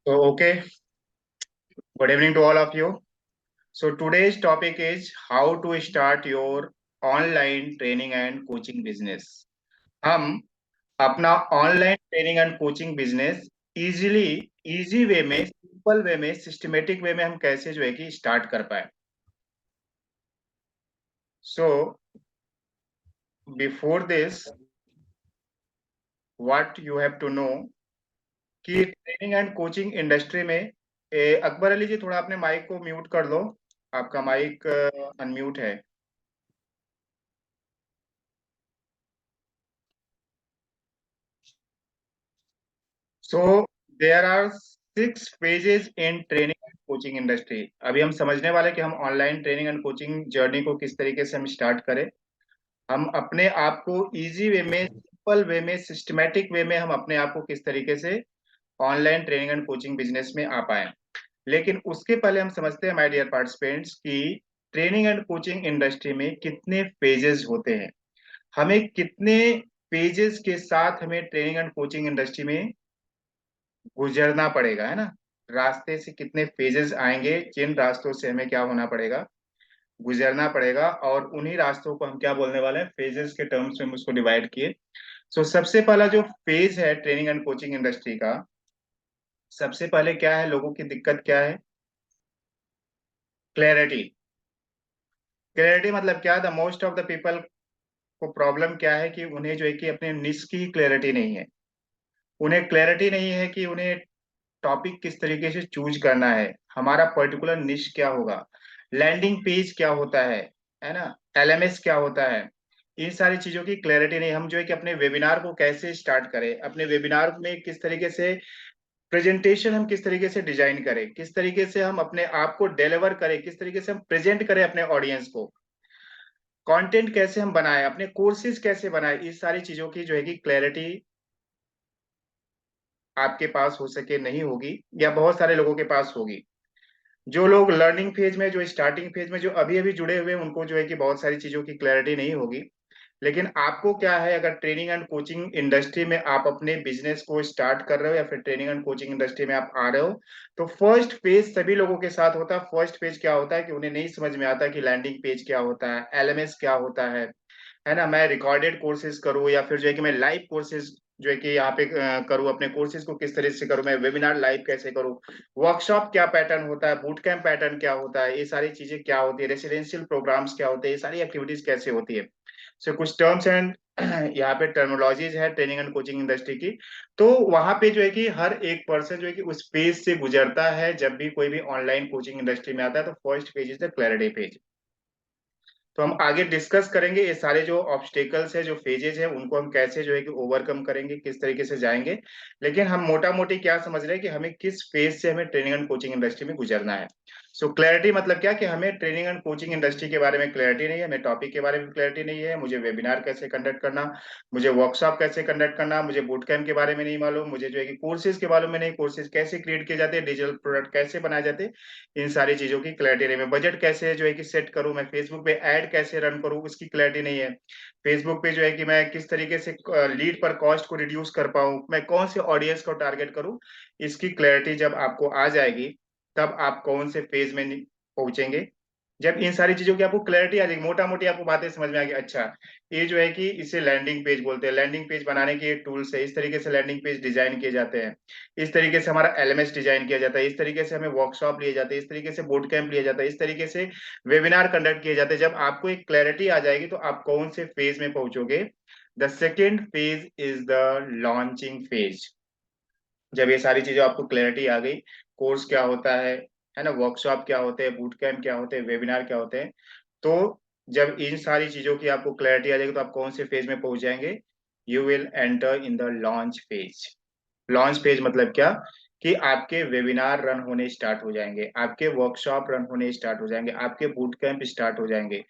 So, okay, good evening to all of you. So, today's topic is how to start your online training and coaching business. हम अपना online training and coaching business easy way में, simple way में, systematic way में हम कैसे जो है कि स्टार्ट कर पाए. So before this, what you have to know कि ट्रेनिंग एंड कोचिंग इंडस्ट्री में अकबर अली जी, थोड़ा अपने माइक को म्यूट कर लो. आपका माइक अनम्यूट है. So there are 6 phases in training and coaching industry. अभी हम समझने वाले कि हम online training and coaching journey को किस तरीके से हम स्टार्ट करें. हम अपने आप को इजी वे में, सिंपल वे में, सिस्टमेटिक वे में हम अपने आप को किस तरीके से online training and coaching business में आ पाए. लेकिन उसके पहले हम समझते हैं माय डियर पार्टिसिपेंट्स कि ट्रेनिंग एंड कोचिंग इंडस्ट्री में कितने फेजेस होते हैं. हमें कितने पेजेस के साथ हमें ट्रेनिंग एंड कोचिंग इंडस्ट्री में गुजरना पड़ेगा, है ना. रास्ते से कितने फेजेस आएंगे, जिन रास्तों से हमें क्या होना पड़ेगा, गुजरना पड़ेगा. और उन्हीं रास्तों को हम क्या बोलने वाले हैं, फेजेस के टर्म्स में हम उसको डिवाइड किए. सो सबसे पहला जो फेज है ट्रेनिंग एंड कोचिंग इंडस्ट्री का, सबसे पहले क्या है, लोगों की दिक्कत क्या है? क्लैरिटी. क्लैरिटी मतलब क्या? The most of the people को प्रॉब्लम क्या है कि उन्हें जो है कि अपने निश की क्लैरिटी नहीं है. उन्हें क्लैरिटी नहीं है कि उन्हें टॉपिक किस तरीके से चूज करना है, हमारा पर्टिकुलर निश क्या होगा, लैंडिंग पेज क्या होता है ना, एलएमएस क्या होता है. इन सारी चीजों की क्लैरिटी नहीं. हम जो है कि अपने वेबिनार को कैसे स्टार्ट करें, अपने वेबिनार में किस तरीके से प्रेजेंटेशन हम किस तरीके से डिजाइन करें, किस तरीके से हम अपने आप को डिलीवर करें, किस तरीके से हम प्रेजेंट करें अपने ऑडियंस को, कंटेंट कैसे हम बनाएं, अपने कोर्सेज कैसे बनाएं, इस सारी चीजों की जो है कि क्लैरिटी आपके पास हो सके नहीं होगी, या बहुत सारे लोगों के पास होगी. जो लोग लर्निंग फेज में, जो स्टार्टिंग फेज में, जो अभी अभी जुड़े हुए हैं, उनको जो है कि बहुत सारी चीजों की क्लैरिटी नहीं होगी. लेकिन आपको क्या है, अगर ट्रेनिंग एंड कोचिंग इंडस्ट्री में आप अपने बिजनेस को स्टार्ट कर रहे हो या फिर ट्रेनिंग एंड कोचिंग इंडस्ट्री में आप आ रहे हो, तो फर्स्ट पेज सभी लोगों के साथ होता है. फर्स्ट पेज क्या होता है कि उन्हें नहीं समझ में आता कि लैंडिंग पेज क्या होता है, एलएमएस क्या होता है ना. मैं रिकॉर्डेड कोर्सेज करूँ या फिर जो है कि मैं लाइव कोर्सेज जो है कि यहाँ पे करूँ, अपने कोर्सेज को किस तरह से करूँ, मैं वेबिनार लाइव कैसे करूँ, वर्कशॉप क्या पैटर्न होता है, बूट कैंप पैटर्न क्या होता है, ये सारी चीजें क्या होती है, रेसिडेंशियल प्रोग्राम्स क्या होते हैं, ये सारी एक्टिविटीज कैसे होती है. सो कुछ टर्म्स एंड यहाँ पे टर्मिनोलॉजीज है ट्रेनिंग एंड कोचिंग इंडस्ट्री की. तो वहां पे जो है कि हर एक पर्सन जो है कि उस पेज से गुजरता है. जब भी कोई भी ऑनलाइन कोचिंग इंडस्ट्री में आता है तो first page is the clarity page. तो हम आगे डिस्कस करेंगे ये सारे जो ऑब्स्टेकल्स है, जो फेजेस है, उनको हम कैसे जो है कि ओवरकम करेंगे, किस तरीके से जाएंगे. लेकिन हम मोटा मोटी क्या समझ रहे हैं कि हमें किस फेज से हमें ट्रेनिंग एंड कोचिंग इंडस्ट्री में गुजरना है. सो क्लैरिटी मतलब क्या कि हमें ट्रेनिंग एंड कोचिंग इंडस्ट्री के बारे में क्लैरिटी नहीं है, हमें टॉपिक के बारे में क्लैरिटी नहीं है, मुझे वेबिनार कैसे कंडक्ट करना, मुझे वर्कशॉप कैसे कंडक्ट करना, मुझे बूट कैंप के बारे में नहीं मालूम, मुझे जो है कि कोर्सेज के बारे में नहीं, कोर्सेज कैसे क्रिएट किए जाते हैं, डिजिटल प्रोडक्ट कैसे बनाए जाते हैं, इन सारी चीजों की क्लैरिटी नहीं. मैं बजट कैसे जो है कि सेट करूं, मैं फेसबुक पे ऐड कैसे रन करूं, उसकी क्लैरिटी नहीं है. फेसबुक पे जो है कि मैं किस तरीके से लीड पर कॉस्ट को रिड्यूस कर पाऊं, मैं कौन से ऑडियंस को टारगेट करूं, इसकी क्लैरिटी जब आपको आ जाएगी तब आप कौन से फेज में पहुंचेंगे. जब इन सारी चीजों की आपको क्लैरिटी आ जाएगी, मोटा मोटी आपको बातें समझ में आ गई, अच्छा ये जो है कि इसे लैंडिंग पेज बोलते हैं, लैंडिंग पेज बनाने के टूल्स है, इस तरीके से लैंडिंग पेज डिजाइन किए जाते हैं, इस तरीके से हमारा एलएमएस डिजाइन किया जाता है, इस तरीके से हमें वर्कशॉप लिए जाते हैं, इस तरीके से बूट कैंप लिया जाता है, इस तरीके से वेबिनार कंडक्ट किए जाते हैं. जब आपको एक क्लैरिटी आ जाएगी तो आप कौन से फेज में पहुंचोगे. The second phase is the launching phase. जब ये सारी चीजें आपको क्लैरिटी आ गई, कोर्स क्या होता है ना, वर्कशॉप क्या होते हैं, बूट कैंप क्या होते हैं, वेबिनार क्या होते हैं, तो जब इन सारी चीजों की आपको क्लैरिटी आ जाएगी तो आप कौन से फेज में पहुंच जाएंगे, you will enter in the launch phase. Launch page मतलब क्या कि आपके वेबिनार रन होने स्टार्ट हो जाएंगे, आपके वर्कशॉप रन होने स्टार्ट हो जाएंगे, आपके बूट कैंप स्टार्ट हो जाएंगे,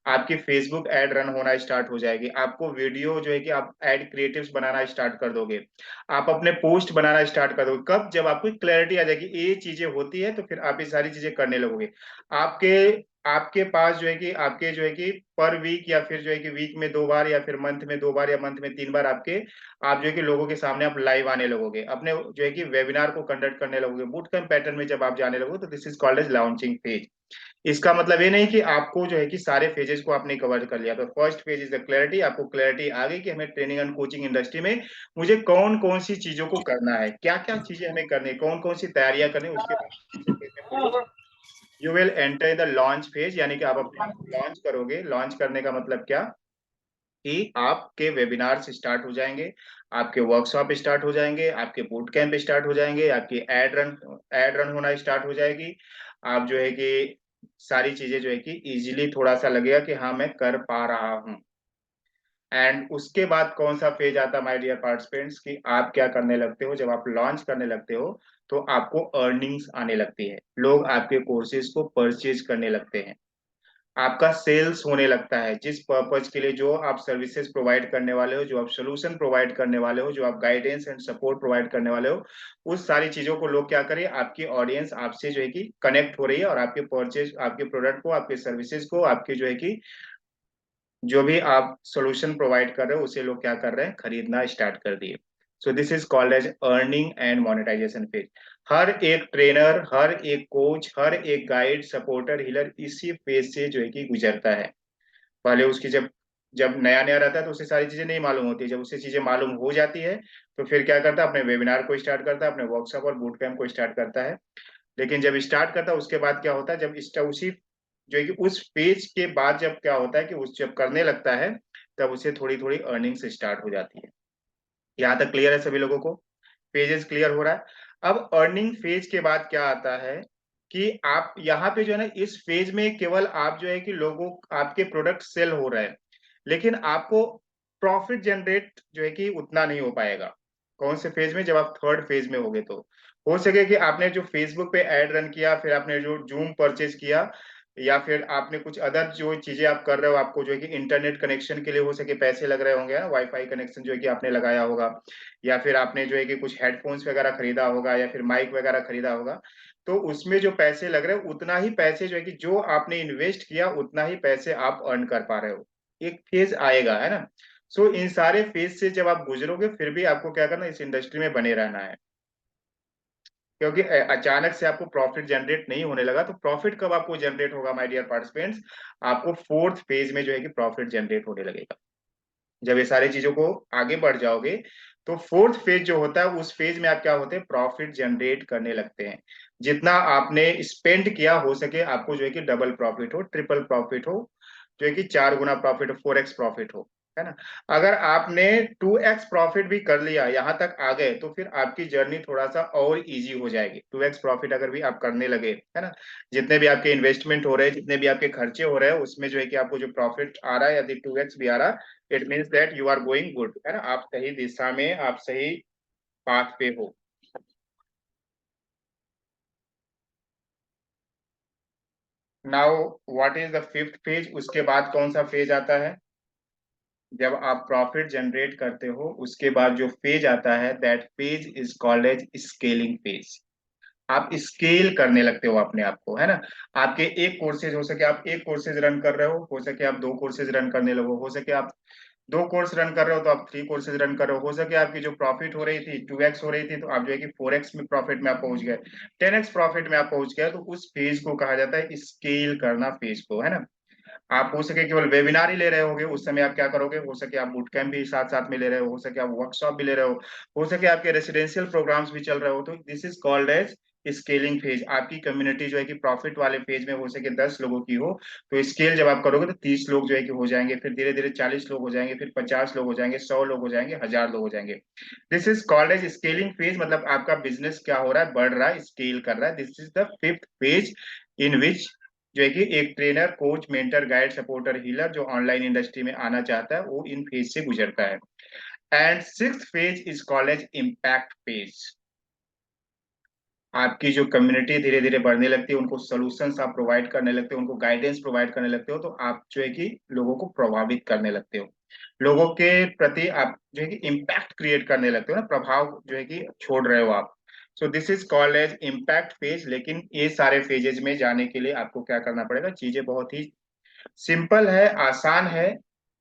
आपकी फेसबुक एड रन होना स्टार्ट हो जाएगी, आपको वीडियो जो है कि आप एड क्रिएटिव्स बनाना स्टार्ट कर दोगे, आप अपने पोस्ट बनाना स्टार्ट कर दोगे. कब? जब आपको क्लैरिटी आ जाएगी ये चीजें होती है तो फिर आप ये सारी चीजें करने लगोगे. आपके आपके पास जो है कि आपके जो है कि पर वीक या फिर जो है कि वीक में 2 बार या फिर मंथ में 2 बार या मंथ में 3 बार आपके आप जो है कि लोगों के सामने आप लाइव आने लगोगे, अपने जो है कि वेबिनार को कंडक्ट करने लगोगे बूट कैंप पैटर्न में जब आप जाने लगोगे, तो this is called as launching phase. इसका मतलब ये नहीं कि आपको जो है कि सारे फेजेस को आपने कवर कर लिया। तो first phase is the clarity, आपको क्लैरिटी आ गई कि हमें ट्रेनिंग एंड कोचिंग इंडस्ट्री में मुझे कौन कौन सी चीजों को करना है, क्या क्या चीजें हमें करनी है, कौन कौन सी तैयारियां करनी है। उसके बाद you will enter the launch phase, यानी कि आप अपने आप को लॉन्च करोगे। लॉन्च करने का मतलब क्या कि आपके वेबिनार स्टार्ट हो जाएंगे, आपके वर्कशॉप स्टार्ट हो जाएंगे, आपके बूट कैंप स्टार्ट हो जाएंगे, आपकी एड रन होना स्टार्ट हो जाएगी। आप जो है कि सारी चीजें जो है कि इजीली थोड़ा सा लगेगा कि हाँ मैं कर पा रहा हूँ। एंड उसके बाद कौन सा फेज आता है माय डियर पार्टिसिपेंट्स, कि आप क्या करने लगते हो जब आप लॉन्च करने लगते हो, तो आपको अर्निंग्स आने लगती है, लोग आपके कोर्सेज को परचेज करने लगते हैं, आपका सेल्स होने लगता है। जिस पर्पज के लिए जो आप सर्विसेज प्रोवाइड करने वाले हो, जो आप सोल्यूशन प्रोवाइड करने वाले हो, जो आप गाइडेंस एंड सपोर्ट प्रोवाइड करने वाले हो, उस सारी चीजों को लोग क्या करें, आपकी ऑडियंस आपसे जो है कि कनेक्ट हो रही है और आपके परचेज, आपके प्रोडक्ट को, आपके सर्विसेज को, आपके जो है कि जो भी आप सोल्यूशन प्रोवाइड कर रहे हो उसे लोग क्या कर रहे हैं, खरीदना स्टार्ट कर दिए। So this is called as earning and monetization phase. हर एक ट्रेनर, हर एक कोच, हर एक गाइड, सपोर्टर, हीलर इसी फेज से जो है कि गुजरता है। पहले उसकी जब जब नया नया रहता है तो उसे सारी चीजें नहीं मालूम होती, जब उसे चीजें मालूम हो जाती है तो फिर क्या करता है, अपने वेबिनार को स्टार्ट करता है, अपने वर्कशॉप और बूट कैंप को स्टार्ट करता है। लेकिन जब स्टार्ट करता है उसके बाद क्या होता है, जब उसी जो है कि उस पेज के बाद जब क्या होता है कि उस जब करने लगता है, तब उसे थोड़ी थोड़ी अर्निंग्स स्टार्ट हो जाती है। यहाँ तक क्लियर है सभी लोगों को? पेजेस क्लियर हो रहा है? अब अर्निंग फेज के बाद क्या आता है कि आप यहाँ पे जो है ना, इस फेज में केवल आप जो है कि लोगों, आपके प्रोडक्ट सेल हो रहे हैं, लेकिन आपको प्रॉफिट जनरेट जो है कि उतना नहीं हो पाएगा। कौन से फेज में? जब आप थर्ड फेज में होगे तो हो सके कि आपने जो फेसबुक पे एड रन किया, फिर आपने जो जूम परचेज किया, या फिर आपने कुछ अदर जो चीजें आप कर रहे हो, आपको जो है कि इंटरनेट कनेक्शन के लिए हो सके पैसे लग रहे होंगे ना, वाईफाई कनेक्शन जो है कि आपने लगाया होगा, या फिर आपने जो है कि कुछ हेडफोन्स वगैरह खरीदा होगा, या फिर माइक वगैरह खरीदा होगा, तो उसमें जो पैसे लग रहे हैं उतना ही पैसे जो है कि जो आपने इन्वेस्ट किया उतना ही पैसे आप अर्न कर पा रहे हो। एक फेज आएगा, है ना? सो इन सारे फेज से जब आप गुजरोगे फिर भी आपको क्या करना है, इस इंडस्ट्री में बने रहना है। क्योंकि अचानक से आपको प्रॉफिट जनरेट नहीं होने लगा, तो प्रॉफिट कब आपको जनरेट होगा माय डियर पार्टिसिपेंट्स? आपको फोर्थ फेज में जो है कि प्रॉफिट जनरेट होने लगेगा। जब ये सारी चीजों को आगे बढ़ जाओगे, तो फोर्थ फेज जो होता है, उस फेज में आप क्या होते हैं, प्रॉफिट जनरेट करने लगते हैं। जितना आपने स्पेंड किया, हो सके आपको जो है कि डबल प्रॉफिट हो, ट्रिपल प्रॉफिट हो, जो है कि 4 गुना प्रॉफिट हो, 4x प्रॉफिट हो, है ना? अगर आपने 2x प्रॉफिट भी कर लिया, यहां तक आ गए, तो फिर आपकी जर्नी थोड़ा सा और इजी हो जाएगी। 2x प्रॉफिट अगर भी आप करने लगे, है ना, जितने भी आपके इन्वेस्टमेंट हो रहे हैं, जितने भी आपके खर्चे हो रहे हैं, उसमें जो है कि आपको जो प्रॉफिट आ रहा है, यदि 2x भी आ रहा है, it means that you are going good, है ना, आप सही दिशा में, आप सही पाथ पे हो। Now what is the fifth phase? उसके बाद कौन सा फेज आता है? जब आप प्रॉफिट जनरेट करते हो उसके बाद जो फेज आता है, that phase is called as scaling phase. आप स्केल करने लगते हो अपने आप को, है ना? आपके एक कोर्सेज, हो सके आप एक कोर्सेज रन कर रहे हो सके आप 2 कोर्सेज रन करने लगो, हो सके आप 2 कोर्स रन कर रहे हो तो आप 3 कोर्सेज रन कर रहे हो सके आपकी जो प्रॉफिट हो रही थी 2x हो रही थी, तो आप जो है कि 4x में प्रॉफिट में आप पहुंच गए, 10x प्रॉफिट में आप पहुंच गए। तो उस फेज को कहा जाता है स्केल करना फेज को, है ना? आप हो सके केवल वेबिनार ही ले रहे होगे, उस समय आप क्या करोगे, हो सके आप बूट कैंप भी साथ साथ में ले रहे हो सके आप वर्कशॉप भी ले रहे हो सके आपके रेसिडेंशियल प्रोग्राम्स भी चल रहे हो, तो this is called as scaling phase. आपकी कम्युनिटी जो है कि प्रॉफिट वाले फेज में हो सके 10 लोगों की हो, तो स्केल जब आप करोगे तो 30 लोग जो है कि हो जाएंगे, फिर धीरे धीरे 40 लोग हो जाएंगे, फिर 50 लोग हो जाएंगे, 100 लोग हो जाएंगे, 1000 लोग हो जाएंगे। This is called as scaling phase. मतलब आपका बिजनेस क्या हो रहा है, बढ़ रहा है, स्केल कर रहा है। This is the fifth phase in which जो है कि एक trainer, coach, mentor, guide, supporter, healer जो ऑनलाइन इंडस्ट्री में आना चाहता है वो इन फेज से गुजरता है। And sixth phase is called as impact phase. आपकी जो कम्युनिटी धीरे धीरे बढ़ने लगती है, उनको सॉल्यूशंस आप प्रोवाइड करने लगते हो, उनको गाइडेंस प्रोवाइड करने लगते हो, तो आप जो है कि लोगों को प्रभावित करने लगते हो, लोगों के प्रति आप जो है कि इम्पैक्ट क्रिएट करने लगते हो ना, प्रभाव जो है कि छोड़ रहे हो आप। So this is called as impact phase. लेकिन ये सारे फेजेज में जाने के लिए आपको क्या करना पड़ेगा, चीजें बहुत ही सिंपल है, आसान है,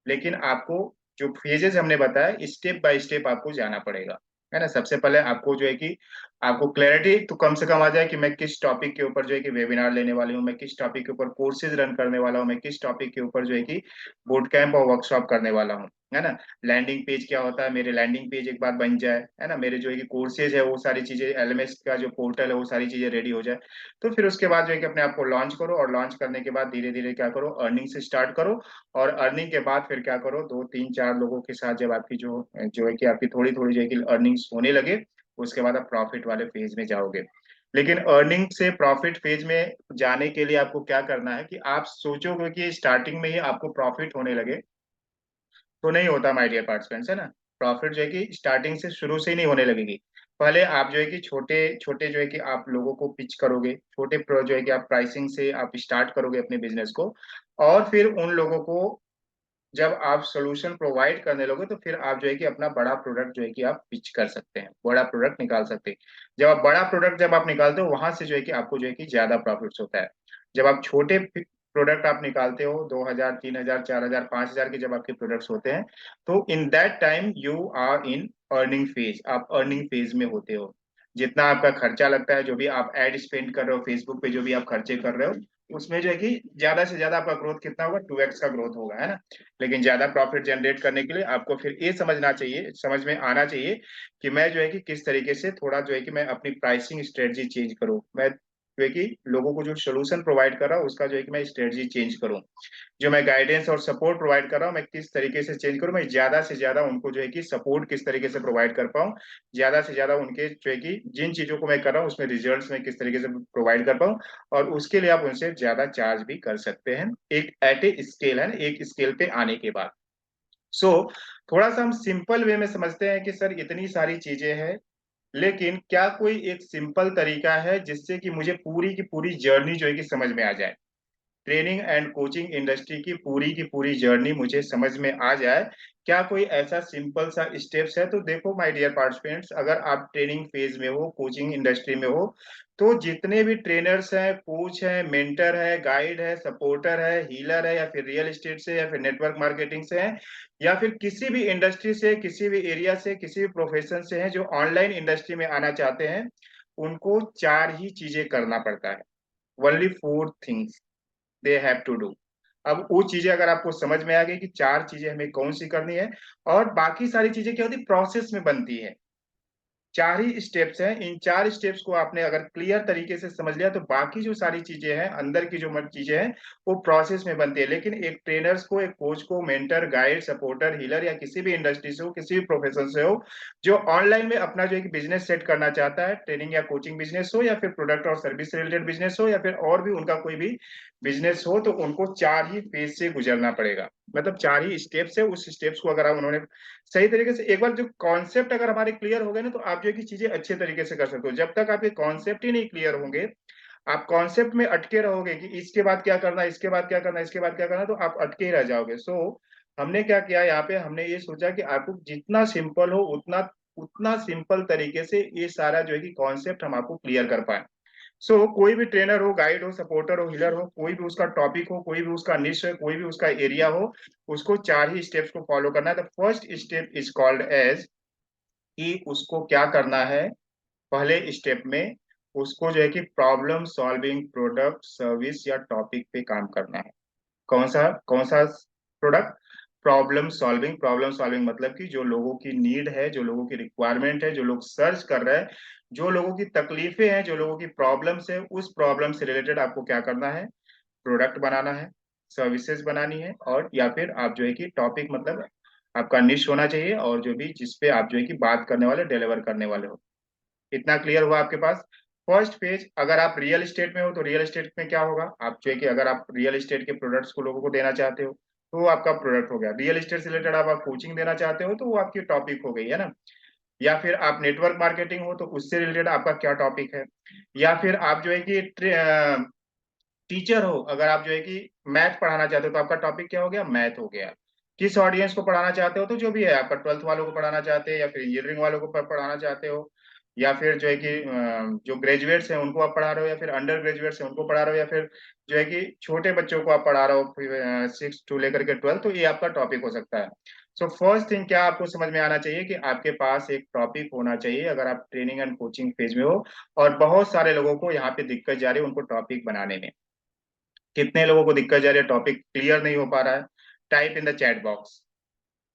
लेकिन आपको जो फेजेस हमने बताया स्टेप बाय स्टेप आपको जाना पड़ेगा, है ना। सबसे पहले आपको जो है कि आपको क्लैरिटी तो कम से कम आ जाए कि मैं किस टॉपिक के ऊपर जो है कि वेबिनार लेने वाली हूँ, मैं किस टॉपिक के ऊपर कोर्सेज रन करने वाला हूँ, मैं किस टॉपिक के ऊपर जो है कि बूट कैंप और वर्कशॉप करने वाला हूँ, है ना। लैंडिंग पेज क्या होता है, मेरे लैंडिंग पेज एक बार बन जाए, है ना, मेरे जो है कि कोर्सेज है वो सारी चीजें, एलएमएस का जो पोर्टल है वो सारी चीजें रेडी हो जाए, तो फिर उसके बाद जो है कि अपने आप को लॉन्च करो, और लॉन्च करने के बाद धीरे धीरे क्या करो, अर्निंग से स्टार्ट करो। और अर्निंग के बाद फिर क्या करो, दो तीन चार लोगों के साथ जब आपकी जो जो है कि आपकी थोड़ी थोड़ी जो है कि अर्निंग्स होने लगे, उसके बाद आप प्रॉफिट वाले फेज में जाओगे। लेकिन अर्निंग से प्रॉफिट फेज में जाने के लिए आपको क्या करना है कि आप सोचोगे कि स्टार्टिंग में ही आपको प्रॉफिट होने लगे, तो नहीं होता माय डियर पार्टिसिपेंट्स, है ना। प्रॉफिट जो है कि स्टार्टिंग से शुरू से ही नहीं होने लगेगी। पहले आप जो है कि छोटे छोटे जो है कि आप लोगों को पिच करोगे, छोटे जो है कि आप प्राइसिंग से आप स्टार्ट करोगे अपने बिजनेस को, और फिर उन लोगों को जब आप सोल्यूशन प्रोवाइड करने लोगे, तो फिर आप जो है कि अपना बड़ा प्रोडक्ट जो है कि आप पिच कर सकते हैं, बड़ा प्रोडक्ट निकाल सकते हैं। जब आप बड़ा प्रोडक्ट जब आप निकालते हो, वहां से जो है कि आपको जो है कि ज्यादा प्रॉफिट्स होता है। जब आप छोटे प्रोडक्ट आप निकालते हो, 2000 3000 4000 5000 के जब आपके प्रोडक्ट्स होते हैं, तो in that time you are in earning phase, आप अर्निंग फेज में होते हो। जितना आपका खर्चा लगता है, जो भी आप एड स्पेंड कर रहे हो फेसबुक पे, जो भी आप खर्चे कर रहे हो, उसमें जो है कि ज्यादा से ज्यादा आपका ग्रोथ कितना होगा, 2x का ग्रोथ होगा, है ना। लेकिन ज्यादा प्रॉफिट जनरेट करने के लिए आपको फिर ये समझना चाहिए, समझ में आना चाहिए कि मैं जो है कि किस तरीके से थोड़ा जो है कि मैं अपनी प्राइसिंग स्ट्रेटजी चेंज करूं, मैं जो है कि लोगों को जो सोल्यूशन प्रोवाइड कर रहा हूँ उसका जो है कि मैं स्ट्रेटजी चेंज करूं, जो मैं गाइडेंस और सपोर्ट प्रोवाइड कर रहा हूँ मैं किस तरीके से चेंज करूँ, मैं ज्यादा से ज्यादा उनको जो है कि सपोर्ट किस तरीके से प्रोवाइड कर पाऊँ, ज्यादा से ज्यादा उनके जो है कि जिन चीजों को मैं कर रहा हूँ उसमें रिजल्ट्स में किस तरीके से प्रोवाइड कर पाऊँ, और उसके लिए आप उनसे ज्यादा चार्ज भी कर सकते हैं, एक एट ए स्केल, है, एक स्केल पे आने के बाद। सो थोड़ा सा हम सिंपल वे में समझते हैं कि सर इतनी सारी चीजें हैं, लेकिन क्या कोई एक सिंपल तरीका है जिससे कि मुझे पूरी की पूरी जर्नी जो है कि समझ में आ जाए, ट्रेनिंग एंड कोचिंग इंडस्ट्री की पूरी जर्नी मुझे समझ में आ जाए। क्या कोई ऐसा सिंपल सा स्टेप्स है? तो देखो माय डियर पार्टिसिपेंट्स, अगर आप ट्रेनिंग फेज में हो, कोचिंग इंडस्ट्री में हो, तो जितने भी ट्रेनर्स हैं, कोच हैं, मेंटर है, गाइड है, सपोर्टर है, हीलर है, या फिर रियल एस्टेट से, या फिर नेटवर्क मार्केटिंग से है, या फिर किसी भी इंडस्ट्री से, किसी भी एरिया से, किसी भी प्रोफेशन से है, जो ऑनलाइन इंडस्ट्री में आना चाहते हैं, उनको चार ही चीजें करना पड़ता है। Only four things they have to do. अब वो चीजें अगर आपको समझ में आ गई कि चार चीजें हमें कौन सी करनी है, और बाकी सारी चीजें क्या होती प्रोसेस में बनती है। चार ही स्टेप्स हैं, इन चार स्टेप्स को आपने अगर क्लियर तरीके से समझ लिया, तो बाकी जो सारी चीजें हैं, अंदर की जो चीजें हैं, वो प्रोसेस में बनती है। लेकिन एक ट्रेनर्स को, एक कोच को, मेंटर, गाइड, सपोर्टर, हीलर, या किसी भी इंडस्ट्री से हो, किसी भी प्रोफेशन से हो, जो ऑनलाइन में अपना जो है कि बिजनेस सेट करना चाहता है, ट्रेनिंग या कोचिंग बिजनेस हो, या फिर प्रोडक्ट और सर्विस से रिलेटेड बिजनेस हो, या फिर और भी उनका कोई भी बिजनेस हो, तो उनको चार ही फेज से गुजरना पड़ेगा। मतलब चार ही स्टेप्स है, उस स्टेप्स को अगर आप उन्होंने सही तरीके से, एक बार जो कॉन्सेप्ट अगर हमारे क्लियर हो गए ना, तो आप जो है कि चीजें अच्छे तरीके से कर सकते हो। जब तक आपके कॉन्सेप्ट ही नहीं क्लियर होंगे, आप कॉन्सेप्ट में अटके रहोगे कि इसके बाद क्या करना है, इसके बाद क्या करना है, इसके बाद क्या करना है, तो आप अटके ही रह जाओगे। हमने क्या किया यहाँ पे, हमने ये सोचा कि आपको जितना सिंपल हो उतना उतना सिंपल तरीके से ये सारा जो है कि कॉन्सेप्ट हम आपको क्लियर कर पाए। कोई भी ट्रेनर हो, गाइड हो, सपोर्टर हो, हीलर हो, कोई भी उसका टॉपिक हो, कोई भी उसका निश है, कोई भी उसका एरिया हो, उसको चार ही स्टेप्स को फॉलो करना है। The first step is called as, कि उसको क्या करना है, पहले स्टेप में उसको जो है कि प्रॉब्लम सॉल्विंग प्रोडक्ट, सर्विस या टॉपिक पे काम करना है। कौन सा प्रोडक्ट? प्रॉब्लम सॉल्विंग मतलब कि जो लोगों की नीड है, जो लोगों की रिक्वायरमेंट है, जो लोग सर्च कर रहे हैं, जो लोगों की तकलीफें हैं, जो लोगों की प्रॉब्लम्स है, उस प्रॉब्लम से रिलेटेड आपको क्या करना है, प्रोडक्ट बनाना है, सर्विसेज बनानी है, और या फिर आप जो है कि टॉपिक मतलब आपका निश होना चाहिए, और जो भी जिसपे आप जो है कि बात करने वाले, डिलीवर करने वाले हो। इतना क्लियर हुआ आपके पास? फर्स्ट पेज, अगर आप रियल एस्टेट में हो, तो रियल एस्टेट में क्या होगा, आप जो है कि अगर आप रियल एस्टेट के प्रोडक्ट्स को लोगों को देना चाहते हो, तो वो आपका प्रोडक्ट हो गया। रियल एस्टेट से रिलेटेड आप कोचिंग देना चाहते हो, तो वो आपकी टॉपिक हो गई, है ना। या फिर आप नेटवर्क मार्केटिंग हो, तो उससे रिलेटेड आपका क्या टॉपिक है। या फिर आप जो है कि टीचर हो, अगर आप जो है कि मैथ पढ़ाना चाहते हो, तो आपका टॉपिक क्या हो गया, मैथ हो गया। किस ऑडियंस को पढ़ाना चाहते हो, तो जो भी है, आपका 12th वालों को पढ़ाना चाहते हो, या फिर इंजीनियरिंग वालों को पढ़ाना चाहते हो, या फिर जो है कि जो ग्रेजुएट्स हैं उनको आप पढ़ा रहे हो, या फिर अंडर ग्रेजुएट्स हैं उनको पढ़ा रहे हो, या फिर जो है कि छोटे बच्चों को आप पढ़ा रहे हो 6 टू लेकर के 12, तो ये आपका टॉपिक हो सकता है। सो फर्स्ट थिंग क्या आपको समझ में आना चाहिए कि आपके पास एक टॉपिक होना चाहिए अगर आप ट्रेनिंग एंड कोचिंग फेज में हो। और बहुत सारे लोगों को यहाँ पे दिक्कत जा रही है उनको टॉपिक बनाने में। कितने लोगों को दिक्कत जा रही है, टॉपिक क्लियर नहीं हो पा रहा है? Type in the chat box.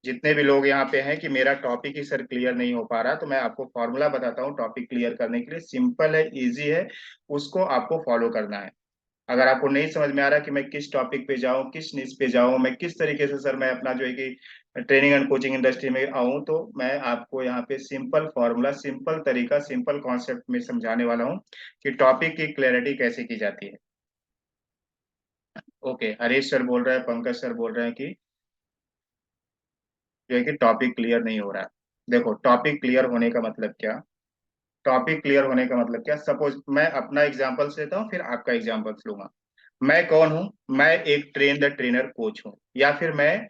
जितने भी लोग यहाँ पे हैं कि मेरा टॉपिक ही सर क्लियर नहीं हो पा रहा, तो मैं आपको फॉर्मूला बताता हूँ टॉपिक क्लियर करने के लिए। सिंपल है, इजी है, उसको आपको फॉलो करना है। अगर आपको नहीं समझ में आ रहा कि मैं किस टॉपिक पे जाऊं, किस निच पे जाऊं, मैं किस तरीके से सर मैं अपना जो है कि ट्रेनिंग एंड कोचिंग इंडस्ट्री में आऊं, तो मैं आपको यहाँ पे सिंपल फॉर्मूला, सिंपल तरीका, सिंपल कॉन्सेप्ट में समझाने वाला हूँ कि टॉपिक की क्लैरिटी कैसे की जाती है। ओके, हरीश सर बोल रहे हैं, पंकज सर बोल रहे हैं कि जो है कि टॉपिक क्लियर नहीं हो रहा है। देखो, टॉपिक क्लियर होने का मतलब क्या? टॉपिक क्लियर होने का मतलब क्या, सपोज मैं अपना एग्जांपल लेता हूँ फिर आपका एग्जांपल लूंगा। मैं कौन हूँ? मैं एक ट्रेन द ट्रेनर कोच हूँ, या फिर मैं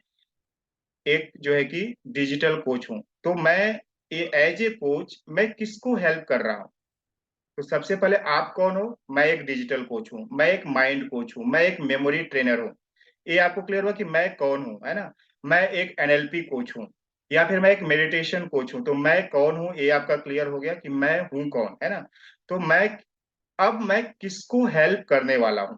एक जो है कि डिजिटल कोच हूँ। तो मैं एज ए कोच मैं किसको हेल्प कर रहा हूँ? तो सबसे पहले आप कौन हो? मैं एक डिजिटल कोच हूँ, मैं एक माइंड कोच हूँ, मैं एक मेमोरी ट्रेनर हूँ। ये आपको क्लियर हुआ कि मैं कौन हूँ, है ना? मैं एक एनएलपी कोच हूँ, या फिर मैं एक मेडिटेशन कोच हूँ। तो मैं कौन हूँ ये आपका क्लियर हो गया कि मैं हूँ कौन, है ना? तो मैं अब मैं किसको हेल्प करने वाला हूँ?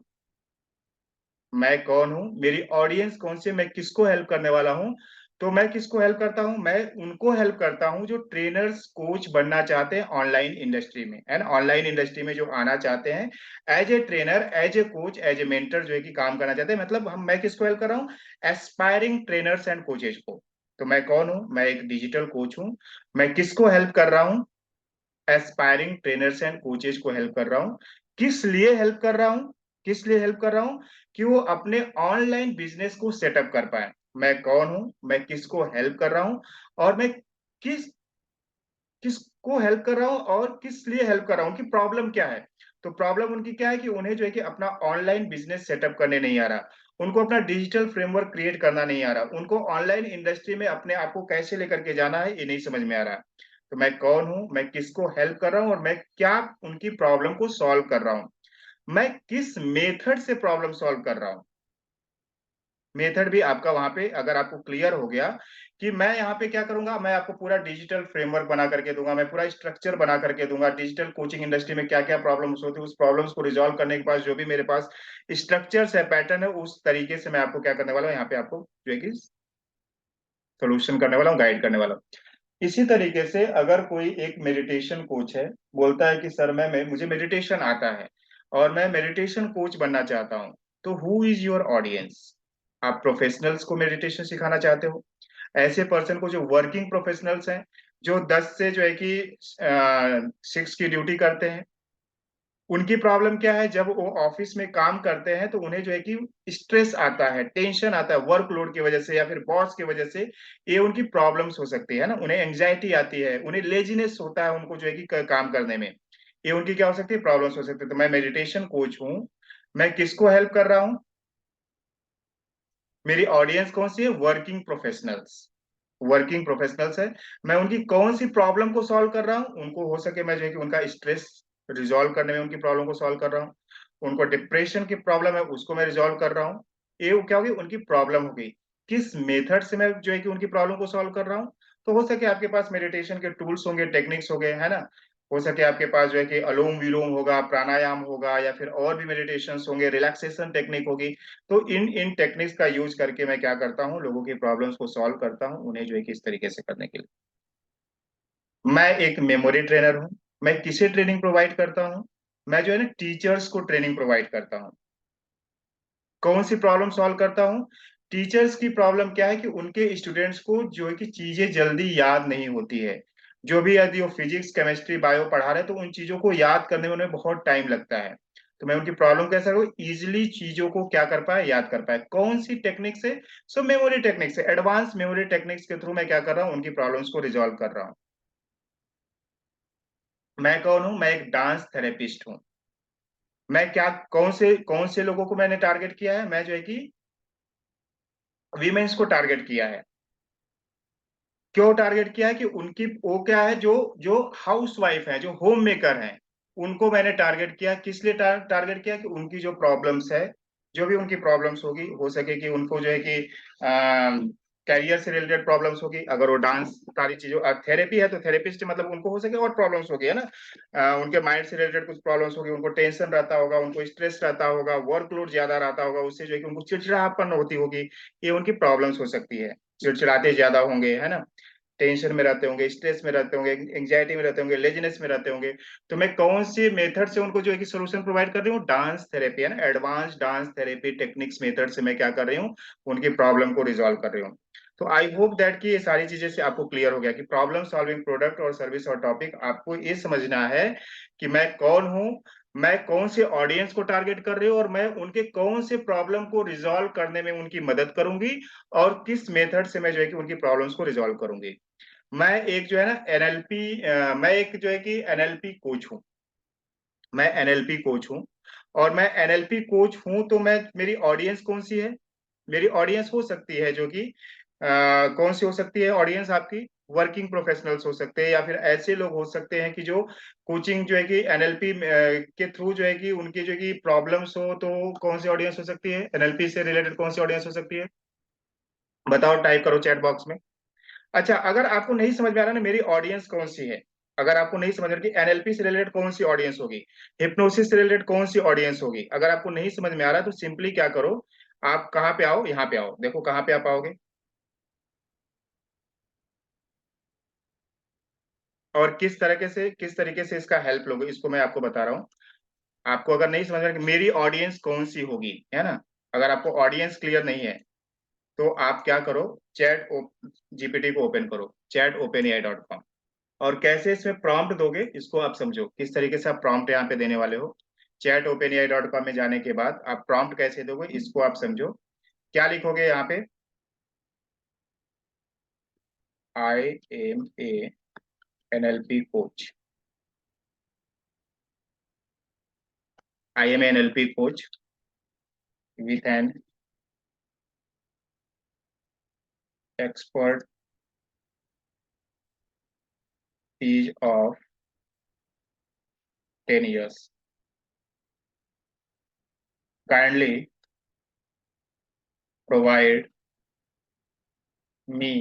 मैं कौन हूँ, मेरी ऑडियंस कौन सी है, मैं किसको हेल्प करने वाला हूँ? तो मैं किसको हेल्प करता हूँ? मैं उनको हेल्प करता हूँ जो ट्रेनर्स कोच बनना चाहते हैं ऑनलाइन इंडस्ट्री में, है ना? ऑनलाइन इंडस्ट्री में जो आना चाहते हैं as a trainer, as a coach, as a mentor, जो है कि काम करना चाहते हैं। मतलब हम मैं किसको हेल्प कर रहा हूँ? एस्पायरिंग ट्रेनर्स एंड कोचेज को। तो मैं कौन हूँ? मैं एक डिजिटल कोच हूँ। मैं किसको हेल्प कर रहा हूँ? एस्पायरिंग ट्रेनर्स एंड कोचेज को हेल्प कर रहा हूँ। किस लिए हेल्प कर रहा हूँ? किस लिए हेल्प कर रहा हूँ? कि वो अपने ऑनलाइन बिजनेस को सेटअप कर पाए। मैं कौन हूँ, मैं किसको हेल्प कर रहा हूँ, और मैं किस किसको हेल्प कर रहा हूँ, और किस लिए हेल्प कर रहा हूँ, कि प्रॉब्लम क्या है? तो प्रॉब्लम उनकी क्या है कि उन्हें जो है कि अपना ऑनलाइन बिजनेस सेटअप करने नहीं आ रहा, उनको अपना डिजिटल फ्रेमवर्क क्रिएट करना नहीं आ रहा, उनको ऑनलाइन इंडस्ट्री में अपने आप को कैसे लेकर के जाना है ये नहीं समझ में आ रहा। तो मैं कौन हूँ, मैं किसको हेल्प कर रहा हूँ, और मैं क्या उनकी प्रॉब्लम को सॉल्व कर रहा हूँ? मैं किस मेथड से प्रॉब्लम सॉल्व कर रहा हूँ? मेथड भी आपका वहां पे अगर आपको क्लियर हो गया कि मैं यहाँ पे क्या करूंगा, मैं आपको पूरा डिजिटल फ्रेमवर्क बना करके दूंगा, मैं पूरा स्ट्रक्चर बना करके दूंगा, डिजिटल कोचिंग इंडस्ट्री में क्या क्या प्रॉब्लम्स होती है उस प्रॉब्लम्स को रिजॉल्व करने के पास जो भी मेरे पास स्ट्रक्चर्स है, पैटर्न है, उस तरीके से मैं आपको क्या करने वाला हूँ, यहाँ पे आपको जो है कि सोल्यूशन करने वाला हूँ, गाइड करने वाला हूँ। इसी तरीके से अगर कोई एक मेडिटेशन कोच है, बोलता है कि सर मैं मुझे मेडिटेशन आता है और मैं मेडिटेशन कोच बनना चाहता हूँ, तो हु इज योर ऑडियंस? आप प्रोफेशनल्स को मेडिटेशन सिखाना चाहते हो? ऐसे पर्सन को जो वर्किंग प्रोफेशनल्स हैं, जो 10 से जो है कि 6 की ड्यूटी करते हैं, उनकी प्रॉब्लम क्या है? जब वो ऑफिस में काम करते हैं तो उन्हें जो है कि स्ट्रेस आता है, टेंशन आता है वर्कलोड की वजह से या फिर बॉस की वजह से। ये उनकी प्रॉब्लम्स हो सकती है ना, उन्हें एंजाइटी आती है, उन्हें लेजीनेस होता है उनको जो है कि काम करने में। ये उनकी क्या हो सकती है? प्रॉब्लम्स हो सकती है। तो मैं मेडिटेशन कोच हूँ, मैं किसको हेल्प कर रहा हूँ? मेरी ऑडियंस कौन सी है? Working professionals. वर्किंग प्रोफेशनल्स है। मैं उनकी कौन सी प्रॉब्लम को सॉल्व कर रहा हूँ? उनको हो सके मैं जो है कि उनका स्ट्रेस रिजॉल्व करने में उनकी प्रॉब्लम को सॉल्व कर रहा हूँ। उनको डिप्रेशन की प्रॉब्लम है उसको मैं रिजॉल्व कर रहा हूँ। ये क्या होगी? उनकी प्रॉब्लम होगी। किस मेथड से मैं जो है कि उनकी प्रॉब्लम को सॉल्व कर रहा हूँ? तो हो सके आपके पास मेडिटेशन के टूल्स होंगे, टेक्निक्स हो गए, है ना? हो सके आपके पास जो है कि अलोम विलोम होगा, प्राणायाम होगा, या फिर और भी मेडिटेशन होंगे, रिलैक्सेशन टेक्निक होगी। तो इन इन टेक्निक्स का यूज करके मैं क्या करता हूँ, लोगों की प्रॉब्लम्स को सॉल्व करता हूँ, उन्हें जो है कि इस तरीके से करने के लिए। मैं एक मेमोरी ट्रेनर हूँ। मैं किसे ट्रेनिंग प्रोवाइड करता हूँ? मैं जो है ना टीचर्स को ट्रेनिंग प्रोवाइड करता हूँ। कौन सी प्रॉब्लम सॉल्व करता हूँ? टीचर्स की प्रॉब्लम क्या है कि उनके स्टूडेंट्स को जो है कि चीजें जल्दी याद नहीं होती है। जो भी यदि वो फिजिक्स, केमिस्ट्री, बायो पढ़ा रहे हैं तो उन चीजों को याद करने में उन्हें बहुत टाइम लगता है। तो मैं उनकी प्रॉब्लम कैसे करूँ, इजिली चीजों को क्या कर पाए, याद कर पाए। कौन सी टेक्निक से? सो मेमोरी टेक्निक से, एडवांस मेमोरी टेक्निक्स के थ्रू मैं क्या कर रहा हूँ, उनकी प्रॉब्लम्स को रिजॉल्व कर रहा हूँ। मैं कौन हूँ? मैं एक डांस थेरेपिस्ट हूँ। मैं क्या, कौन से लोगों को मैंने टारगेट किया है? मैं जो है कि वीमेंस को टारगेट किया है। क्यों टारगेट किया है कि उनकी वो क्या है, जो जो हाउस वाइफ है, जो होम मेकर है, उनको मैंने टारगेट किया। किस लिए टारगेट किया कि उनकी जो प्रॉब्लम्स है, जो भी उनकी प्रॉब्लम्स होगी, हो सके कि उनको जो है कि कैरियर से रिलेटेड प्रॉब्लम्स होगी, अगर वो डांस सारी चीजों थेरेपी है तो थेरेपिस्ट मतलब उनको हो सके और प्रॉब्लम्स होगी, है ना। उनके माइंड से रिलेटेड कुछ प्रॉब्लम्स होगी, उनको टेंशन रहता होगा, उनको स्ट्रेस रहता होगा, वर्कलोड ज्यादा रहता होगा, उससे जो है कि उनको चिड़चिड़ापन होती होगी, ये उनकी प्रॉब्लम्स हो सकती है। चिड़चिड़ाते ज्यादा होंगे, है ना, टेंशन में रहते होंगे, स्ट्रेस में रहते होंगे, एंग्जाइटी में रहते होंगे, लेजीनेस में रहते होंगे। तो मैं कौन सी मेथड से उनको जो है कि सोल्यूशन प्रोवाइड कर रही हूँ, डांस थेरेपी, है ना, advance dance therapy techniques method से मैं क्या कर रही हूँ, उनकी प्रॉब्लम को रिजॉल्व कर रही हूँ। तो आई होप दैट कि ये सारी चीजें से आपको क्लियर हो गया कि प्रॉब्लम सॉल्विंग प्रोडक्ट और सर्विस और टॉपिक, आपको ये समझना है कि मैं कौन हूँ, मैं कौन से ऑडियंस को टारगेट कर रही हूँ, और मैं उनके कौन से प्रॉब्लम को रिजॉल्व करने में उनकी मदद करूंगी, और किस मेथड से मैं जो है कि उनकी प्रॉब्लम्स को रिजॉल्व करूंगी। मैं एक जो है ना एनएलपी, मैं एक जो है कि एनएलपी कोच हूँ। मैं एनएलपी कोच हूँ, और मैं एनएलपी कोच हूँ, तो मैं, मेरी ऑडियंस कौन सी है, मेरी ऑडियंस हो सकती है जो कि कौन सी हो सकती है ऑडियंस आपकी, वर्किंग प्रोफेशनल्स हो सकते हैं, या फिर ऐसे लोग हो सकते हैं कि जो कोचिंग जो है कि एनएलपी के थ्रू जो है कि उनकी जो है कि प्रॉब्लम्स हो, तो कौन सी ऑडियंस हो सकती है एनएलपी से रिलेटेड, कौन सी ऑडियंस हो सकती है, बताओ, टाइप करो चैट बॉक्स में। अच्छा, अगर आपको नहीं समझ में आ रहा ना मेरी ऑडियंस कौन सी है, अगर आपको नहीं समझ रहा कि एनएलपी से रिलेटेड कौन सी ऑडियंस होगी, हिप्नोसिस से रिलेटेड कौन सी ऑडियंस होगी, अगर आपको नहीं समझ में आ रहा तो सिंपली क्या करो, आप कहाँ पे आओ, यहाँ पे आओ, देखो कहाँ पे आप आओगे, और किस तरीके से इसका हेल्प लोगे, इसको मैं आपको बता रहा हूँ। आपको अगर नहीं समझ में आ रहा कि मेरी ऑडियंस कौन सी होगी, है ना, अगर आपको ऑडियंस क्लियर नहीं है, तो आप क्या करो, चैट जीपीटी को ओपन करो, chat.openai.com, और कैसे इसमें प्रॉम्प्ट दोगे इसको आप समझो, किस तरीके से आप प्रॉम्प्ट यहाँ पे देने वाले हो। chat.openai.com में जाने के बाद आप प्रॉम्प्ट कैसे दोगे इसको आप समझो। क्या लिखोगे यहाँ पे, I am a NLP coach, I am NLP coach with an expertise of 10 years, kindly provide me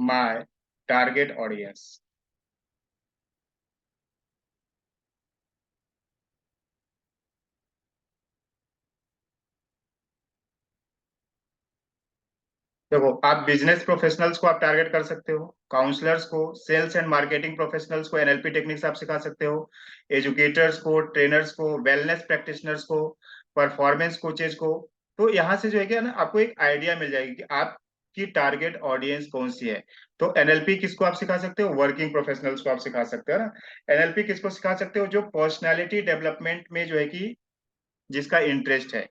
my target audience. देखो, आप बिजनेस प्रोफेशनल्स को आप टारगेट कर सकते हो, काउंसलर्स को, सेल्स एंड मार्केटिंग प्रोफेशनल्स को एनएलपी टेक्निक्स आप सिखा सकते हो, एजुकेटर्स को, ट्रेनर्स को, वेलनेस प्रैक्टिशनर्स को, परफॉर्मेंस कोचेज को। तो यहाँ से जो है क्या ना, आपको एक आइडिया मिल जाएगी कि आपकी टारगेट ऑडियंस कौन सी है। तो एनएलपी किसको आप सिखा सकते हो, वर्किंग प्रोफेशनल्स को आप सिखा सकते हो ना। एनएलपी किसको सिखा सकते हो, जो पर्सनैलिटी डेवलपमेंट में जो है कि जिसका इंटरेस्ट है,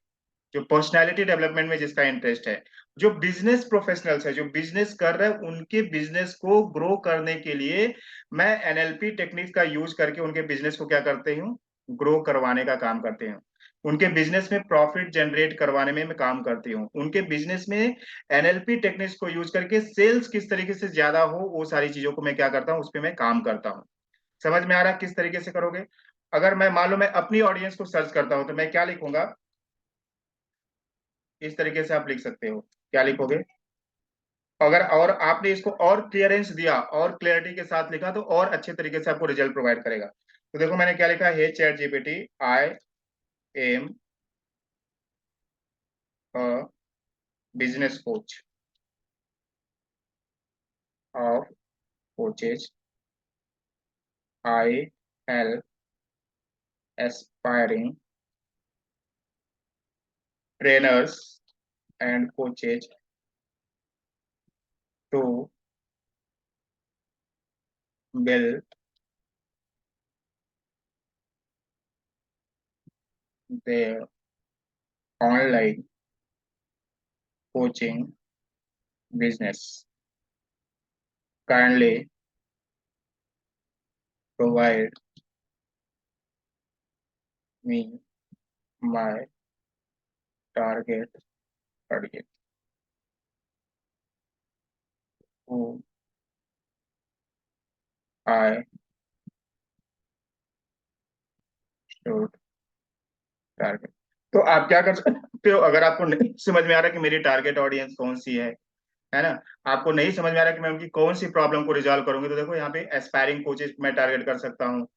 जो पर्सनालिटी डेवलपमेंट में जिसका इंटरेस्ट है, जो बिजनेस प्रोफेशनल्स है, जो बिजनेस कर रहे हैं, उनके बिजनेस को ग्रो करने के लिए मैं एनएलपी टेक्निक्स का यूज करके उनके बिजनेस को क्या करते हूँ, ग्रो करवाने का काम करते हैं। उनके बिजनेस में प्रॉफिट जनरेट करवाने में मैं काम करती हूँ, उनके बिजनेस में एनएलपी टेक्निक्स को यूज करके सेल्स किस तरीके से ज्यादा हो, वो सारी चीजों को मैं क्या करता हूँ, उस पर मैं काम करता हूँ। समझ में आ रहा है किस तरीके से करोगे। अगर मैं मान लो मैं अपनी ऑडियंस को सर्च करता हूँ, तो मैं क्या लिखूंगा, इस तरीके से आप लिख सकते हो, क्या लिखोगे, अगर और आपने इसको और क्लियरेंस दिया और क्लियरिटी के साथ लिखा तो और अच्छे तरीके से आपको रिजल्ट प्रोवाइड करेगा। तो देखो मैंने क्या लिखा है, chat GPT, I am a business coach of coaches, I help aspiring trainers and coaches to build their online coaching business, kindly provide me my target audience, I should target. तो आप क्या कर सकते हो, अगर आपको नहीं समझ में आ रहा कि मेरी टारगेट ऑडियंस कौन सी है ना, आपको नहीं समझ में आ रहा कि मैं उनकी कौन सी प्रॉब्लम को रिजॉल्व करूंगी, तो देखो यहाँ पे एस्पायरिंग कोचेस मैं टारगेट कर सकता हूँ,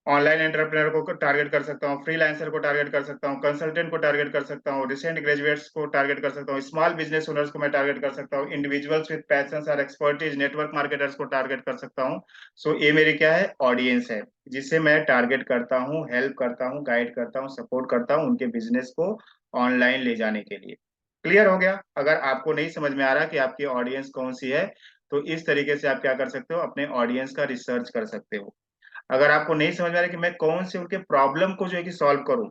ऑनलाइन एंटरप्रेनर को टारगेट कर सकता हूँ, फ्रीलांसर को टारगेट कर सकता हूँ, कंसल्टेंट को टारगेट कर सकता हूँ, रिसेंट ग्रेजुएट्स को टारगेट कर सकता हूँ, स्मॉल बिजनेस ओनर्स को मैं टारगेट कर सकता हूँ, इंडिविजुअल्स विद पैशंस और एक्सपर्टीज, नेटवर्क मार्केटर्स को टारगेट कर सकता हूँ। सो ये मेरी क्या है, ऑडियंस है, जिसे मैं टारगेट करता हूँ, हेल्प करता हूँ, गाइड करता हूँ, सपोर्ट करता हूँ उनके बिजनेस को ऑनलाइन ले जाने के लिए। क्लियर हो गया? अगर आपको नहीं समझ में आ रहा कि आपकी ऑडियंस कौन सी है, तो इस तरीके से आप क्या कर सकते हो, अपने ऑडियंस का रिसर्च कर सकते हो। अगर आपको नहीं समझ में आ रहा कि मैं कौन से उनके प्रॉब्लम को जो है कि सॉल्व करूं,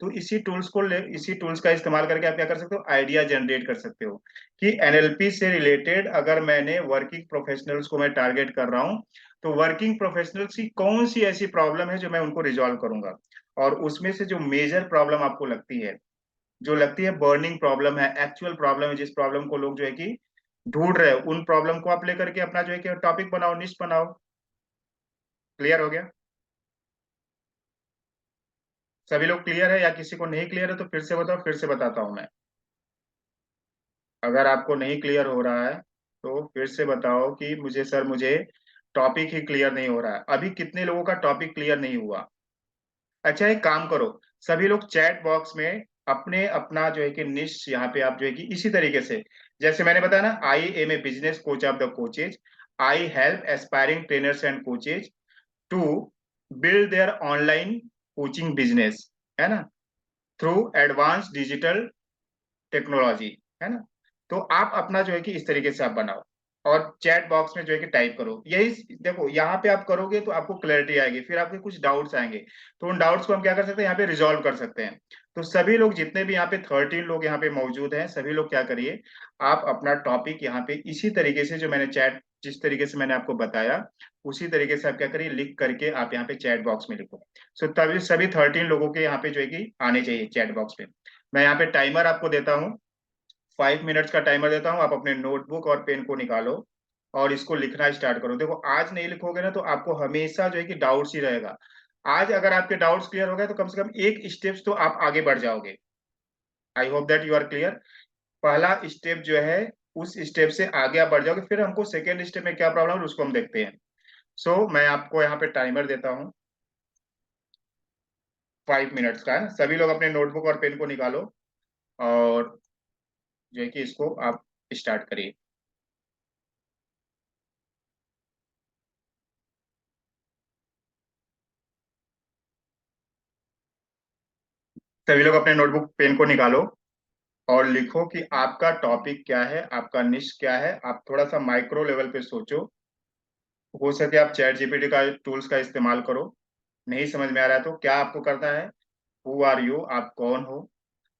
तो इसी टूल्स का इस्तेमाल करके आप क्या कर सकते हो, आइडिया जनरेट कर सकते हो कि एनएलपी से रिलेटेड अगर मैंने वर्किंग प्रोफेशनल्स को मैं टारगेट कर रहा हूं, तो वर्किंग प्रोफेशनल्स की कौन सी ऐसी प्रॉब्लम है जो मैं उनको रिजॉल्व करूंगा। और उसमें से जो मेजर प्रॉब्लम आपको लगती है, जो लगती है बर्निंग प्रॉब्लम है, एक्चुअल प्रॉब्लम है, जिस प्रॉब्लम को लोग जो है कि ढूंढ रहे हो, उन प्रॉब्लम को आप लेकर के अपना जो है कि टॉपिक बनाओ, निश बनाओ। क्लियर हो गया? सभी लोग क्लियर है या किसी को नहीं क्लियर है तो फिर से बताओ, फिर से बताता हूं मैं। अगर आपको नहीं क्लियर हो रहा है तो फिर से बताओ कि मुझे सर, मुझे टॉपिक ही क्लियर नहीं हो रहा है। अभी कितने लोगों का टॉपिक क्लियर नहीं हुआ? अच्छा, एक काम करो, सभी लोग चैट बॉक्स में अपने अपना जो है कि निश यहाँ पे आप जो है कि इसी तरीके से, जैसे मैंने बताया ना, I am a business coach of the coaches, I help aspiring trainers and coaches to build their online coaching business, है ना, थ्रू एडवांस डिजिटल टेक्नोलॉजी, है ना। तो आप अपना जो है कि इस तरीके से आप बनाओ और चैट बॉक्स में जो है कि टाइप करो। यही देखो, यहाँ पे आप करोगे तो आपको क्लैरिटी आएगी, फिर आपके कुछ डाउट्स आएंगे, तो उन डाउट्स को हम क्या कर सकते हैं, यहाँ पे रिजॉल्व कर सकते हैं। तो सभी लोग जितने भी यहाँ पे 13 लोग यहाँ पे मौजूद हैं, सभी लोग क्या करिए, आप अपना टॉपिक यहाँ पे इसी तरीके से, जो मैंने चैट जिस तरीके से मैंने आपको बताया, उसी तरीके से आप क्या करिए, लिख करके आप यहाँ पे चैट बॉक्स में लिखो। सो तभी सभी 13 लोगों के यहाँ पे जो है कि आने चाहिए चैट बॉक्स पे। मैं यहाँ पे टाइमर आपको देता हूँ, 5 मिनट्स का टाइमर देता हूँ, आप अपने नोटबुक और पेन को निकालो और इसको लिखना स्टार्ट करो। देखो, आज नहीं लिखोगे ना तो आपको हमेशा जो है कि डाउट्स ही रहेगा। आज अगर आपके डाउट्स क्लियर हो गए तो कम से कम एक स्टेप्स तो आप आगे बढ़ जाओगे। I hope that you are clear. पहला स्टेप जो है, उस स्टेप से आगे आप बढ़ जाओगे, फिर हमको सेकेंड स्टेप में क्या प्रॉब्लम है उसको हम देखते हैं। मैं आपको यहाँ पे टाइमर देता हूँ, 5 मिनट्स का है। सभी लोग अपने नोटबुक और पेन को निकालो और जो है कि इसको आप स्टार्ट करिए। सभी लोग अपने नोटबुक पेन को निकालो और लिखो कि आपका टॉपिक क्या है, आपका निश क्या है। आप थोड़ा सा माइक्रो लेवल पे सोचो, हो सके आप चैट जीपीटी का टूल्स का इस्तेमाल करो। नहीं समझ में आ रहा है तो क्या आपको करना है, हु आर यू, आप कौन हो,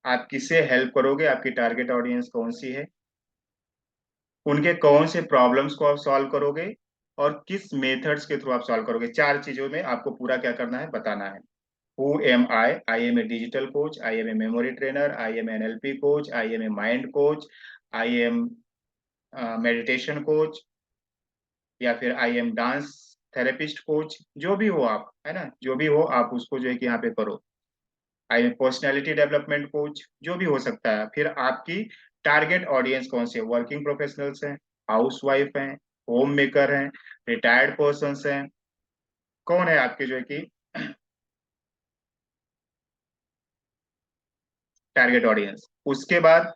आप किससे हेल्प करोगे, आपकी टारगेट ऑडियंस कौन सी है, उनके कौन से प्रॉब्लम्स को आप सॉल्व करोगे और किस मेथड्स के थ्रू आप सॉल्व करोगे। चार चीजों में आपको पूरा क्या करना है, बताना है। Who am I? I am a digital coach. I am a memory trainer. I am an NLP coach. I am a mind coach. I am meditation coach, या फिर I am dance therapist coach. जो भी हो आप, है ना, जो भी हो आप उसको जो है कि यहाँ पे करो। I am personality development coach, जो भी हो सकता है। फिर आपकी टारगेट ऑडियंस कौन सी है, वर्किंग प्रोफेशनल्स हैं, हाउस वाइफ हैं, होम मेकर हैं, रिटायर्ड पर्सन हैं, कौन है आपके जो है कि टारगेट ऑडियंस। उसके बाद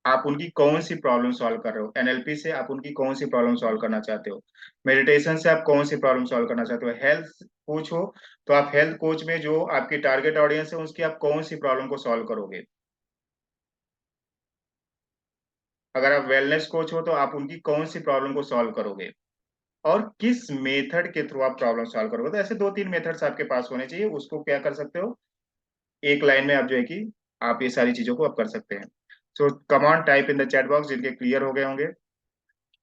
आप उनकी कौन सी प्रॉब्लम सॉल्व कर रहे हो, एनएलपी से आप उनकी कौन सी प्रॉब्लम सॉल्व करना चाहते हो, मेडिटेशन से आप कौन सी प्रॉब्लम सॉल्व करना चाहते हो, हेल्थ कोच हो तो आप हेल्थ कोच में जो आपकी टारगेट ऑडियंस है उसकी आप कौन सी प्रॉब्लम को सॉल्व करोगे। अगर आप वेलनेस कोच हो तो आप उनकी कौन सी प्रॉब्लम को सॉल्व करोगे और किस मेथड के थ्रू आप प्रॉब्लम सॉल्व करोगे। तो ऐसे 2-3 मेथड्स आपके पास होने चाहिए, उसको क्या कर सकते हो, एक लाइन में आप जो है कि आप ये सारी चीजों को आप कर सकते हैं। So come on type in the chat box जिनके क्लियर हो गए होंगे।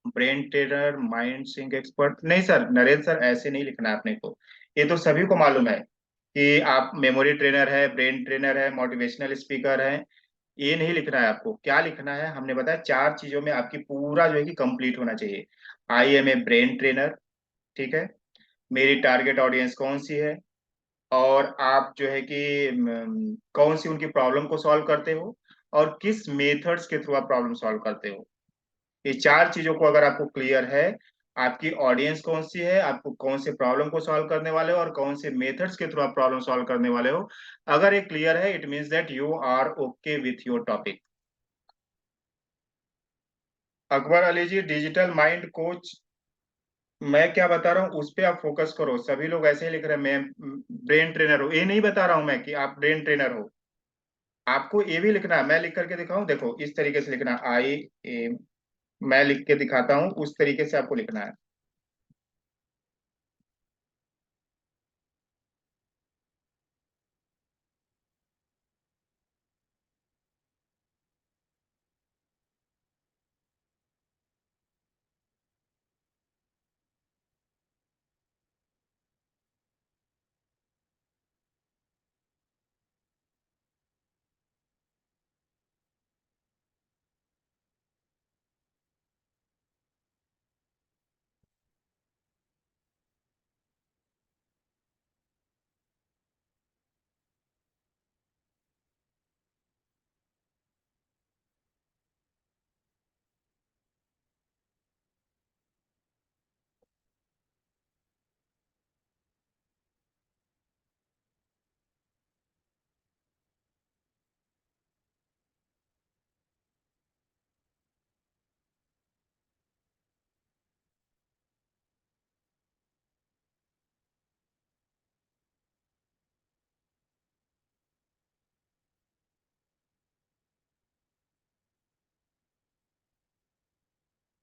Brain trainer, mind sync expert, नहीं सर, नरेंद्र सर, ऐसे नहीं लिखना है अपने को। ये तो सभी को मालूम है कि आप मेमोरी ट्रेनर है, ब्रेन ट्रेनर है, मोटिवेशनल स्पीकर है। ये नहीं लिखना है आपको। क्या लिखना है, हमने बताया 4 चीजों में आपकी पूरा जो है कि कंप्लीट होना चाहिए। I am a brain trainer, ठीक है, मेरी टारगेट ऑडियंस कौन सी है, और आप जो है कि कौन सी उनकी प्रॉब्लम को सॉल्व करते हो, और किस मेथड्स के थ्रू आप प्रॉब्लम सॉल्व करते हो। ये चार चीजों को अगर आपको क्लियर है, आपकी ऑडियंस कौन सी है, आपको कौन से प्रॉब्लम को सॉल्व करने वाले हो, और कौन से मेथड्स के थ्रू आप प्रॉब्लम सॉल्व करने वाले हो, अगर ये क्लियर है, it means that you are okay with your topic. Akbar Ali ji, digital mind coach, मैं क्या बता रहा हूँ उस पे आप फोकस करो। सभी लोग ऐसे ही लिख रहे हैं मैं ब्रेन ट्रेनर हूँ, ये नहीं बता रहा हूँ मैं कि आप ब्रेन ट्रेनर हो। आपको ये भी लिखना है, मैं लिख करके दिखाऊं, देखो इस तरीके से लिखना, आई एम, मैं लिख के दिखाता हूँ, उस तरीके से आपको लिखना है।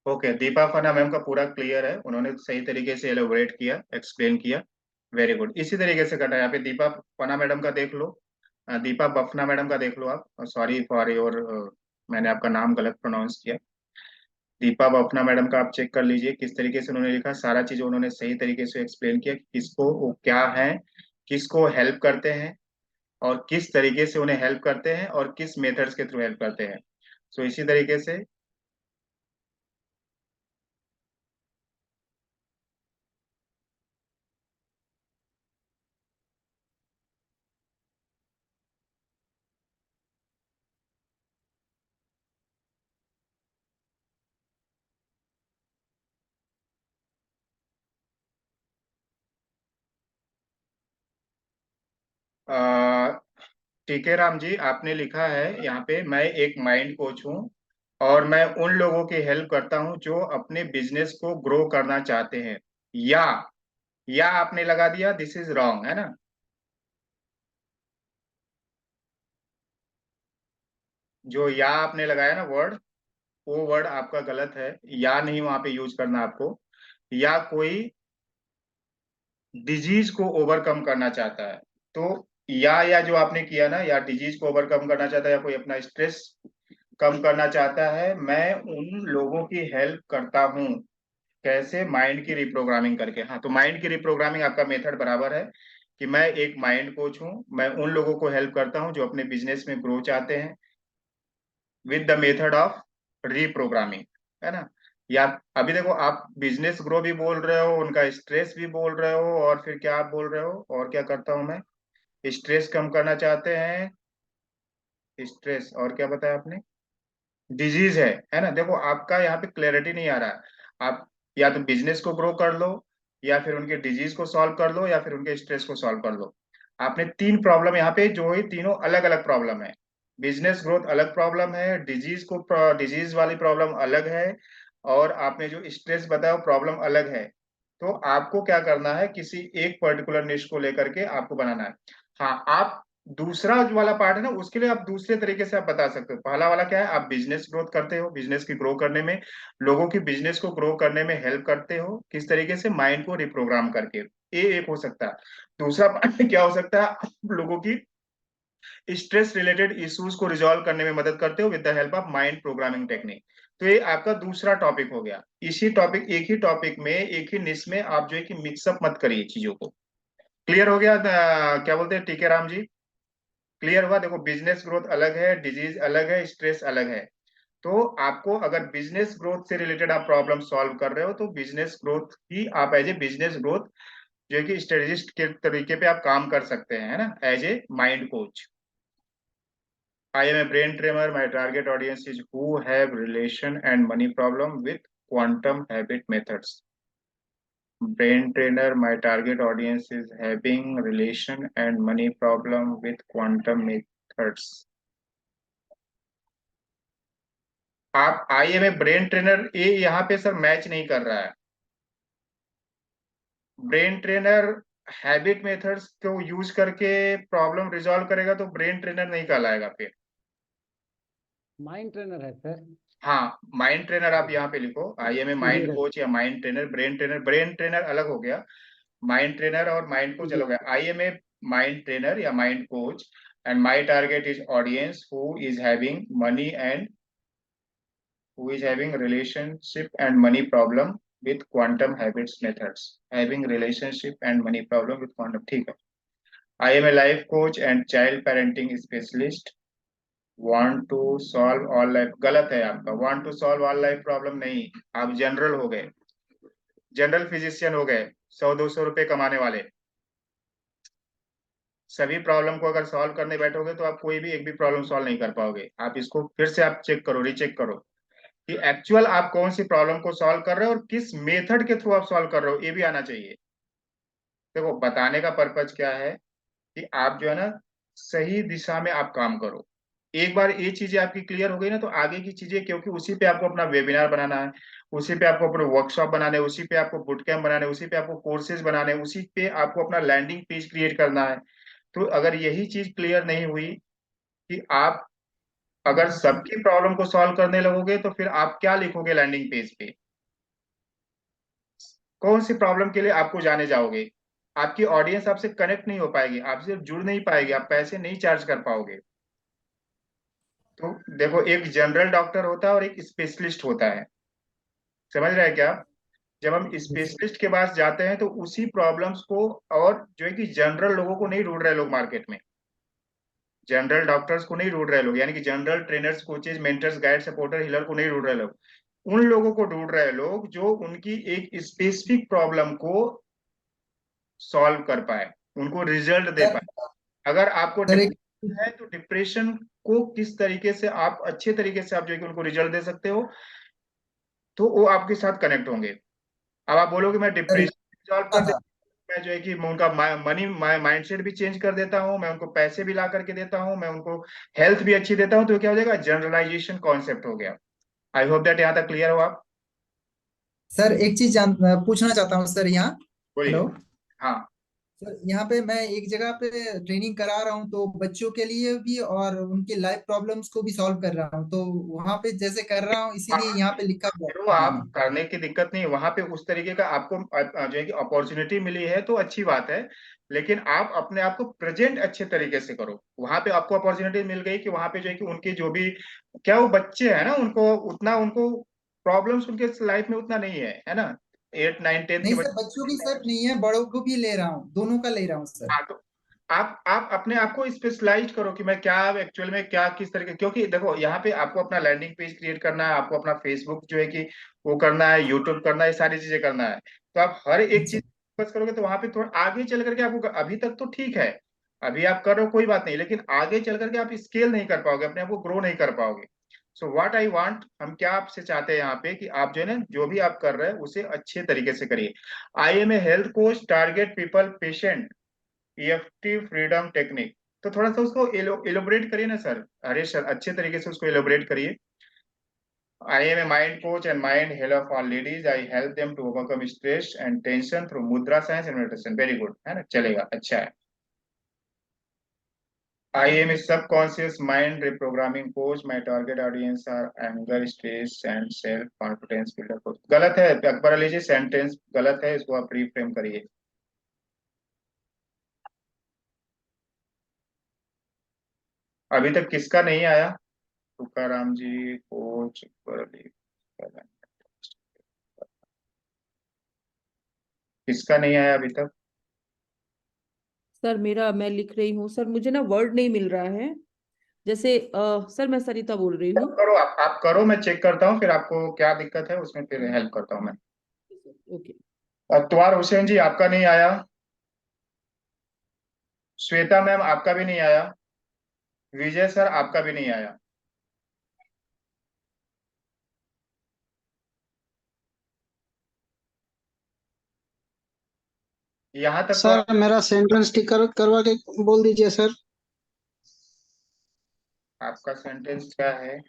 ओके, दीपा फना मैम का पूरा क्लियर है, उन्होंने सही तरीके से एलोबरेट किया, एक्सप्लेन किया। वेरी गुड, इसी तरीके से करना है। यहाँ पे दीपा फना मैडम का देख लो, दीपा बफना मैडम का देख लो आप, सॉरी फॉर योर, मैंने आपका नाम गलत प्रोनाउंस किया। दीपा बफना मैडम का आप चेक कर लीजिए किस तरीके से उन्होंने लिखा, सारा चीज उन्होंने सही तरीके से एक्सप्लेन किया कि किसको वो क्या है, किसको हेल्प करते हैं, और किस तरीके से उन्हें हेल्प करते हैं, और किस मेथड्स के थ्रू हेल्प करते हैं। सो इसी तरीके से ठीक है राम जी, आपने लिखा है यहाँ पे, मैं एक माइंड कोच हूँ और मैं उन लोगों की हेल्प करता हूँ जो अपने बिजनेस को ग्रो करना चाहते हैं। या या आपने लगा दिया, दिस इज रॉन्ग, है ना। जो या आपने लगाया ना वर्ड, वो वर्ड आपका गलत है। या नहीं वहां पे यूज करना आपको। या कोई डिजीज को ओवरकम करना चाहता है, तो या जो आपने किया ना, या डिजीज को ओवरकम करना चाहता है, या कोई अपना स्ट्रेस कम करना चाहता है, मैं उन लोगों की हेल्प करता हूँ। कैसे? माइंड की रिप्रोग्रामिंग करके। हाँ, तो माइंड की रिप्रोग्रामिंग आपका मेथड बराबर है कि मैं एक माइंड कोच हूँ, मैं उन लोगों को हेल्प करता हूँ जो अपने बिजनेस में ग्रो चाहते हैं with the method of reprogramming, है ना। या अभी देखो, आप बिजनेस ग्रो भी बोल रहे हो, उनका स्ट्रेस भी बोल रहे हो, और फिर क्या आप बोल रहे हो, और क्या करता हूँ मैं, स्ट्रेस कम करना चाहते हैं, स्ट्रेस, और क्या बताया आपने, डिजीज है ना। देखो आपका यहाँ पे क्लैरिटी नहीं आ रहा है। आप या तो बिजनेस को ग्रो कर लो, या फिर उनके डिजीज को सॉल्व कर लो, या फिर उनके स्ट्रेस को सॉल्व कर लो। आपने तीन प्रॉब्लम यहाँ पे जो है, तीनों अलग अलग प्रॉब्लम है। बिजनेस ग्रोथ अलग प्रॉब्लम है, डिजीज वाली प्रॉब्लम अलग है, और आपने जो स्ट्रेस बताया वो प्रॉब्लम अलग है। तो आपको क्या करना है, किसी एक पर्टिकुलर निश को लेकर के आपको बनाना है। हाँ, आप दूसरा जो वाला पार्ट है ना, उसके लिए आप दूसरे तरीके से आप बता सकते हो। पहला वाला क्या है, आप बिजनेस ग्रोथ करते हो, बिजनेस की ग्रो करने में, लोगों की बिजनेस को ग्रो करने में हेल्प करते हो, किस तरीके से, माइंड को रिप्रोग्राम करके। ये एक हो सकता है। दूसरा पार्ट क्या हो सकता है, आप लोगों की स्ट्रेस रिलेटेड इश्यूज को रिजॉल्व करने में मदद करते हो with the help of mind programming technique. तो ये आपका दूसरा टॉपिक हो गया। इसी टॉपिक, एक ही टॉपिक में, एक ही निश में आप जो है कि मिक्सअप मत करिए चीजों को। क्लियर हो गया? क्या बोलते हैं, ठीक है राम जी? क्लियर हुआ? देखो, बिजनेस ग्रोथ अलग है, डिजीज अलग है, स्ट्रेस अलग है। तो आपको अगर बिजनेस ग्रोथ से रिलेटेड आप प्रॉब्लम सॉल्व कर रहे हो तो बिजनेस ग्रोथ ही आप एज ए बिजनेस ग्रोथ जो है कि स्ट्रेटेजिस्ट के तरीके पे आप काम कर सकते हैं, है ना, as a mind coach. I am a brain tremor. My target audience is who have relation and money problem with quantum habit methods. Brain trainer. My target audience is having relation and money problem with quantum methods. आप I am a brain trainer, ये यहाँ पे sir match नहीं कर रहा है। Brain trainer habit methods को use करके प्रॉब्लम रिजॉल्व करेगा तो ब्रेन ट्रेनर नहीं कहलाएगा फिर। माइंड ट्रेनर है सर। हाँ, माइंड ट्रेनर आप यहाँ पे लिखो, आई एम ए जी माइंड कोच या mind trainer. Brain trainer, brain trainer अलग हो गया, माइंड ट्रेनर और माइंड कोच अलग हो गया। I am a mind trainer या mind coach and my target is audience who is having money and who is having relationship and money problem with quantum habits methods, having relationship and money problem with quantum, ठीक है। I am a life coach and child parenting specialist, want to solve all life, गलत है आपका, want to solve all life problem नहीं, आप general हो गए, general physician हो गए, 100-200 रुपए कमाने वाले। सभी प्रॉब्लम को अगर सॉल्व करने बैठोगे तो आप कोई भी एक भी प्रॉब्लम सॉल्व नहीं कर पाओगे। आप इसको फिर से आप चेक करो, रीचेक करो कि एक्चुअल आप कौन सी प्रॉब्लम को सॉल्व कर रहे हो और किस मेथड के थ्रू आप सॉल्व कर रहे हो, ये भी आना चाहिए। देखो, बताने का पर्पज क्या है कि आप जो है ना सही दिशा में आप काम करो। एक बार ये चीजें आपकी क्लियर हो गई ना तो आगे की चीजें, क्योंकि उसी पे आपको अपना वेबिनार बनाना है, उसी पे आपको अपने वर्कशॉप बनाने, उसी पे आपको बुट कैम्प बनाने, उसी पे आपको कोर्सेज बनाने, उसी पे आपको अपना लैंडिंग पेज क्रिएट करना है। तो अगर यही चीज क्लियर नहीं हुई कि आप अगर सबकी प्रॉब्लम को सॉल्व करने लगोगे तो फिर आप क्या लिखोगे लैंडिंग पेज पे, कौन सी प्रॉब्लम के लिए आपको जाने जाओगे, आपकी ऑडियंस आपसे कनेक्ट नहीं हो पाएगी, आपसे जुड़ नहीं पाएगी, आप पैसे नहीं चार्ज कर पाओगे। तो देखो, एक जनरल डॉक्टर होता है और एक स्पेशलिस्ट होता है, समझ रहे हैं क्या आप? जब हम स्पेशलिस्ट के पास जाते हैं तो उसी प्रॉब्लम्स को, और जो है कि जनरल लोगों को नहीं ढूंढ रहे लोग मार्केट में, जनरल डॉक्टर्स को नहीं ढूंढ रहे लोग, यानी कि general trainers, coaches, mentors, guide, supporter, healer को नहीं ढूंढ रहे लोग। उन लोगों को ढूंढ रहे लोग जो उनकी एक स्पेसिफिक प्रॉब्लम को सॉल्व कर पाए, उनको रिजल्ट दे सर पाए। अगर आपको सर एक डिप्रेशन है तो डिप्रेशन को किस तरीके से आप अच्छे तरीके से आप जो है कि उनको रिजल्ट दे सकते हो, तो वो आपके साथ कनेक्ट होंगे। अब आप बोलोगे मैं सर एक डिप्रेशन सॉल्व कर था। देता हूं, मैं जो है कि मैं उनका मनी माइंडसेट भी चेंज कर देता हूँ, मैं उनको पैसे भी ला करके देता हूँ, मैं उनको हेल्थ भी अच्छी देता हूँ, तो क्या हो जाएगा, जनरलाइजेशन कॉन्सेप्ट हो गया। आई होप दैट यहाँ तक क्लियर हो आप। सर एक चीज पूछना चाहता हूँ सर यहाँ। बोलिए। हेलो हाँ। सर, यहाँ पे मैं एक जगह पे ट्रेनिंग करा रहा हूँ, तो बच्चों के लिए भी और उनके लाइफ प्रॉब्लम्स को भी सॉल्व कर रहा हूँ, तो वहाँ पे जैसे कर रहा हूँ हाँ, इसीलिए यहाँ पे लिखा हुआ करो है आप, मैंने। करने की दिक्कत नहीं, वहां पे उस तरीके का आपको जो है कि अपॉर्चुनिटी मिली है तो अच्छी बात है। लेकिन आप अपने आप को प्रेजेंट अच्छे तरीके से करो। वहां पे आपको अपॉर्चुनिटी मिल गई कि वहां पे जो है कि उनकी जो भी, क्या वो बच्चे हैं ना, उनको उतना उनको प्रॉब्लम्स उनके लाइफ में उतना नहीं है ना, 8 9 10 के नहीं सर, बच्चे। बच्चों की सिर्फ नहीं है, बड़ों को भी ले रहा हूँ, दोनों का ले रहा हूँ सर। हाँ, तो आप अपने आप को स्पेशलाइज करो कि मैं क्या एक्चुअल में क्या किस तरीके, क्योंकि देखो यहाँ पे आपको अपना लैंडिंग पेज क्रिएट करना है, आपको अपना फेसबुक जो है कि वो करना है, यूट्यूब करना है, ये सारी चीजें करना है। तो आप हर एक अच्छा। चीज फोकस करोगे तो वहां पे थोड़ा आगे चल करके आपको, अभी तक तो ठीक है, अभी आप कर रहे हो कोई बात नहीं, लेकिन आगे चल करके आप स्केल नहीं कर पाओगे, अपने आप को ग्रो नहीं कर पाओगे। सो व्हाट आई वांट, हम क्या आपसे चाहते हैं यहाँ पे कि आप जो है ना जो भी आप कर रहे हैं उसे अच्छे तरीके से करिए। I am a health coach, target people patient, EFT freedom technique. तो थोड़ा सा उसको एलोबरेट करिए ना सर, हरीश सर, अच्छे तरीके से उसको एलोबरेट करिए। I am a mind coach and mind healer for ladies, I help them to overcome stress and tension through mudra science and meditation. Very good, है ना, चलेगा, अच्छा है। I am a subconscious mind reprogramming coach, my target audience are anger, stress and self confidence builder coach. गलत है, अकबर अली जी, sentence गलत है, इसको आप रीफ्रेम करिए। अभी तक किसका नहीं आया? तुकाराम जी, कोच अकबर अली, किसका नहीं आया अभी तक? सर मेरा, मैं लिख रही हूँ सर, मुझे ना वर्ड नहीं मिल रहा है। जैसे सर मैं सरिता बोल रही हूँ। करो, आप करो, मैं चेक करता हूँ, फिर आपको क्या दिक्कत है उसमें फिर हेल्प करता हूँ मैं। ओके। अतवार हुसैन जी आपका नहीं आया। श्वेता मैम आपका भी नहीं आया। विजय सर आपका भी नहीं आया। यहाँ तक तो सर मेरा सेंटेंस टिक करवा के बोल दीजिए सर। आपका सेंटेंस क्या है?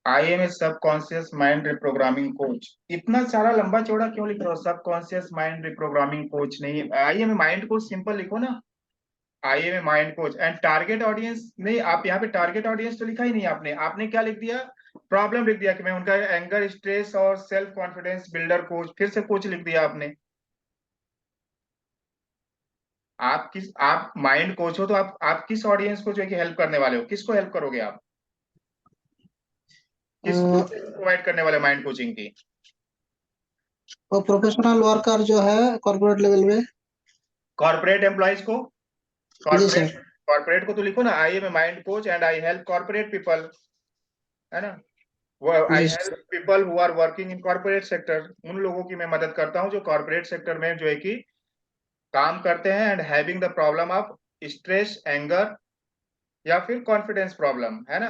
I am a subconscious mind reprogramming coach. इतना सारा लंबा चौड़ा क्यों लिख रहे हो? सबकॉन्शियस माइंड रिप्रोग्रामिंग कोच नहीं, I am a mind coach simple लिखो ना। I am a mind coach and target audience नहीं, आप यहाँ पे टारगेट ऑडियंस तो लिखा ही नहीं आपने। आपने क्या लिख दिया? प्रॉब्लम लिख दिया कि मैं उनका एंगर, स्ट्रेस और सेल्फ कॉन्फिडेंस बिल्डर कोच, फिर से कोच लिख दिया आपने। आप माइंड कोच हो तो आप किस ऑडियंस को जो है कि हेल्प करने वाले हो? किसको हेल्प करोगे आप? किस प्रोवाइड करने वाले माइंड कोचिंग की? और प्रोफेशनल वर्कर जो है कॉर्पोरेट लेवल में। कॉर्पोरेट एम्प्लॉयज को। जी कॉर्पोरेट सर। कॉर्पोरेट को तो लिखो ना, I am a mind coach and I help corporate people, है ना? वो आई जी help sir. People who are working in corporate sector. उन लोगों की मैं मदद करता हूँ जो कॉर्पोरेट सेक्टर में जो है कि काम करते हैं and having the problem of stress, anger या फिर कॉन्फिडेंस प्रॉब्लम, है ना?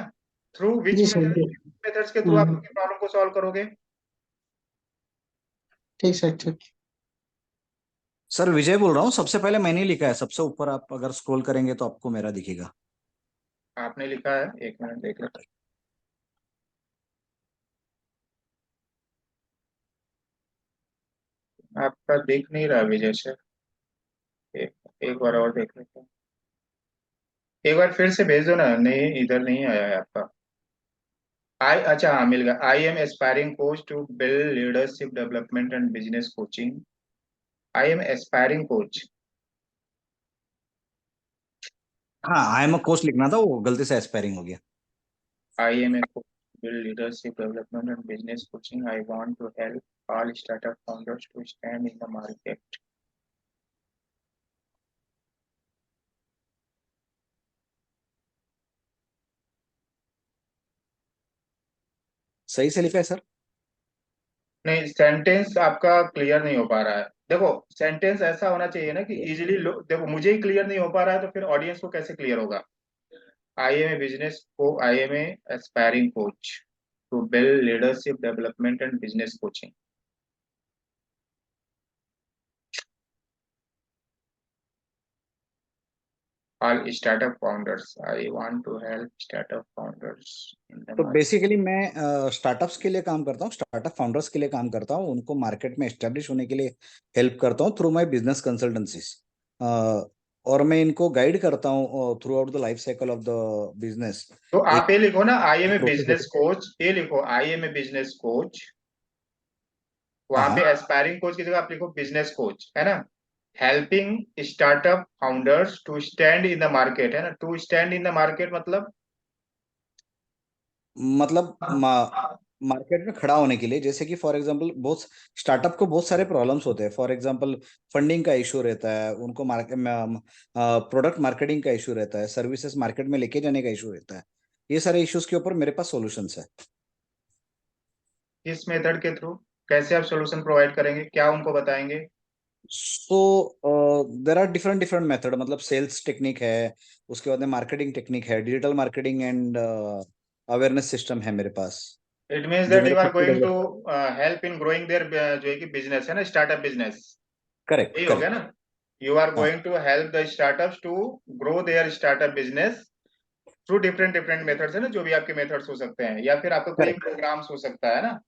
थ्रू विच जी सर। मेथड्स के थ्रू आप हम्म, उनकी प्रॉब्लम को सॉल्व करोगे? ठीक सर ठीक। सर विजय बोल रहा हूँ। सबसे पहले मैंने ही लिखा है, सबसे ऊपर आप अगर स्क्रॉल करेंगे तो आपको मेरा दिखेगा। आपने लिखा है, एक मिनट देख लेते हैं। आपका दिख नहीं रहा विजय सर। एक एक बार और देख लेते हैं। एक बार फिर से भेज दो ना, नहीं इधर नहीं आया है आपका। अच्छा हाँ, मिल गया। I am aspiring coach to build leadership development and business coaching. I am aspiring coach. हाँ, आई एम अ कोच लिखना था, वो गलती से एस्पायरिंग हो गया। I am a coach build leadership development and business coaching. I want to help all startup founders to stand in the market. सही से लिखा है सर? नहीं, सेंटेंस आपका क्लियर नहीं हो पा रहा है। देखो, सेंटेंस ऐसा होना चाहिए ना कि इजीली, देखो मुझे ही क्लियर नहीं हो पा रहा है तो फिर ऑडियंस को कैसे क्लियर होगा? आई एम ए बिजनेस को, I am a aspiring coach to build leadership development and business coaching. All startup founders. I want to help startup founders in the तो market. बेसिकली मैं स्टार्टअप्स के लिए काम करता हूँ, स्टार्टअप फाउंडर्स के लिए काम करता हूँ, उनको मार्केट में एस्टेब्लिश होने के लिए हेल्प करता हूँ थ्रू माय बिजनेस कंसल्टेंसीज। और मैं इनको गाइड करता हूँ throughout the life cycle of the business. तो आप एक ये लिखो ना, I am a process business होता कोच, ये लिखो I am a business coach. है। वहां पे हाँ, एस्पायरिंग कोच की जगह आप लिखो बिजनेस कोच, है ना? Helping startup founders to stand in the market, है ना? To stand in the market मतलब मतलब मार्केट में खड़ा होने के लिए, जैसे कि फॉर एग्जांपल बहुत स्टार्टअप को बहुत सारे प्रॉब्लम्स होते हैं। फॉर एग्जांपल फंडिंग का इशू रहता है उनको, मार्केट में प्रोडक्ट मार्केटिंग का इशू रहता है, सर्विसेज मार्केट में लेके जाने का इशू रहता है। ये सारे इश्यूज के ऊपर मेरे पास सॉल्यूशंस है। किस मेथड के थ्रू, कैसे आप सोल्यूशन प्रोवाइड करेंगे, क्या उनको बताएंगे? So there are different different method, मतलब सेल्स टेक्निक है, उसके बाद में मार्केटिंग टेक्निक है, digital marketing and awareness system है मेरे पास, इट मीन्स जो दैट मेरे यू आर खुद से going to develop. Help in growing their जो है कि बिजनेस, है ना, स्टार्टअप बिजनेस। करेक्ट यही हो गया करेक्ट। ना? यू आर हाँ going to help the startups to grow their startup business through different different methods, है ना? जो भी आपके मेथड्स हो सकते हैं, या फिर आपका कोई करेक्ट प्रोग्राम्स हो सकता है ना?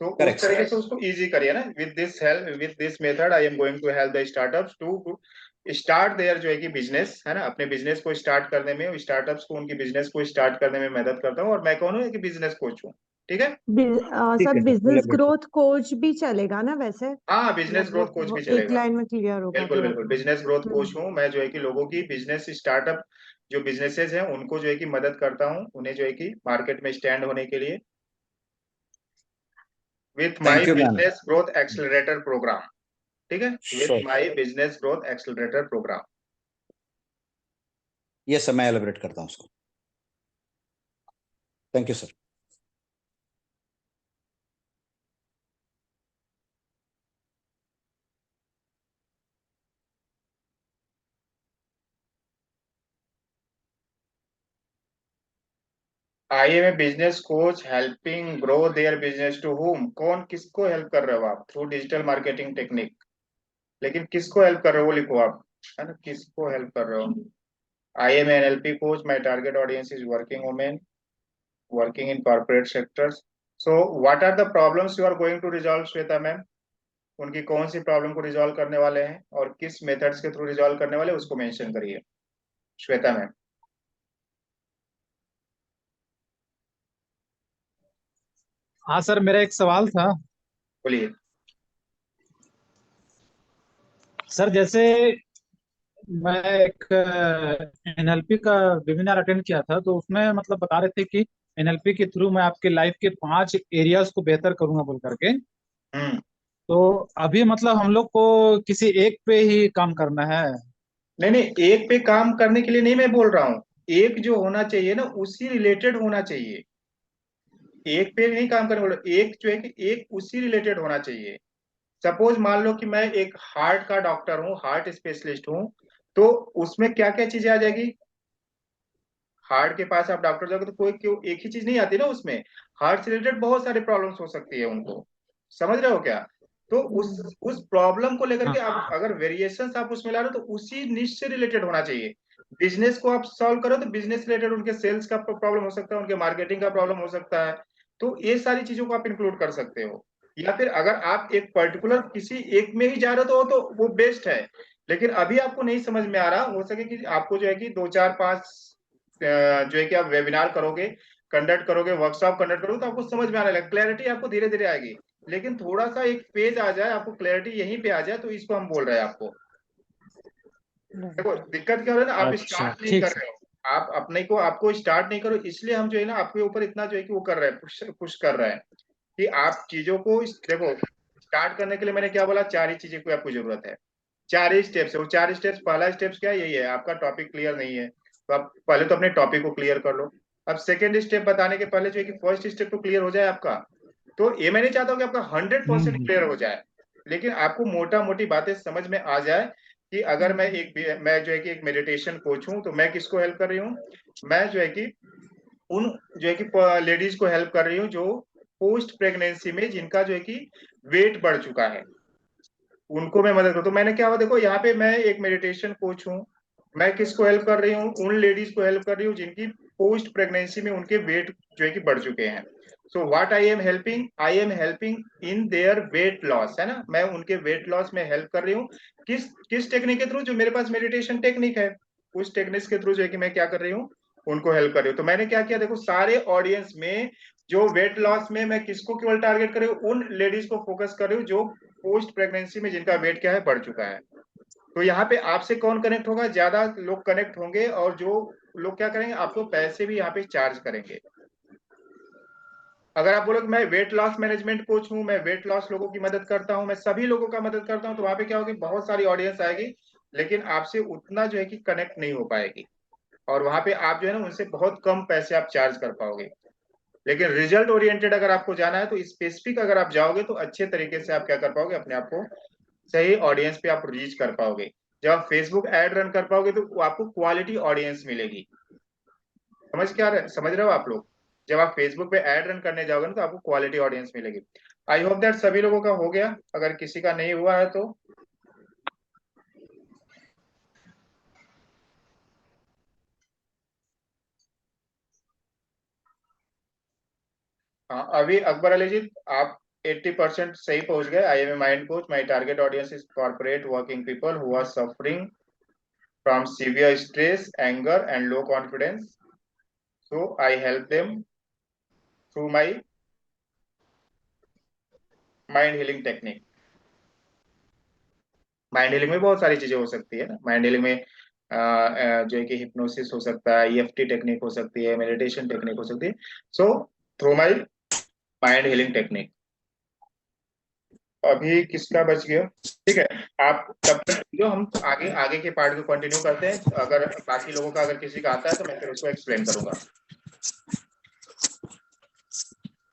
तो उस करेक्ट सर। तरीके से उसको इजी करिए ना। With this help, with this method I am going to help the startups to start their जो है कि बिजनेस, है ना? अपने बिजनेस को स्टार्ट करने में, स्टार्टअप्स को उनकी बिजनेस को स्टार्ट करने में मदद करता हूँ, और मैं कौन हूँ कि बिजनेस कोच हूँ। ठीक है? ठीक सर है sir, business elaborate. Growth coach भी चलेगा ना वैसे? हाँ, बिजनेस मतलब ग्रोथ कोच भी वो एक चलेगा। लाइन में क्लियर होगा बिल्कुल तो। बिल्कुल, बिजनेस ग्रोथ कोच हम्म। हूँ मैं, जो है कि लोगों की बिजनेस स्टार्टअप, जो बिजनेसेस हैं उनको जो है कि मदद करता हूँ, उन्हें जो है कि मार्केट में स्टैंड होने के लिए, with my thank you ma'am. Business growth accelerator program. ठीक है? With sure. My business growth accelerator program. ये सब मैं एलिब्रेट करता हूँ उसको। Thank you sir. I am a business coach helping grow their business to whom. कौन किसको हेल्प कर रहे हो आप? Through digital marketing technique. लेकिन किसको हेल्प कर रहे हो वो लिखो आप, है ना, किसको हेल्प कर रहे हो? I am N L P coach, my target audience is working women working in corporate sectors. So what are the problems you are going to resolve, Shweta ma'am? उनकी कौन सी प्रॉब्लम को रिजॉल्व करने वाले हैं और किस मेथड्स के थ्रू रिजॉल्व करने वाले हैं, उसको मेंशन करिए श्वेता मैम। हाँ सर, मेरा एक सवाल था। बोलिए। सर जैसे मैं एक एनएलपी का वेबिनार अटेंड किया था, तो उसमें मतलब बता रहे थे कि एनएलपी के थ्रू मैं आपके लाइफ के 5 एरियाज को बेहतर करूंगा बोल करके। हम्म। तो अभी मतलब हम लोग को किसी एक पे ही काम करना है? नहीं नहीं, एक पे काम करने के लिए नहीं मैं बोल रहा हूँ। एक जो होना चाहिए ना उसी रिलेटेड होना चाहिए। एक पे नहीं काम करने बोल रहा, एक जो है कि एक उसी रिलेटेड होना चाहिए। सपोज मान लो कि मैं एक हार्ट का डॉक्टर हूँ, हार्ट स्पेशलिस्ट हूँ, तो उसमें क्या क्या चीजें आ जाएगी? हार्ट के पास आप डॉक्टर जाओगे तो कोई क्यों एक ही चीज नहीं आती ना उसमें। हार्ट से रिलेटेड बहुत सारे प्रॉब्लम्स हो सकती है उनको। समझ रहे हो क्या? तो उस प्रॉब्लम को लेकर के हाँ। आप अगर वेरिएशंस आप उसमें ला रहे हो तो उसी निश से रिलेटेड होना चाहिए। बिजनेस को आप सॉल्व करो तो बिजनेस रिलेटेड उनके सेल्स का प्रॉब्लम हो सकता है, उनके मार्केटिंग का प्रॉब्लम हो सकता है। तो ये सारी चीजों को आप इंक्लूड कर सकते हो। या फिर अगर आप एक पर्टिकुलर किसी एक में ही जा रहे हो तो वो बेस्ट है। लेकिन अभी आपको नहीं समझ में आ रहा, हो सके कि आपको जो है कि 2 4 5 जो है कि आप वेबिनार करोगे, कंडक्ट करोगे, वर्कशॉप कंडक्ट करोगे तो आपको समझ में आने लगे, क्लैरिटी आपको धीरे धीरे आएगी। लेकिन थोड़ा सा एक पेज आ जाए, आपको क्लैरिटी यहीं पे आ जाए, तो इसको हम बोल रहे हैं आपको। देखो दिक्कत क्या हो रहा है ना, आप अच्छा, स्टार्ट नहीं ठीक कर सर। रहे हो। आप अपने को आपको स्टार्ट नहीं करो, इसलिए हम जो है ना आपके ऊपर इतना जो है कि वो कर रहे हैं, पुश कर रहे हैं कि आप चीजों को देखो। स्टार्ट करने के लिए मैंने क्या बोला, 4 ही चीजें की आपको जरूरत है। 4 ही स्टेप्स है, वो 4 स्टेप्स, पहला स्टेप्स क्या है, यही है, आपका टॉपिक क्लियर नहीं है तो आप पहले तो अपने टॉपिक को क्लियर कर लो। अब सेकेंड स्टेप बताने के पहले जो है कि फर्स्ट स्टेप तो क्लियर हो जाए आपका। तो ये मैं नहीं चाहता हूँ कि आपका 100% हम्म। क्लियर हो जाए, लेकिन आपको मोटा मोटी बातें समझ में आ जाए कि अगर मैं जो है कि एक मेडिटेशन कोच हूँ तो मैं किसको हेल्प कर रही हूँ। मैं जो है कि उन जो है कि लेडीज को हेल्प कर रही हूँ जो पोस्ट प्रेगनेंसी में जिनका जो है कि वेट बढ़ चुका है, उनको मैं मदद करूँ। तो मैंने क्या हुआ, देखो यहाँ पे मैं एक मेडिटेशन कोच हूँ। मैं किसको हेल्प कर रही हूँ? उन लेडीज को हेल्प कर रही हूँ जिनकी पोस्ट प्रेगनेंसी में उनके वेट जो है कि बढ़ चुके हैं। So what I am helping in their weight loss, है ना, मैं उनके वेट लॉस में हेल्प कर रही हूँ। किस किस टेक्निक के थ्रू? जो मेरे पास मेडिटेशन टेक्निक है, उस टेक्निक के थ्रू जो है कि मैं क्या कर रही हूँ, उनको हेल्प कर रही हूँ। तो मैंने क्या किया, देखो सारे ऑडियंस में जो वेट लॉस में मैं किसको केवल टारगेट कर रही हूँ, उन लेडीज को फोकस कर रही हूँ जो पोस्ट प्रेगनेंसी में जिनका वेट क्या है, बढ़ चुका है। तो यहाँ पे आपसे कौन कनेक्ट होगा? ज्यादा लोग कनेक्ट होंगे, और जो लोग क्या करेंगे, आपको पैसे भी यहाँ पे चार्ज करेंगे। अगर आप बोलो कि मैं वेट लॉस मैनेजमेंट कोच हूँ, मैं वेट लॉस लोगों की मदद करता हूँ, मैं सभी लोगों का मदद करता हूँ, तो वहां पे क्या होगी, बहुत सारी ऑडियंस आएगी, लेकिन आपसे उतना जो है कि कनेक्ट नहीं हो पाएगी, और वहां पे आप जो है ना उनसे बहुत कम पैसे आप चार्ज कर पाओगे। लेकिन रिजल्ट ओरिएंटेड अगर आपको जाना है तो स्पेसिफिक अगर आप जाओगे तो अच्छे तरीके से आप क्या कर पाओगे, अपने आप को सही ऑडियंस पे आप रीच कर पाओगे। जब आप फेसबुक एड रन कर पाओगे तो आपको क्वालिटी ऑडियंस मिलेगी। समझ रहे हो आप लोग? जब आप फेसबुक पे एड रन करने जाओगे ना तो आपको क्वालिटी ऑडियंस मिलेगी। आई होप दैट सभी लोगों का हो गया, अगर किसी का नहीं हुआ है तो। हाँ, अभी अकबर अली जी, आप 80% सही पहुंच गए। I am a mind coach, my target audience is corporate working people who are suffering from severe stress, anger and low confidence. So I help them through my mind healing technique. Mind healing में बहुत सारी चीजें हो सकती है ना। Mind healing में जो है कि हिप्नोसिस हो सकता है, ईएफटी टेक्निक हो सकती है, मेडिटेशन टेक्निक हो सकती है। So through my mind healing technique. अभी किसका बच गया? ठीक है, आप तब तक जो हम आगे आगे के पार्ट को कंटिन्यू करते हैं। अगर बाकी लोगों का अगर किसी का आता है तो मैं फिर उसको एक्सप्लेन करूंगा।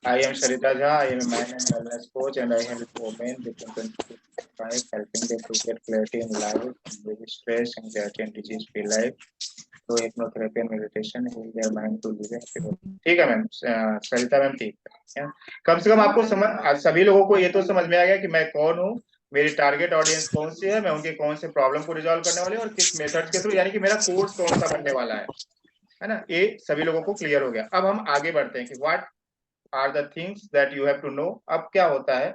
I am Sarita Jha. I am a man and wellness coach, and I help women between 25, helping them to get clarity in life, with stress, anxiety, and disease-free life. So hypnotherapy and meditation heal their mind to live a happy life. ठीक है ma'am, सरिता ma'am ठीक है। कम से कम आपको समझ, सभी लोगों को ये तो समझ में आ गया कि मैं कौन हूँ, मेरी टारगेट ऑडियंस कौन सी है, मैं उनके कौन से प्रॉब्लम को रिजॉल्व करने वाले और किस मेथड के थ्रू, यानी कि मेरा कोर्स कौन सा बनने वाला है ना। ये सभी लोगों को क्लियर हो गया। अब हम आगे बढ़ते हैं कि what are the things that you have to know. अब क्या होता है,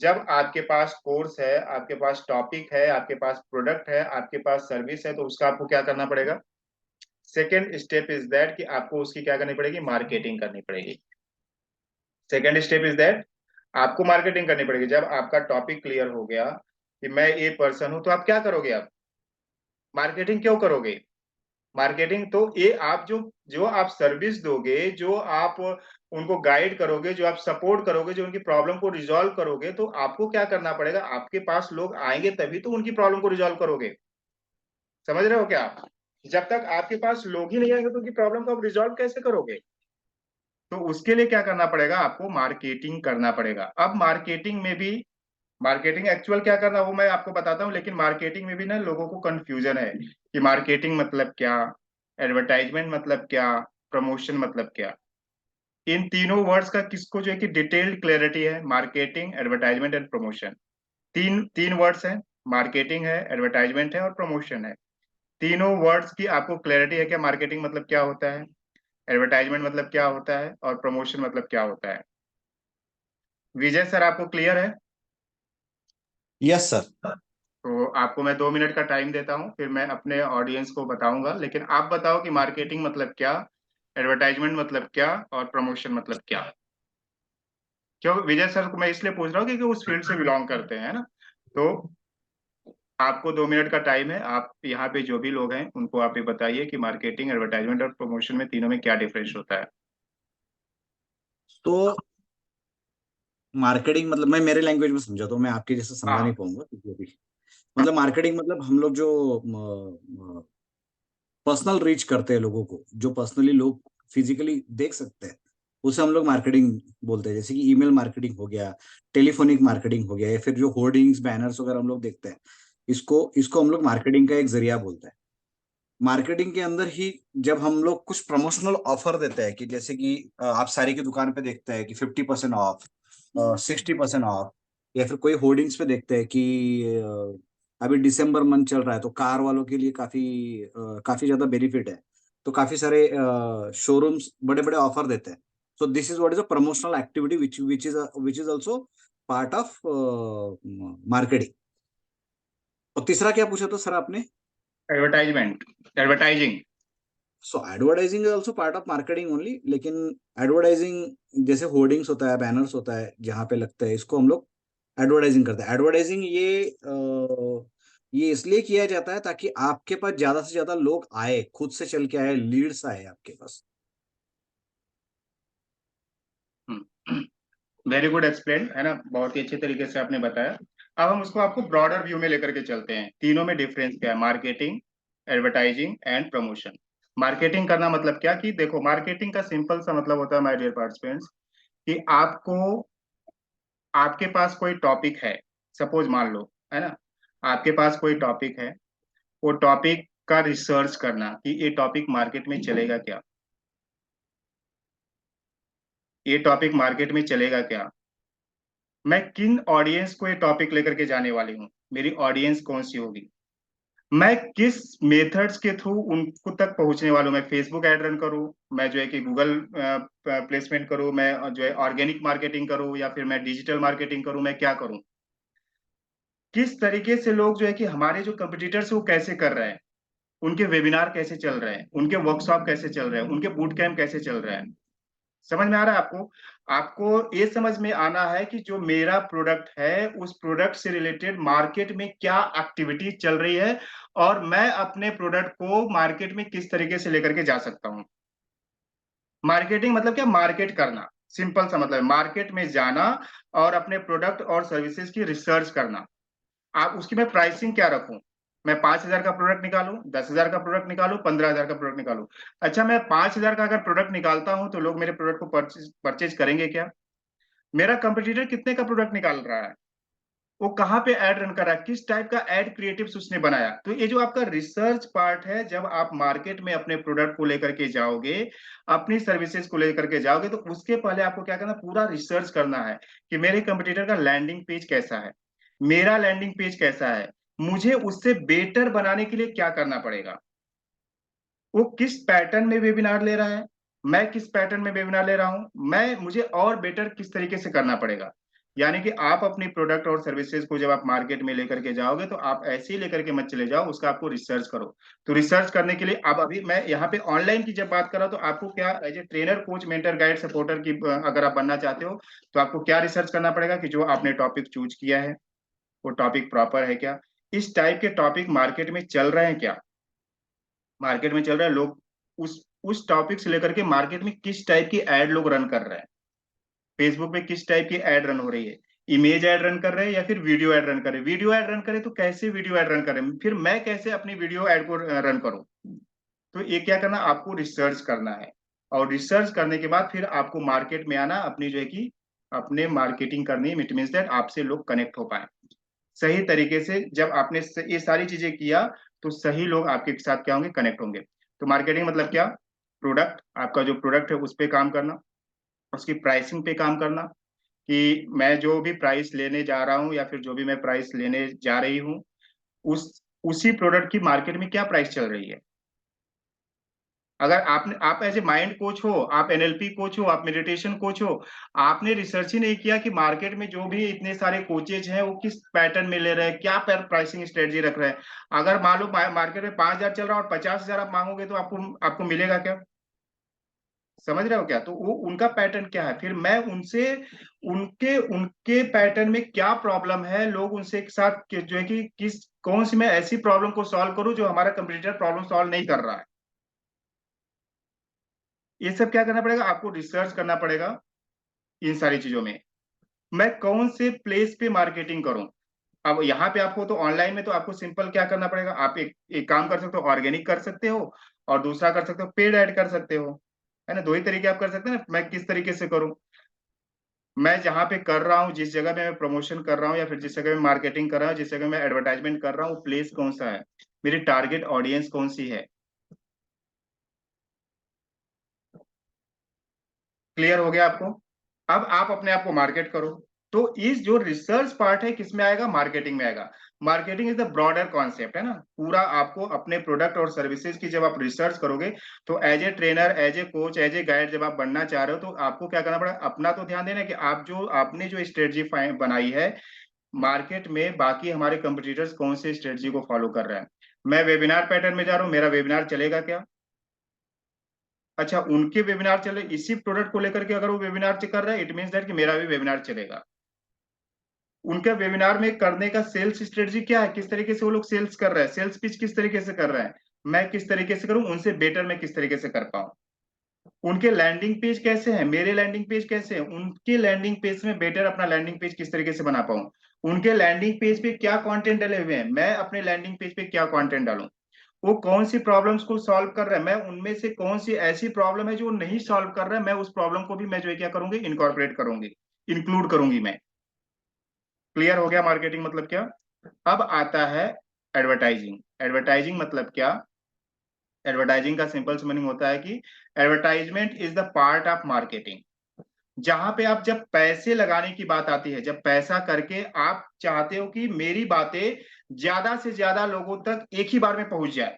जब आपके पास कोर्स है, आपके पास टॉपिक है, आपके पास प्रोडक्ट है, आपके पास सर्विस है, तो उसका आपको क्या करना पड़ेगा? सेकेंड स्टेप इज दैट कि आपको उसकी क्या करनी पड़ेगी? मार्केटिंग करनी पड़ेगी। सेकेंड स्टेप इज दैट आपको मार्केटिंग करनी पड़ेगी। जब आपका टॉपिक क्लियर हो गया कि मैं ये पर्सन हूं, तो आप क्या करोगे? आप मार्केटिंग क्यों करोगे? मार्केटिंग तो ये आप जो जो आप सर्विस दोगे, जो आप उनको गाइड करोगे, जो आप सपोर्ट करोगे, जो उनकी प्रॉब्लम को रिजॉल्व करोगे, तो आपको क्या करना पड़ेगा? आपके पास लोग आएंगे तभी तो उनकी प्रॉब्लम को रिजॉल्व करोगे। समझ रहे हो क्या आप? जब तक आपके पास लोग ही नहीं आएंगे तो उनकी प्रॉब्लम को आप रिजॉल्व कैसे करोगे? तो उसके लिए क्या करना पड़ेगा? आपको मार्केटिंग करना पड़ेगा। अब मार्केटिंग में भी, मार्केटिंग एक्चुअल क्या करना वो मैं आपको बताता हूँ, लेकिन मार्केटिंग में भी ना लोगों को कंफ्यूजन है कि मार्केटिंग मतलब क्या, एडवर्टाइजमेंट मतलब क्या, प्रमोशन मतलब क्या। इन तीनों वर्ड्स का किसको जो है कि डिटेल्ड क्लैरिटी है? Marketing, advertisement and promotion. तीन तीन वर्ड्स हैं, मार्केटिंग है, एडवर्टाइजमेंट है और प्रमोशन है। तीनों वर्ड्स की आपको क्लैरिटी है क्या? मार्केटिंग मतलब क्या होता है, एडवर्टाइजमेंट मतलब क्या होता है और प्रमोशन मतलब क्या होता है? विजय सर आपको क्लियर है? Yes sir. तो आपको मैं 2 मिनट का टाइम देता हूँ, फिर मैं अपने ऑडियंस को बताऊंगा। लेकिन आप बताओ कि मार्केटिंग मतलब क्या, एडवर्टाइजमेंट मतलब क्या और प्रमोशन मतलब क्या। क्यों विजय सर को मैं इसलिए पूछ रहा हूँ क्योंकि उस फील्ड से बिलोंग करते हैं ना। तो आपको 2 मिनट का टाइम है। आप यहाँ पे जो भी लोग हैं उनको आप ये बताइए कि मार्केटिंग, एडवर्टाइजमेंट और प्रमोशन में तीनों में क्या डिफरेंस होता है। तो मार्केटिंग मतलब, मैं मेरे लैंग्वेज में समझा तो मैं आपके जैसे समझा हाँ नहीं पाऊंगा क्योंकि अभी मतलब मार्केटिंग मतलब हम लोग जो पर्सनल रीच करते हैं लोगों को, जो पर्सनली लोग फिजिकली देख सकते हैं, उसे हम लोग मार्केटिंग बोलते हैं। जैसे कि ईमेल मार्केटिंग हो गया, टेलीफोनिक मार्केटिंग हो गया, या फिर जो होर्डिंग्स बैनर्स वगैरह हम लोग देखते हैं, इसको इसको हम लोग मार्केटिंग का एक जरिया बोलते हैं। मार्केटिंग के अंदर ही जब हम लोग कुछ प्रमोशनल ऑफर देते हैं, कि जैसे कि आप साड़ी की दुकान पे देखते हैं कि 50% ऑफ, 60% ऑफ, या फिर कोई होर्डिंग्स पे देखते हैं कि अभी दिसंबर मंथ चल रहा है तो कार वालों के लिए काफी ज्यादा बेनिफिट है। तो काफी सारे शोरूम्स बड़े बड़े ऑफर देते हैं। सो this is what is a promotional activity which is also part of marketing. और तीसरा क्या पूछा था सर आपने? Advertisement, advertising. So advertising is also part of marketing only, लेकिन एडवर्टाइजिंग जैसे होर्डिंग्स होता है, बैनर्स होता है जहाँ पे लगता है, इसको हम लोग एडवर्टाइजिंग करते हैं। एडवर्टाइजिंग ये इसलिए किया जाता है ताकि आपके पास ज्यादा से ज्यादा लोग आए, खुद से चल के आए, लीड्स आए आपके पास। वेरी गुड एक्सप्लेन, है ना, बहुत ही अच्छे तरीके से आपने बताया। अब हम उसको आपको ब्रॉडर व्यू में लेकर के चलते हैं। तीनों में डिफरेंस क्या है? Marketing, advertising and promotion. Marketing करना मतलब क्या कि देखो, मार्केटिंग का सिंपल सा मतलब होता है माय डियर पार्टिसिपेंट्स कि आपको, आपके पास कोई टॉपिक है, सपोज मान लो, है ना, आपके पास कोई टॉपिक है, वो टॉपिक का रिसर्च करना कि ये टॉपिक मार्केट में चलेगा क्या, ये टॉपिक मार्केट में चलेगा क्या, मैं किन ऑडियंस को ये टॉपिक लेकर के जाने वाली हूँ, मेरी ऑडियंस कौन सी होगी, मैं किस मेथड्स के थ्रू उनको तक पहुंचने वाला हूँ। मैं फेसबुक एड रन करूँ, मैं जो है कि गूगल प्लेसमेंट करूँ, मैं जो है ऑर्गेनिक मार्केटिंग करूँ, या फिर मैं डिजिटल मार्केटिंग करूँ, मैं क्या करूँ, किस तरीके से लोग जो है कि हमारे जो कंपटीटर्स वो कैसे कर रहे हैं, उनके वेबिनार कैसे चल रहे हैं, उनके वर्कशॉप कैसे चल रहे हैं, उनके बूट कैंप कैसे चल रहे हैं। समझ में आ रहा है आपको? आपको ये समझ में आना है कि जो मेरा प्रोडक्ट है उस प्रोडक्ट से रिलेटेड मार्केट में क्या एक्टिविटी चल रही है और मैं अपने प्रोडक्ट को मार्केट में किस तरीके से लेकर के जा सकता हूं। मार्केटिंग मतलब क्या? मार्केट करना। सिंपल सा मतलब मार्केट में जाना और अपने प्रोडक्ट और सर्विसेज की रिसर्च करना। आप उसकी मैं प्राइसिंग क्या रखूं, मैं 5,000 का प्रोडक्ट निकालूं, 10,000 का प्रोडक्ट निकालूं, 15,000 का प्रोडक्ट निकालूं। अच्छा, मैं 5,000 का अगर प्रोडक्ट निकालता हूं तो लोग मेरे प्रोडक्ट को परचेज करेंगे क्या? मेरा कंपटीटर कितने का प्रोडक्ट निकाल रहा है, वो कहाँ पे ऐड रन कर रहा है, किस टाइप का ऐड क्रिएटिव्स उसने बनाया। तो ये जो आपका रिसर्च पार्ट है, जब आप मार्केट में अपने प्रोडक्ट को लेकर के जाओगे, अपनी सर्विसेज को लेकर के जाओगे, तो उसके पहले आपको क्या करना, पूरा रिसर्च करना है कि मेरे कंपटीटर का लैंडिंग पेज कैसा है, मेरा लैंडिंग पेज कैसा है, मुझे उससे बेटर बनाने के लिए क्या करना पड़ेगा, वो किस पैटर्न में वेबिनार ले रहा है, मैं किस पैटर्न में वेबिनार ले रहा हूं, मैं मुझे और बेटर किस तरीके से करना पड़ेगा। यानी कि आप अपनी प्रोडक्ट और सर्विसेज को जब आप मार्केट में लेकर के जाओगे तो आप ऐसे ही लेकर के मत चले जाओ, उसका आपको रिसर्च करो। तो रिसर्च करने के लिए अब अभी मैं यहाँ पे ऑनलाइन की जब बात कर रहा हूं, तो आपको क्या as a trainer, coach, mentor, guide, supporter की अगर आप बनना चाहते हो तो आपको क्या रिसर्च करना पड़ेगा कि जो आपने टॉपिक चूज किया है वो टॉपिक प्रॉपर है क्या, इस टाइप के टॉपिक मार्केट में चल रहे हैं क्या, मार्केट में चल रहा है, लोग उस टॉपिक से लेकर के मार्केट में किस टाइप की एड लोग रन कर रहे हैं, फेसबुक पे किस टाइप की एड रन हो रही है, इमेज एड रन कर रहे हैं या फिर वीडियो एड रन कर रहे हैं, वीडियो एड रन करे तो कैसे वीडियो एड रन करें, फिर मैं कैसे अपनी वीडियो एड को रन करूं। तो ये क्या करना, आपको रिसर्च करना है, और रिसर्च करने के बाद फिर आपको मार्केट में आना, अपनी जो है कि अपने मार्केटिंग करनी है, इट मीन्स दैट आपसे लोग कनेक्ट हो पाए सही तरीके से। जब आपने ये सारी चीजें किया तो सही लोग आपके साथ क्या होंगे, कनेक्ट होंगे। तो मार्केटिंग मतलब क्या, प्रोडक्ट, आपका जो प्रोडक्ट है उस पे काम करना, उसकी प्राइसिंग पे काम करना, कि मैं जो भी प्राइस लेने जा रहा हूँ या फिर जो भी मैं प्राइस लेने जा रही हूँ, उस उसी प्रोडक्ट की मार्केट में क्या प्राइस चल रही है। अगर आप एज ए माइंड कोच हो, आप एनएलपी कोच हो, आप मेडिटेशन कोच हो, आपने रिसर्च ही नहीं किया कि मार्केट में जो भी इतने सारे कोचेज हैं वो किस पैटर्न में ले रहे हैं, क्या प्राइसिंग स्ट्रेटजी रख रहे हैं। अगर मान लो मार्केट में 5,000 चल रहा है और 50,000 आप मांगोगे तो आपको मिलेगा क्या, समझ रहे हो क्या। तो वो उनका पैटर्न क्या है, फिर मैं उनसे उनके उनके पैटर्न में क्या प्रॉब्लम है, लोग उनसे एक साथ जो है कि कौन सी मैं ऐसी प्रॉब्लम को सॉल्व करूं जो हमारा कंपटीटर प्रॉब्लम सॉल्व नहीं कर रहा है। ये सब क्या करना पड़ेगा, आपको रिसर्च करना पड़ेगा इन सारी चीजों में। मैं कौन से प्लेस पे मार्केटिंग करूं। अब यहाँ पे आपको तो ऑनलाइन में तो आपको सिंपल क्या करना पड़ेगा, आप एक काम कर सकते हो, ऑर्गेनिक कर सकते हो, और दूसरा कर सकते हो पेड ऐड कर सकते हो, है ना। दो ही तरीके आप कर सकते हैं ना। मैं किस तरीके से करूं, मैं जहां पे कर रहा हूँ, जिस जगह पे मैं प्रमोशन कर रहा हूँ या फिर जिस जगह में मार्केटिंग कर रहा हूँ, जिस जगह मैं एडवर्टाइजमेंट कर रहा हूँ, प्लेस कौन सा है, मेरी टारगेट ऑडियंस कौन सी है। क्लियर हो गया आपको। अब आप अपने आप को मार्केट करो। तो इस जो रिसर्च पार्ट है किसमें आएगा, मार्केटिंग में आएगा। Marketing is the broader concept, है ना। पूरा आपको अपने प्रोडक्ट और सर्विसेज की जब आप रिसर्च करोगे तो as a trainer, as a coach, as a guide जब आप बनना चाह रहे हो तो आपको क्या करना पड़ेगा, अपना तो ध्यान देना कि आपने जो स्ट्रेटजी बनाई है मार्केट में, बाकी हमारे कंपटीटर्स कौन से स्ट्रेटजी को फॉलो कर रहे हैं। मैं वेबिनार पैटर्न में जा रहा हूँ, मेरा वेबिनार चलेगा क्या। अच्छा, उनके वेबिनार चले इसी प्रोडक्ट को लेकर के, अगर वो वेबिनार कर रहा है, इट मींस दैट कि मेरा भी वेबिनार चलेगा। उनके वेबिनार में करने का सेल्स स्ट्रेटजी क्या है, किस तरीके से वो लोग सेल्स कर रहे हैं, सेल्स पिच किस तरीके से कर रहे हैं, मैं किस तरीके से करूं, उनसे बेटर मैं किस तरीके से कर पाऊं। उनके लैंडिंग पेज कैसे हैं, मेरे लैंडिंग पेज कैसे हैं, उनके लैंडिंग पेज में बेटर अपना लैंडिंग पेज किस तरीके से बना पाऊं। उनके लैंडिंग पेज पे क्या कंटेंट डले हुए हैं, मैं अपने लैंडिंग पेज पे क्या कंटेंट डालूं। वो कौन सी प्रॉब्लम्स को सॉल्व कर रहा है, मैं उनमें से कौन सी ऐसी प्रॉब्लम है जो नहीं सॉल्व कर रहा है, मैं उस प्रॉब्लम को भी मैं जो है क्या करूंगी, इनकॉर्पोरेट करूंगी, इंक्लूड करूंगी मैं। क्लियर हो गया मार्केटिंग मतलब क्या। अब आता है एडवर्टाइजिंग। एडवर्टाइजिंग मतलब क्या, एडवर्टाइजिंग का सिंपल से मीनिंग होता है कि advertisement is the part of marketing. जहां पे आप जब पैसे लगाने की बात आती है, जब पैसा करके आप चाहते हो कि मेरी बातें ज्यादा से ज्यादा लोगों तक एक ही बार में पहुंच जाए,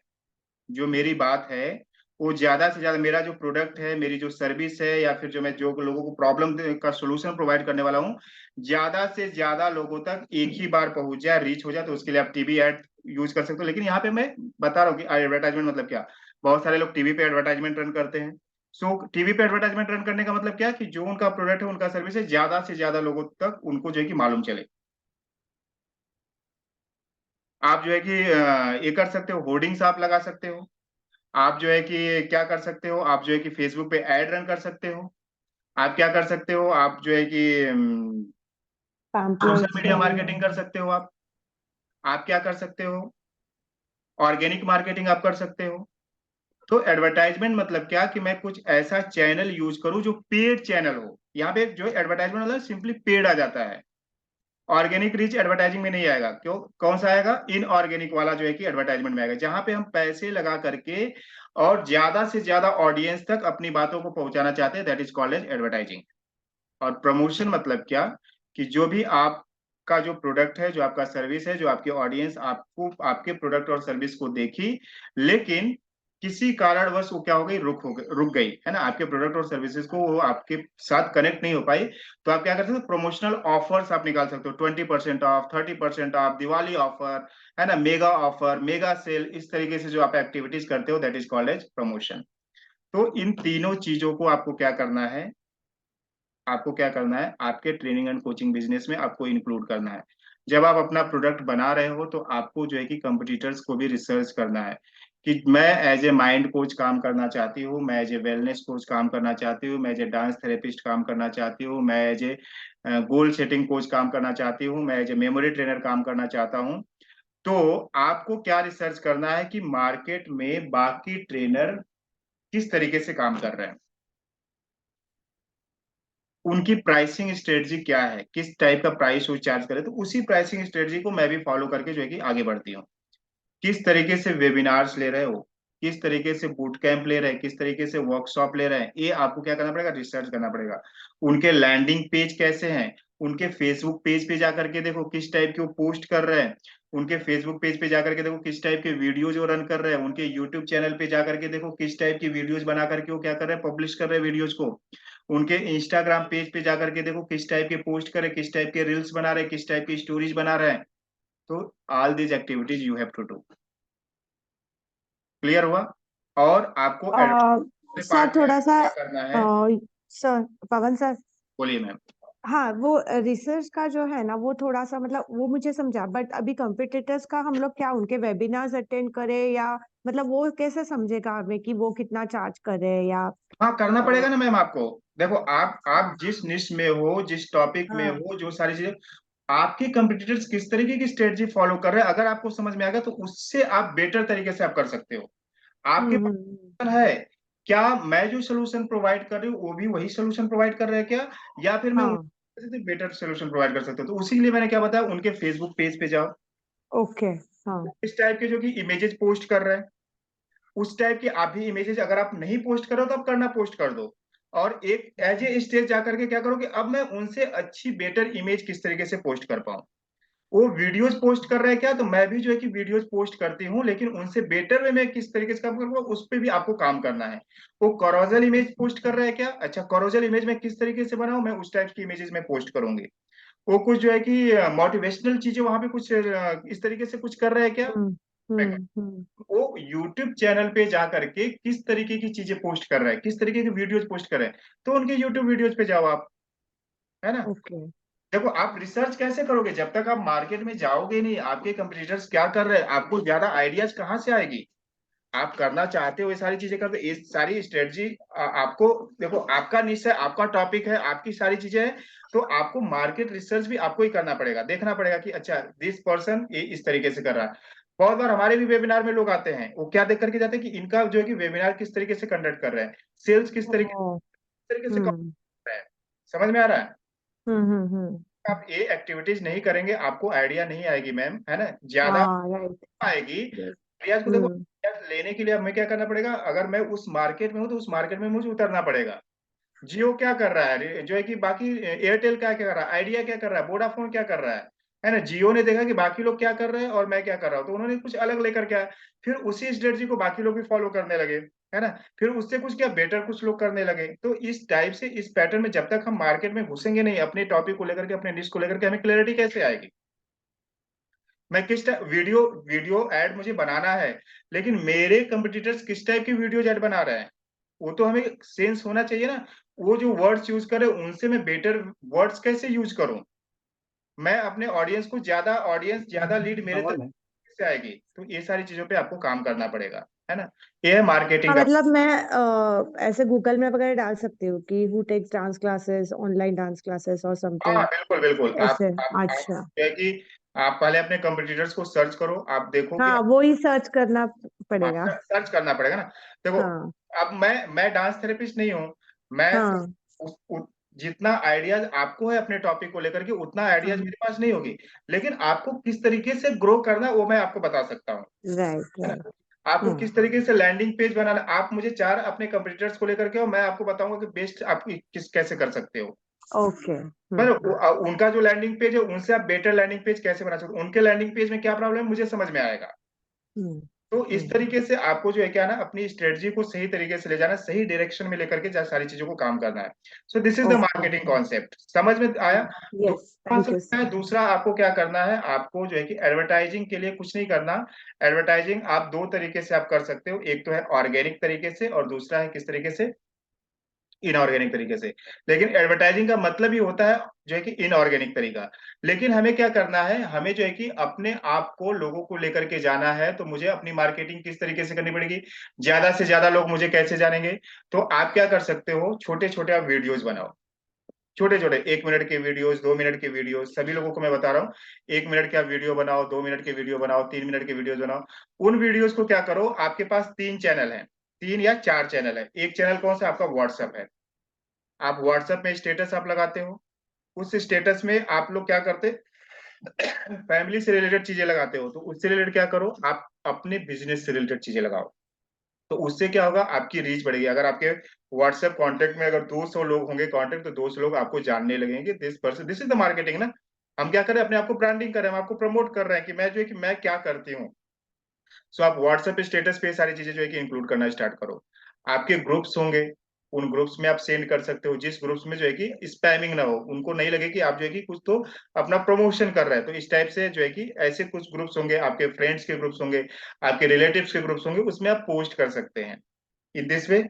जो मेरी बात है वो ज्यादा से ज्यादा, मेरा जो प्रोडक्ट है, मेरी जो सर्विस है, या फिर जो मैं जो लोगों को प्रॉब्लम का सोल्यूशन प्रोवाइड करने वाला हूँ, ज्यादा से ज्यादा लोगों तक एक ही बार पहुंच जाए, रीच हो जाए, तो उसके लिए आप टीवी एड यूज कर सकते हो। लेकिन यहाँ पे मैं बता रहा हूँ कि एडवर्टाइजमेंट मतलब क्या। बहुत सारे लोग टीवी पे एडवर्टाइजमेंट रन करते हैं। सो टीवी पे एडवर्टाइजमेंट रन करने का मतलब क्या, कि जो उनका प्रोडक्ट है, उनका सर्विस है, ज्यादा से ज्यादा लोगों तक उनको जो है कि मालूम चले। आप जो है कि ये कर सकते हो, होर्डिंग्स आप लगा सकते हो। आप जो है कि क्या कर सकते हो, आप जो है कि फेसबुक पे ऐड रन कर सकते हो। आप क्या कर सकते हो, आप जो है कि सोशल मीडिया मार्केटिंग कर सकते हो। आप क्या कर सकते हो, ऑर्गेनिक मार्केटिंग आप कर सकते हो। तो एडवर्टाइजमेंट मतलब क्या कि मैं कुछ ऐसा चैनल यूज करूं जो पेड चैनल हो। यहाँ पे जो एडवर्टाइजमेंट मतलब सिंपली पेड आ जाता है, ऑर्गेनिक रीच एडवर्टाइजिंग में नहीं आएगा। क्यों, कौन सा आएगा, इनऑर्गेनिक वाला जो है कि एडवर्टाइजमेंट में आएगा, जहां पे हम पैसे लगा करके और ज्यादा से ज्यादा ऑडियंस तक अपनी बातों को पहुंचाना चाहते हैं, that is called as advertising. और प्रमोशन मतलब क्या, कि जो भी आपका जो प्रोडक्ट है, जो आपका सर्विस है, जो आपकी ऑडियंस आपको आपके प्रोडक्ट और सर्विस को देखी, लेकिन किसी कारणवश वो क्या हो गई, रुक गई है ना, आपके प्रोडक्ट और सर्विसेज को वो आपके साथ कनेक्ट नहीं हो पाई, तो आप क्या कर सकते हो, प्रमोशनल ऑफर्स आप निकाल सकते हो, 20% ऑफ, 30% ऑफ, दिवाली ऑफर, है ना, मेगा ऑफर, मेगा सेल, इस तरीके से जो आप एक्टिविटीज करते हो, that is called as promotion. तो इन तीनों चीजों को आपको क्या करना है, आपको क्या करना है, आपके ट्रेनिंग एंड कोचिंग बिजनेस में आपको इंक्लूड करना है। जब आप अपना प्रोडक्ट बना रहे हो तो आपको जो है कि कंपटीटर्स को भी रिसर्च करना है, कि मैं एज ए माइंड कोच काम करना चाहती हूँ, मैं एज ए वेलनेस कोच काम करना चाहती हूँ, मैं एज ए डांस थेरेपिस्ट काम करना चाहती हूँ, मैं as a goal setting coach काम करना चाहती हूँ, मैं एज ए मेमोरी ट्रेनर काम करना चाहता हूँ। तो आपको क्या रिसर्च करना है कि मार्केट में बाकी ट्रेनर किस तरीके से काम कर रहे हैं, उनकी प्राइसिंग स्ट्रेटजी क्या है, किस टाइप का प्राइस वो चार्ज करे, तो उसी प्राइसिंग स्ट्रेटजी को मैं भी फॉलो करके जो है कि आगे बढ़ती हूँ। किस तरीके से वेबिनार्स ले रहे हो, किस तरीके से बूट कैंप ले रहे हैं, किस तरीके से वर्कशॉप ले रहे हैं, ये आपको क्या करना पड़ेगा, रिसर्च करना पड़ेगा। उनके लैंडिंग पेज कैसे हैं, उनके फेसबुक पेज पे जाकर के देखो किस टाइप के वो पोस्ट कर रहे हैं, उनके फेसबुक पेज पे जाकर के देखो किस टाइप के वीडियोज वो रन कर रहे हैं, उनके यूट्यूब चैनल पे जाकर के देखो किस टाइप की वीडियोज बना करके वो क्या कर रहे हैं, पब्लिश कर रहे हैं वीडियोज को, उनके इंस्टाग्राम पेज पे जाकर के देखो किस टाइप के पोस्ट कर रहे हैं, किस टाइप के रील्स बना रहे हैं, किस टाइप की स्टोरीज बना रहे हैं। तो all these activities you have to do. Clear हुआ। और आपको सर पार्ट में थोड़ा सा क्या करना है, सर पवन सर, बोलिए मैम। हाँ वो रिसर्च का जो है ना वो थोड़ा सा मतलब वो मुझे समझा, बट अभी कंपिटिटर्स का हम लोग क्या उनके वेबिनार्स अटेंड करें या मतलब वो कैसे समझेगा हमें कि वो कितना चार्ज करे या हाँ, करना पड़ेगा ना मैम आपको। देखो आप जिस निश में हो, जिस टॉपिक में हाँ। हो, जो सारी चीजें, आपके कंपटीटर्स किस तरीके की स्ट्रेटजी फॉलो कर रहे हैं, अगर आपको समझ में आ गया तो उससे आप बेटर तरीके से आप कर सकते हो। आपके पास है क्या, मैं जो सोल्यूशन प्रोवाइड कर रही हूँ वो भी वही सोल्यूशन प्रोवाइड कर रहे हैं क्या, या फिर मैं हाँ। उनसे बेटर सोल्यूशन प्रोवाइड कर सकता हूँ। तो उसी के लिए मैंने क्या बताया, उनके फेसबुक पेज पे जाओ, ओके। हाँ। इस टाइप के जो कि इमेजेस पोस्ट कर रहे हैं, उस टाइप की आप भी इमेजेस, अगर आप नहीं पोस्ट करो तो आप करना पोस्ट कर दो, और एक एज ए स्टेज जाकर के क्या करो कि अब मैं उनसे अच्छी बेटर इमेज किस तरीके से पोस्ट कर पाऊं। वो वीडियोस पोस्ट कर रहे हैं क्या, तो मैं भी जो है कि वीडियोस पोस्ट करती हूँ, लेकिन उनसे बेटर वे में किस तरीके से काम करूंगा उस पर भी आपको काम करना है। वो कॉरोजल इमेज पोस्ट कर रहे हैं क्या, अच्छा कॉरोजल इमेज में किस तरीके से बनाऊं, मैं उस टाइप की इमेजेस में पोस्ट करूंगी। वो कुछ जो है कि मोटिवेशनल चीजें वहां पे कुछ इस तरीके से कुछ कर रहे हैं क्या, हम्म। वो यूट्यूब चैनल पे जा करके किस तरीके की चीजें पोस्ट कर रहा है, किस तरीके की वीडियोस पोस्ट कर रहे हैं, तो उनके यूट्यूब वीडियोस पे जाओ आप, है ना। ओके। देखो आप रिसर्च कैसे करोगे, जब तक आप मार्केट में जाओगे नहीं, आपके कंपटीटर्स क्या कर रहे हैं, आपको ज्यादा आइडियाज कहाँ से आएगी। आप करना चाहते हो ये सारी चीजें करते, ये सारी स्ट्रेटजी आपको, देखो आपका निश है, आपका टॉपिक है, आपकी सारी चीजें हैं, तो आपको मार्केट रिसर्च भी आपको ही करना पड़ेगा, देखना पड़ेगा कि अच्छा दिस पर्सन ये इस तरीके से कर रहा है। बहुत बार हमारे भी वेबिनार में लोग आते हैं, वो क्या देख करके जाते हैं कि इनका जो है कि वेबिनार किस तरीके से कंडक्ट कर रहे हैं, सेल्स किस ओ। तरीके से कर हम्म रहे हैं, समझ में आ रहा है। हम्म। आप ये एक्टिविटीज नहीं करेंगे आपको आइडिया नहीं आएगी मैम, है ना, ज्यादा हाँ राइट। आएगी। यस। आइडियाज को देखो, हम्म। ideas लेने के लिए हमें क्या करना पड़ेगा, अगर मैं उस मार्केट में हूँ तो उस मार्केट में मुझे उतरना पड़ेगा। जियो क्या कर रहा है जो है कि बाकी, एयरटेल क्या क्या कर रहा है, आइडिया क्या कर रहा है, वोडाफोन क्या कर रहा है ना। जियो ने देखा कि बाकी लोग क्या कर रहे हैं और मैं क्या कर रहा हूँ, तो उन्होंने कुछ अलग लेकर के आया, फिर उसी स्ट्रेटजी को बाकी लोग भी फॉलो करने लगे, है ना, फिर उससे कुछ क्या बेटर कुछ लोग करने लगे। तो इस टाइप से इस पैटर्न में जब तक हम मार्केट में घुसेंगे नहीं, अपने टॉपिक को लेकर के, अपने निश को लेकर के, हमें क्लैरिटी कैसे आएगी। मैं किस टाइप वीडियो वीडियो ऐड मुझे बनाना है, लेकिन मेरे कंपटीटर्स किस टाइप की वीडियो ऐड बना रहे हैं, वो तो हमें सेंस होना चाहिए ना। वो जो वर्ड्स यूज करे उनसे मैं बेटर वर्ड्स कैसे यूज करूं, मैं अपने ऑडियंस ज्यादा लीड मेरे कमल तक है। कैसे आएगी? तो ये सारी चीजों पे आपको काम करना पड़ेगा, है ना? ये है हाँ मार्केटिंग का। मतलब मैं ऐसे गूगल में वगैरह डाल सकती हूँ कि who takes dance classes, online dance classes और हाँ समथिंग बिल्कुल बिल्कुल। ऐसे। आप अच्छा, जो है कि आप पहले अपने कंपटीटर्स को सर्च करो, आप देखो कि हाँ वो ही सर्च करना हाँ, पड़ेगा। सर्च करना पड़ेगा ना। देखो, हाँ अब मैं डांस थेरेपिस्ट नहीं हूँ। मैं हाँ जितना आइडियाज आपको है अपने टॉपिक को लेकर के, उतना आइडियाज हाँ, मेरे पास नहीं होगी। लेकिन आपको किस तरीके से ग्रो करना है वो मैं आपको बता सकता हूँ, राइट है राइट। ना? आपको किस तरीके से लैंडिंग पेज बनाना, आप मुझे 4 अपने कंपटीटर्स को लेकर के आओ, मैं आपको बताऊंगा कि बेस्ट आप किस कैसे कर सकते हो। ओके। पर उनका जो लैंडिंग पेज है उनसे आप बेटर लैंडिंग पेज कैसे बना सकते हो, उनके लैंडिंग पेज में क्या प्रॉब्लम है मुझे समझ में आएगा। हम्म तो इस हम्म, तरीके से आपको जो है क्या ना, अपनी स्ट्रेटजी को सही तरीके से ले जाना, सही डायरेक्शन में लेकर के सारी चीजों को काम करना है। सो this is the okay marketing okay. Concept, समझ में आया? यस, दूसरा थैंक यू concept है, सर। दूसरा आपको क्या करना है, आपको जो है कि एडवर्टाइजिंग के लिए कुछ नहीं करना। एडवर्टाइजिंग आप 2 तरीके से आप कर सकते हो, एक तो है ऑर्गेनिक तरीके से और दूसरा है किस तरीके से, इनऑर्गेनिक तरीके से। लेकिन एडवर्टाइजिंग का मतलब ही होता है जो है कि इनऑर्गेनिक तरीका। लेकिन हमें क्या करना है, हमें जो है कि अपने आप को लोगों को लेकर के जाना है, तो मुझे अपनी मार्केटिंग किस तरीके से करनी पड़ेगी, ज्यादा से ज्यादा लोग मुझे कैसे जानेंगे। तो आप क्या कर सकते हो, छोटे छोटे आप वीडियोज बनाओ, छोटे छोटे 1 मिनट के वीडियोस, 2 मिनट के वीडियोस, सभी लोगों को मैं बता रहा हूँ। 1 मिनट का वीडियो बनाओ, 2 मिनट के वीडियो बनाओ, 3 मिनट के वीडियोस बनाओ। उन वीडियोस को क्या करो, आपके पास 3 चैनल है, 3 या 4 चैनल है। एक चैनल कौन सा, आपका व्हाट्सएप है। आप व्हाट्सएप में स्टेटस आप लगाते हो, उस स्टेटस में आप लोग क्या करते, फैमिली से रिलेटेड चीजें लगाते हो, तो उससे रिलेटेड क्या करो, आप अपने बिजनेस से रिलेटेड चीजें लगाओ। तो उससे क्या होगा, आपकी रीच बढ़ेगी। अगर आपके व्हाट्सएप कांटेक्ट में अगर 200 लोग होंगे कांटेक्ट, तो 200 लोग आपको जानने लगेंगे, this person, this is the marketing ना। हम क्या कर रहे हैं, अपने आप को ब्रांडिंग कर रहे हैं, हम आपको प्रमोट कर रहे हैं कि मैं जो है कि मैं क्या करती हूँ। सो आप व्हाट्सएप स्टेटस पे सारी चीजें जो है कि इंक्लूड करना स्टार्ट करो। आपके ग्रुप्स होंगे, उन ग्रुप्स में आप सेंड कर सकते हो, जिस ग्रुप्स में जो है कि स्पैमिंग ना हो, उनको नहीं लगे कि आप जो है कि कुछ तो अपना प्रमोशन कर रहे हैं। तो इस टाइप से जो है कि ऐसे कुछ ग्रुप्स होंगे, आपके फ्रेंड्स के ग्रुप्स होंगे, आपके रिलेटिव्स के ग्रुप्स होंगे, उसमें आप पोस्ट कर सकते हैं इन दिस वे।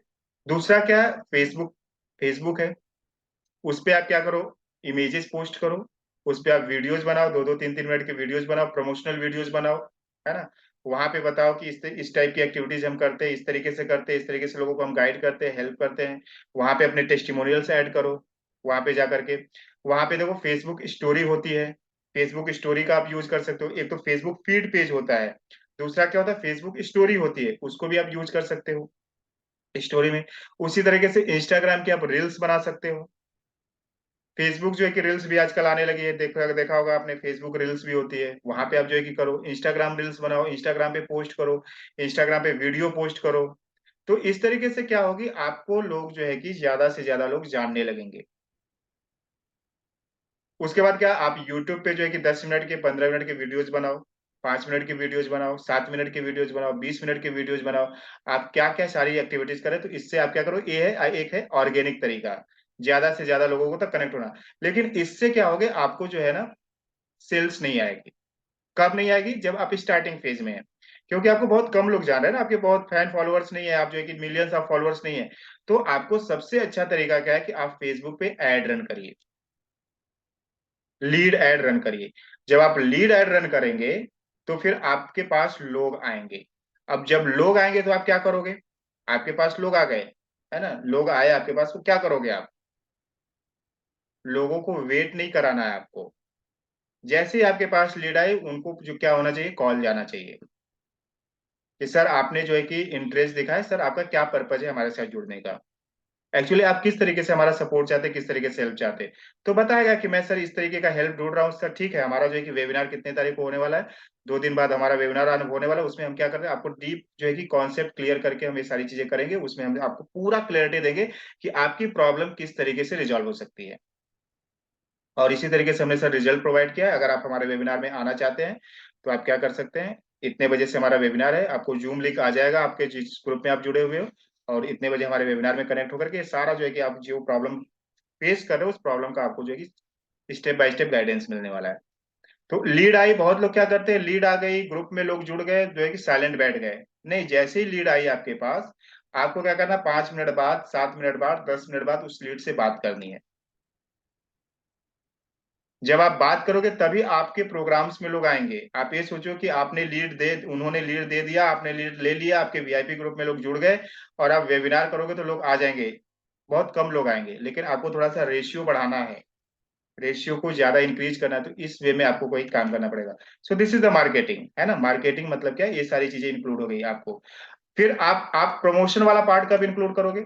दूसरा क्या है, फेसबुक, फेसबुक है, उस पे आप क्या करो, इमेजेस पोस्ट करो, उस पे आप वीडियोस बनाओ, 2-2 3-3 मिनट के वीडियोस बनाओ, प्रमोशनल वीडियोस बनाओ, है ना? वहां पे बताओ कि इस टाइप की एक्टिविटीज हम करते हैं, इस तरीके से करते हैं, इस तरीके से लोगों को हम गाइड करते हैं, हेल्प करते हैं। वहां पे अपने टेस्टिमोनियल्स ऐड करो, वहां पे जा करके। वहां पे देखो फेसबुक स्टोरी होती है, फेसबुक स्टोरी का आप यूज कर सकते हो। एक तो फेसबुक फीड पेज होता है, दूसरा क्या होता है, फेसबुक स्टोरी होती है, उसको भी आप यूज कर सकते हो स्टोरी में। उसी तरीके से इंस्टाग्राम की आप रील्स बना सकते हो। फेसबुक जो है कि रील्स भी आजकल आने लगी है, देखा देखा होगा आपने, फेसबुक रील्स भी होती है, वहां पे आप जो है कि करो, इंस्टाग्राम रील्स बनाओ, इंस्टाग्राम पे पोस्ट करो, इंस्टाग्राम पे वीडियो पोस्ट करो। तो इस तरीके से क्या होगी, आपको लोग जो है कि ज्यादा से ज्यादा लोग जानने लगेंगे। उसके बाद क्या, आप यूट्यूब पे जो है कि 10 मिनट के, 15 मिनट के वीडियोज बनाओ, 5 मिनट के वीडियोज बनाओ, 7 मिनट के वीडियोज बनाओ, 20 मिनट के वीडियोज बनाओ। आप क्या क्या सारी एक्टिविटीज करें, तो इससे आप क्या करो, ये है एक है ऑर्गेनिक तरीका, ज्यादा से ज्यादा लोगों को तक कनेक्ट होना। लेकिन इससे क्या होगा, आपको जो है ना सेल्स नहीं आएगी। कब नहीं आएगी, जब आप स्टार्टिंग फेज में है, क्योंकि आपको बहुत कम लोग जान रहे हैं ना, आपके बहुत फैन फॉलोअर्स नहीं है, आप जो है कि मिलियंस ऑफ फॉलोअर्स नहीं है। तो आपको सबसे अच्छा तरीका क्या है कि आप फेसबुक पे एड रन करिए, लीड एड रन करिए। जब आप लीड एड रन करेंगे, तो फिर आपके पास लोग आएंगे। अब जब लोग आएंगे तो आप क्या करोगे, आपके पास लोग आ गए, है ना, लोग आए आपके पास, तो क्या करोगे आप, लोगों को वेट नहीं कराना है आपको। जैसे ही आपके पास लीड आई, उनको जो क्या होना चाहिए, कॉल जाना चाहिए कि सर आपने जो है कि इंटरेस्ट दिखाया, सर आपका क्या पर्पज है हमारे साथ जुड़ने का, एक्चुअली आप किस तरीके से हमारा सपोर्ट चाहते हैं, किस तरीके से हेल्प चाहते हैं। तो बताएगा कि मैं सर इस तरीके का हेल्प ढूंढ रहा हूँ। सर ठीक है, हमारा जो है कि वेबिनार कितने तारीख को होने वाला है, 2 दिन बाद हमारा वेबिनार होने वाला है। उसमें हम क्या करते हैं, आपको डीप जो है कि कॉन्सेप्ट क्लियर करके हम ये सारी चीजें करेंगे। उसमें हम आपको पूरा क्लैरिटी देंगे कि आपकी प्रॉब्लम किस तरीके से रिजॉल्व हो सकती है। और इसी तरीके से हमने सर रिजल्ट प्रोवाइड किया है। अगर आप हमारे वेबिनार में आना चाहते हैं, तो आप क्या कर सकते हैं, इतने बजे से हमारा वेबिनार है, आपको जूम लिंक आ जाएगा आपके जिस ग्रुप में आप जुड़े हुए हो, और इतने बजे हमारे वेबिनार में कनेक्ट होकर के सारा जो है कि आप जो प्रॉब्लम फेस कर रहे हो, उस प्रॉब्लम का आपको जो है कि स्टेप बाय स्टेप गाइडेंस मिलने वाला है। तो लीड आई, बहुत लोग क्या करते हैं, लीड आ गई, ग्रुप में लोग जुड़ गए, जो है कि साइलेंट बैठ गए। नहीं, जैसे ही लीड आई आपके पास, आपको क्या करना, 5 मिनट बाद, 7 मिनट बाद, 10 मिनट बाद उस लीड से बात करनी है। जब आप बात करोगे तभी आपके प्रोग्राम्स में लोग आएंगे। आप ये सोचो कि उन्होंने लीड दे दिया, आपने लीड ले लिया, आपके वीआईपी ग्रुप में लोग जुड़ गए और आप वेबिनार करोगे तो लोग आ जाएंगे। बहुत कम लोग आएंगे, लेकिन आपको थोड़ा सा रेशियो बढ़ाना है, रेशियो को ज्यादा इंक्रीज करना है, तो इस वे में आपको कोई काम करना पड़ेगा। सो दिस इज द मार्केटिंग, है ना। मार्केटिंग मतलब क्या है, ये सारी चीजें इंक्लूड हो गई आपको। फिर आप प्रमोशन वाला पार्ट कब इंक्लूड करोगे?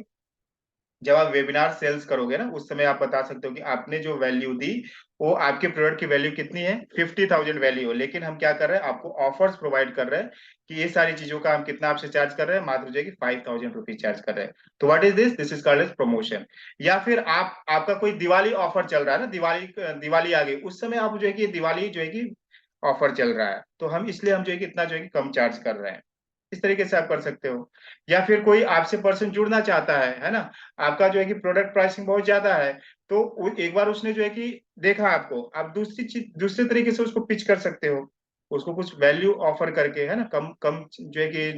जब आप वेबिनार सेल्स करोगे ना, उस समय आप बता सकते हो कि आपने जो वैल्यू दी वो आपके प्रोडक्ट की वैल्यू कितनी है, 50,000 वैल्यू हो, लेकिन हम क्या कर रहे हैं, आपको ऑफर्स प्रोवाइड कर रहे हैं कि ये सारी चीजों का हम कितना आपसे चार्ज कर रहे हैं, मात्र जो है कि 5,000 रुपीज चार्ज कर रहे हैं। तो what is this? This is called as promotion. या फिर आपका कोई दिवाली ऑफर चल रहा है ना, दिवाली आ गई, उस समय आप जो है कि दिवाली जो है कि ऑफर चल रहा है, तो हम इसलिए हम जो है कि इतना जो है कि कम चार्ज कर रहे हैं। इस तरीके से आप कर सकते हो। या फिर कोई आपसे पर्सन जुड़ना चाहता है ना, आपका जो है कि प्रोडक्ट प्राइसिंग बहुत ज्यादा है, तो एक बार उसने जो है कि देखा आपको, आप दूसरे तरीके से उसको पिच कर सकते हो, उसको कुछ वैल्यू ऑफर करके, है ना, कम कम जो है कि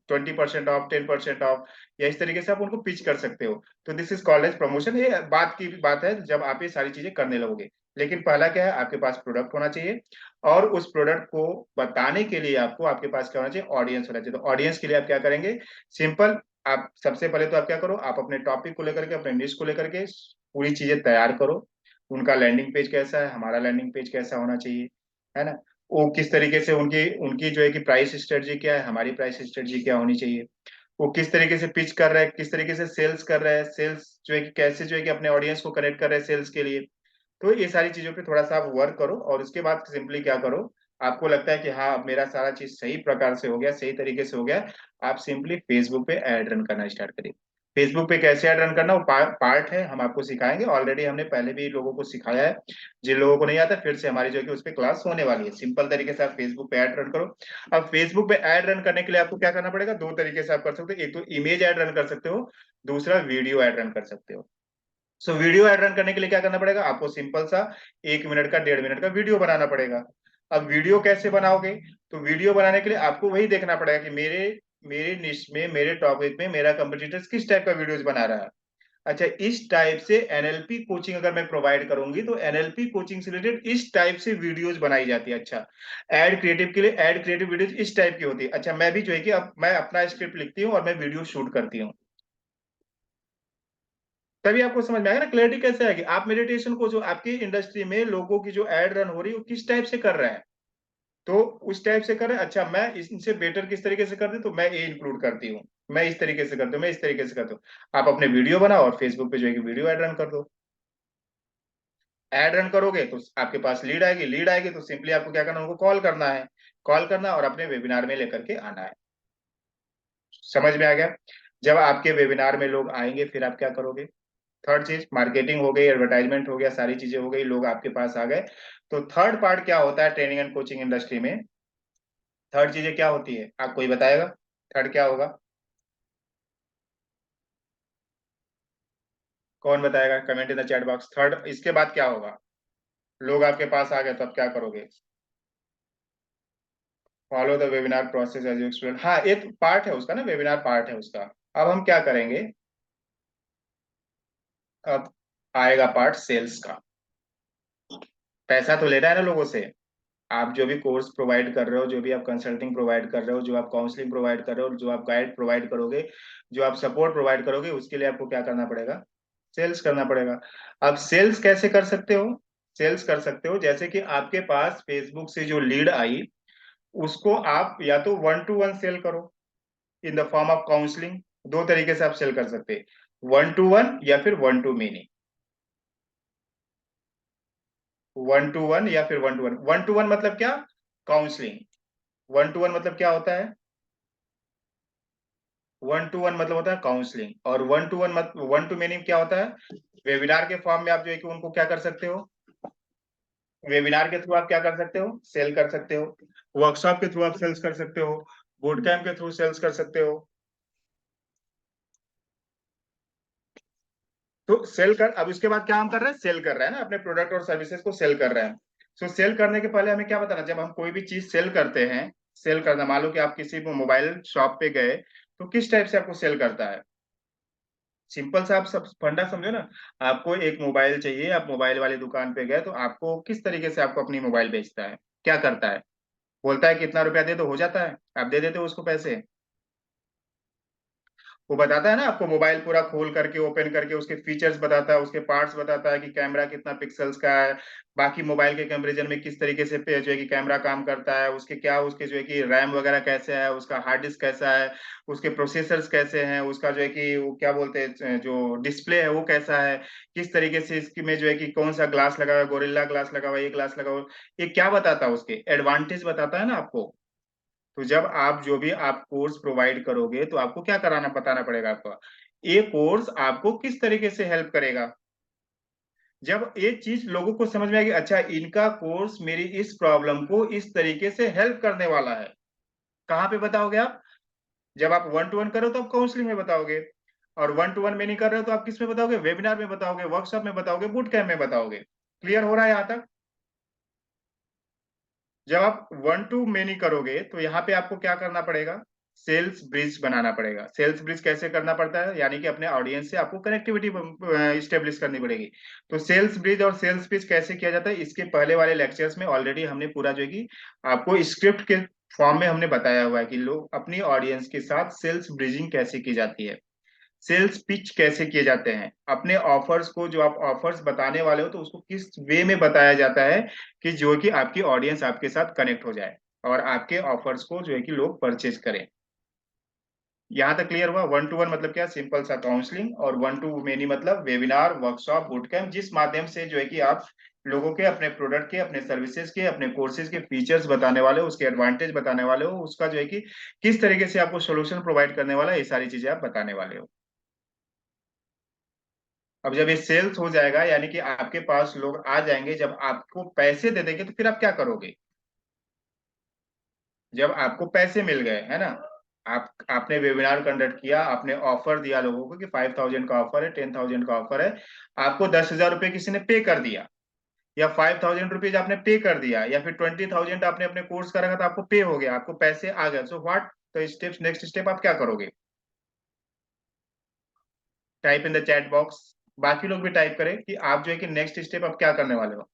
20% ऑफ, 10% ऑफ, या इस तरीके से आप उनको पिच कर सकते हो। तो this is called as promotion. ये बात की बात है जब आप ये सारी चीजें करने लगोगे। लेकिन पहला क्या है, आपके पास प्रोडक्ट होना चाहिए, और उस प्रोडक्ट को बताने के लिए आपको आपके पास क्या होना चाहिए, ऑडियंस होना चाहिए। तो ऑडियंस के लिए आप क्या करेंगे, सिंपल, आप सबसे पहले तो आप क्या करो, आप अपने टॉपिक को लेकर के, अपने निश को लेकर के पूरी चीजें तैयार करो। उनका लैंडिंग पेज कैसा है, हमारा लैंडिंग पेज कैसा होना चाहिए, है ना। वो किस तरीके से, उनकी उनकी जो है कि प्राइस स्ट्रेटजी क्या है, हमारी प्राइस स्ट्रेटजी क्या होनी चाहिए, वो किस तरीके से पिच कर रहा है, किस तरीके से सेल्स कर रहा है, सेल्स जो है कि कैसे जो है कि अपने ऑडियंस को कनेक्ट कर रहे हैं सेल्स के लिए। तो ये सारी चीजों पे थोड़ा सा आप वर्क करो, और उसके बाद सिंपली क्या करो, आपको लगता है कि हाँ अब मेरा सारा चीज सही प्रकार से हो गया, सही तरीके से हो गया, आप सिंपली फेसबुक पे ऐड रन करना स्टार्ट करिए। फेसबुक पे कैसे ऐड रन करना, वो पार्ट है, हम आपको सिखाएंगे। ऑलरेडी हमने पहले भी लोगों को सिखाया है। जिन लोगों को नहीं आता, फिर से हमारी जो है कि उस पर क्लास होने वाली है। सिंपल तरीके से आप फेसबुक पे ऐड रन करो। अब फेसबुक पे ऐड रन करने के लिए आपको क्या करना पड़ेगा, दो तरीके से आप कर सकते हो। एक तो इमेज ऐड रन कर सकते हो, दूसरा वीडियो ऐड रन कर सकते हो। सो वीडियो ऐड रन करने के लिए क्या करना पड़ेगा, आपको सिंपल सा 1 मिनट का, 1.5 मिनट का वीडियो बनाना पड़ेगा। अब वीडियो कैसे बनाओगे, तो वीडियो बनाने के लिए आपको वही देखना पड़ेगा कि मेरे मेरे निश में, मेरे टॉपिक में मेरा कंपटीटर्स किस टाइप का वीडियोस बना रहा है। अच्छा, इस टाइप से एनएलपी कोचिंग अगर मैं प्रोवाइड करूंगी, तो एनएलपी कोचिंग से रिलेटेड इस टाइप से वीडियोस बनाई जाती है। अच्छा, एड क्रिएटिव के लिए एड क्रिएटिव वीडियोस इस टाइप की होती है। अच्छा, मैं भी जो है कि अब मैं अपना स्क्रिप्ट लिखती हूँ और मैं वीडियो शूट करती हूँ। तभी आपको समझ में आएगा ना, क्लैरिटी कैसे आएगी। आप मेडिटेशन को, जो आपकी इंडस्ट्री में लोगों की जो एड रन हो रही है, वो किस टाइप से कर रहे हैं, तो उस टाइप से कर रहे हैं। अच्छा, मैं इनसे बेटर किस तरीके से करती हूँ, तो मैं ये इंक्लूड करती हूँ, मैं इस तरीके से करती हूँ, मैं इस तरीके से करती हूँ। आप अपने वीडियो बनाओ और फेसबुक पे जो है कि वीडियो एड रन कर दो। एड रन करोगे तो आपके पास लीड आएगी, लीड आएगी तो सिंपली आपको क्या करना है, उनको कॉल करना है, कॉल करना और अपने वेबिनार में लेकर के आना है। समझ में आ गया? जब आपके वेबिनार में लोग आएंगे, फिर आप क्या करोगे? थर्ड चीज, मार्केटिंग हो गई, एडवर्टाइजमेंट हो गया, सारी चीजें हो गई, लोग आपके पास आ गए। तो थर्ड पार्ट क्या होता है ट्रेनिंग एंड कोचिंग इंडस्ट्री में, थर्ड चीजें क्या होती है, आप कोई बताएगा थर्ड क्या होगा? कौन बताएगा, comment in the chat box. Third इसके बाद क्या होगा? लोग आपके पास आ गए तो अब क्या करोगे? Follow the webinar process as you explain. हाँ, एक पार्ट है उसका ना, वेबिनार पार्ट है उसका। अब हम क्या करेंगे, अब आएगा पार्ट सेल्स का। पैसा तो लेना है ना लोगों से। आप जो भी कोर्स प्रोवाइड कर रहे हो, जो भी आप कंसल्टिंग प्रोवाइड कर रहे हो, जो आप काउंसलिंग प्रोवाइड कर रहे हो, जो आप गाइड प्रोवाइड करोगे, जो आप सपोर्ट प्रोवाइड करोगे, उसके लिए आपको क्या करना पड़ेगा, सेल्स करना पड़ेगा। अब सेल्स कैसे कर सकते हो? सेल्स कर सकते हो जैसे कि आपके पास फेसबुक से जो लीड आई, उसको आप या तो 1-to-1 सेल करो in the form of counselling. दो तरीके से आप सेल कर सकते हैं, 1-to-1 या फिर 1-to-many। 1-to-1 या फिर 1-to-1। 1-to-1 मतलब क्या, काउंसलिंग। 1-to-1 मतलब क्या होता है, 1-to-1 मतलब होता है काउंसलिंग। और 1-to-1 मतलब 1-to-many क्या होता है, वेबिनार के फॉर्म में आप जो है कि उनको क्या कर सकते हो, वेबिनार के थ्रू आप क्या कर सकते हो, सेल कर सकते हो। वर्कशॉप के थ्रू आप सेल्स कर सकते हो, बूट कैंप के थ्रू सेल्स कर सकते हो। तो सेल कर, अब इसके बाद क्या हम कर रहे हैं, सेल कर रहे हैं ना, अपने प्रोडक्ट और सर्विसेज को सेल कर रहे हैं। सो सेल करने के पहले हमें क्या बताना, जब हम कोई भी चीज सेल करते हैं, सेल करना, मान लो कि आप किसी मोबाइल शॉप पे गए, तो किस टाइप से आपको सेल करता है, सिंपल सा आप सब फंडा समझो ना। आपको एक मोबाइल चाहिए, आप मोबाइल वाली दुकान पे गए, तो आपको किस तरीके से आपको अपनी मोबाइल बेचता है, क्या करता है? बोलता है कितना रुपया दे दो, हो जाता है, आप दे देते हो उसको पैसे। वो बताता है ना आपको, मोबाइल पूरा खोल करके ओपन करके उसके फीचर्स बताता है, उसके पार्ट्स बताता है कि कैमरा कितना पिक्सल्स का है, बाकी मोबाइल के कंपैरिजन में किस तरीके से जो है कि कैमरा काम करता है, उसके क्या, उसके जो है कि रैम वगैरह कैसे है, उसका हार्ड डिस्क कैसा है, उसके प्रोसेसर्स कैसे हैं, उसका जो है कि वो क्या बोलते हैं जो डिस्प्ले है वो कैसा है, किस तरीके से इसकी में जो है कि कौन सा ग्लास लगा हुआ है, गोरिल्ला ग्लास लगा हुआ है, ये ग्लास लगा हुआ है, ये क्या बताता है, उसके एडवांटेज बताता है ना आपको। तो जब आप जो भी आप कोर्स प्रोवाइड करोगे तो आपको क्या कराना बताना पड़ेगा आपको, ये कोर्स आपको किस तरीके से हेल्प करेगा। जब एक चीज लोगों को समझ में आएगी, अच्छा इनका कोर्स मेरी इस प्रॉब्लम को इस तरीके से हेल्प करने वाला है, कहाँ पे बताओगे आप? जब आप 1-to-1 करो तो आप काउंसलिंग में बताओगे, और 1-to-1 में नहीं कर रहे हो तो आप किस में बताओगे? वेबिनार में बताओगे, वर्कशॉप में बताओगे, बूट कैम्प में बताओगे। क्लियर हो रहा है यहाँ तक? जब आप 1-to मेनी करोगे तो यहाँ पे आपको क्या करना पड़ेगा? सेल्स ब्रिज बनाना पड़ेगा। सेल्स ब्रिज कैसे करना पड़ता है? यानी कि अपने ऑडियंस से आपको कनेक्टिविटी स्टेब्लिश करनी पड़ेगी। तो सेल्स ब्रिज और सेल्स पिच कैसे किया जाता है, इसके पहले वाले लेक्चर्स में ऑलरेडी हमने पूरा जो है कि आपको स्क्रिप्ट के फॉर्म में हमने बताया हुआ है कि लोग अपनी ऑडियंस के साथ सेल्स ब्रिजिंग कैसे की जाती है, सेल्स पिच कैसे किए जाते हैं, अपने ऑफर्स को, जो आप ऑफर्स बताने वाले हो तो उसको किस वे में बताया जाता है कि जो कि आपकी ऑडियंस आपके साथ कनेक्ट हो जाए और आपके ऑफर्स को जो है कि लोग परचेज करें। यहाँ तक क्लियर हुआ? 1-to-1 मतलब क्या? सिंपल सा काउंसलिंग, और 1-to मेनी मतलब वेबिनार, वर्कशॉप, बूट कैम्प, जिस माध्यम से जो है कि आप लोगों के अपने प्रोडक्ट के, अपने सर्विसेज के, अपने कोर्सेज के फीचर्स बताने वाले हो, उसके एडवांटेज बताने वाले हो, उसका जो है कि किस तरीके से आपको सोल्यूशन प्रोवाइड करने वाला है, ये सारी चीजें आप बताने वाले हो। अब जब ये सेल्स हो जाएगा, यानी कि आपके पास लोग आ जाएंगे, जब आपको पैसे दे देंगे तो फिर आप क्या करोगे? जब आपको पैसे मिल गए, है ना, आपने वेबिनार कंडक्ट किया, आपने ऑफर दिया लोगों को कि 5,000 का ऑफर है, 10,000 का ऑफर है, आपको 10,000 रुपए किसी ने पे कर दिया, या 5,000 रुपीज आपने पे कर दिया, या फिर 20,000 आपने अपने कोर्स का रखा था, आपको पे हो गया, आपको पैसे आ गए, so what the steps, next step आप क्या करोगे? Type in the chat box, बाकी लोग भी टाइप करें कि आप जो है कि नेक्स्ट स्टेप आप क्या करने वाले हो।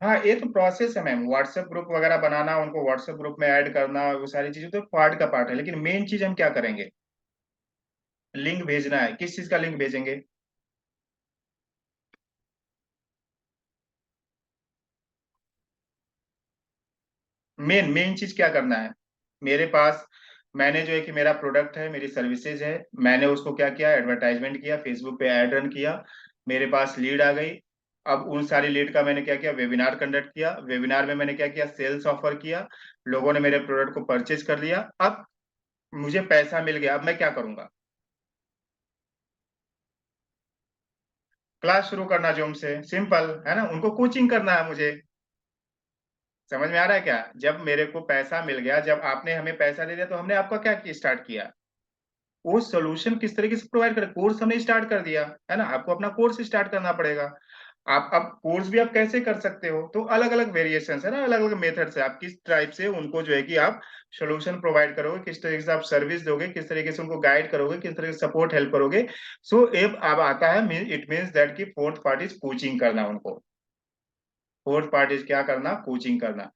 हाँ, ये तो प्रोसेस है मैम, व्हाट्सएप ग्रुप वगैरह बनाना, उनको व्हाट्सएप ग्रुप में ऐड करना, वो सारी चीजें तो पार्ट का पार्ट है, लेकिन मेन चीज हम क्या करेंगे? लिंक भेजना है, किस चीज का लिंक भेजेंगे? मेन मेन चीज क्या करना है? मेरे पास, मैंने जो है कि मेरा प्रोडक्ट है, मेरी सर्विसेज है, मैंने उसको क्या किया? एडवर्टाइजमेंट किया, फेसबुक पे ऐड रन किया, मेरे पास लीड आ गई। अब उन सारी लीड का मैंने क्या किया? वेबिनार कंडक्ट किया, वेबिनार में मैंने क्या किया? सेल्स ऑफर किया, लोगों ने मेरे प्रोडक्ट को परचेज कर लिया, अब मुझे पैसा मिल गया, अब मैं क्या करूंगा? क्लास शुरू करना जूम से, सिंपल है ना, उनको कोचिंग करना है मुझे। समझ में आ रहा है क्या? जब मेरे को पैसा मिल गया, जब आपने हमें पैसा दे दिया, तो हमने आपका क्या स्टार्ट किया? वो सोल्यूशन किस तरीके से प्रोवाइड करें, कोर्स हमने स्टार्ट कर दिया, है ना, आपको अपना कोर्स स्टार्ट करना पड़ेगा। आप अब कोर्स भी आप कैसे कर सकते हो, तो अलग अलग वेरिएशन है ना, अलग अलग मेथड से आप किस टाइप से उनको जो है कि आप सोल्यूशन प्रोवाइड करोगे, किस तरीके से आप सर्विस दोगे, किस तरीके से उनको गाइड करोगे, किस तरीके से सपोर्ट हेल्प करोगे। सो अब आता है, इट मीन्स दैट की फोर्थ पार्ट इज कोचिंग करना उनको। फोर्थ पार्ट इज क्या करना? कोचिंग करना।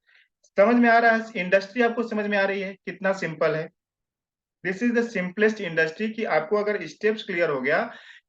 समझ में आ रहा है? इंडस्ट्री आपको समझ में आ रही है कितना सिंपल है? This is the simplest industry. कि आपको अगर स्टेप्स क्लियर हो गया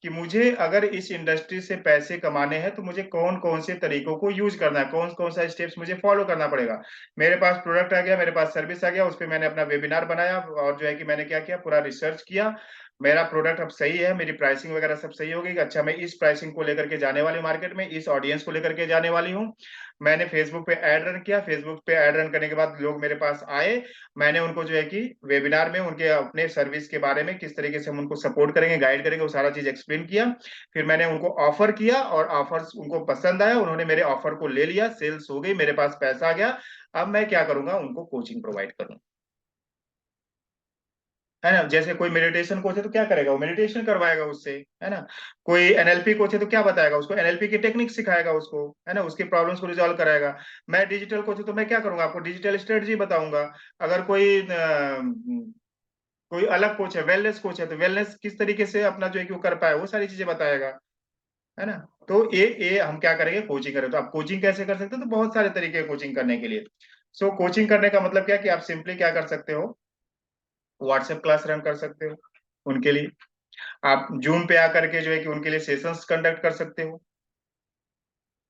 कि मुझे अगर इस इंडस्ट्री से पैसे कमाने हैं तो मुझे कौन कौन से तरीकों को यूज करना है, कौन कौन सा स्टेप्स मुझे फॉलो करना पड़ेगा। मेरे पास प्रोडक्ट आ गया, मेरे पास सर्विस आ गया, उस पर मैंने अपना वेबिनार बनाया, और जो है कि मैंने क्या किया? पूरा रिसर्च किया, मेरा प्रोडक्ट अब सही है, मेरी प्राइसिंग वगैरह सब सही हो गई, अच्छा मैं इस प्राइसिंग को लेकर के जाने वाली हूँ मार्केट में, इस ऑडियंस को लेकर के जाने वाली हूँ। मैंने फेसबुक पे ऐड रन किया, फेसबुक पे ऐड रन करने के बाद लोग मेरे पास आए, मैंने उनको जो है कि वेबिनार में उनके अपने सर्विस के बारे में किस तरीके से हम उनको सपोर्ट करेंगे, गाइड करेंगे, वो सारा चीज एक्सप्लेन किया। फिर मैंने उनको ऑफर किया, और ऑफर उनको पसंद आया, उन्होंने मेरे ऑफर को ले लिया, सेल्स हो गई, मेरे पास पैसा आ गया। अब मैं क्या करूंगा? उनको कोचिंग प्रोवाइड करूंगा। है ना। जैसे कोई मेडिटेशन कोच है तो क्या करेगा, वो मेडिटेशन करवाएगा उससे, है ना। कोई एनएलपी कोच है तो क्या बताएगा उसको, एनएलपी की टेक्निक सिखाएगा उसको, है ना, उसकी प्रॉब्लम्स को रिजॉल्व कराएगा। मैं डिजिटल कोच हूं तो मैं क्या करूंगा, आपको डिजिटल स्ट्रेटजी बताऊंगा। अगर कोई अलग कोच है, वेलनेस कोच है, तो वेलनेस किस तरीके से अपना जो है कि वो कर पाए, वो सारी चीजें बताएगा, है ना। तो ये हम क्या करेंगे, कोचिंग करें। तो आप कोचिंग कैसे कर सकते हो, तो बहुत सारे तरीके हैं कोचिंग करने के लिए। सो कोचिंग करने का मतलब क्या कि आप सिंपली क्या कर सकते हो, व्हाट्सएप क्लास रन कर सकते हो उनके लिए। आप जूम पे आकर के जो है कि उनके लिए सेशंस कंडक्ट कर सकते हो,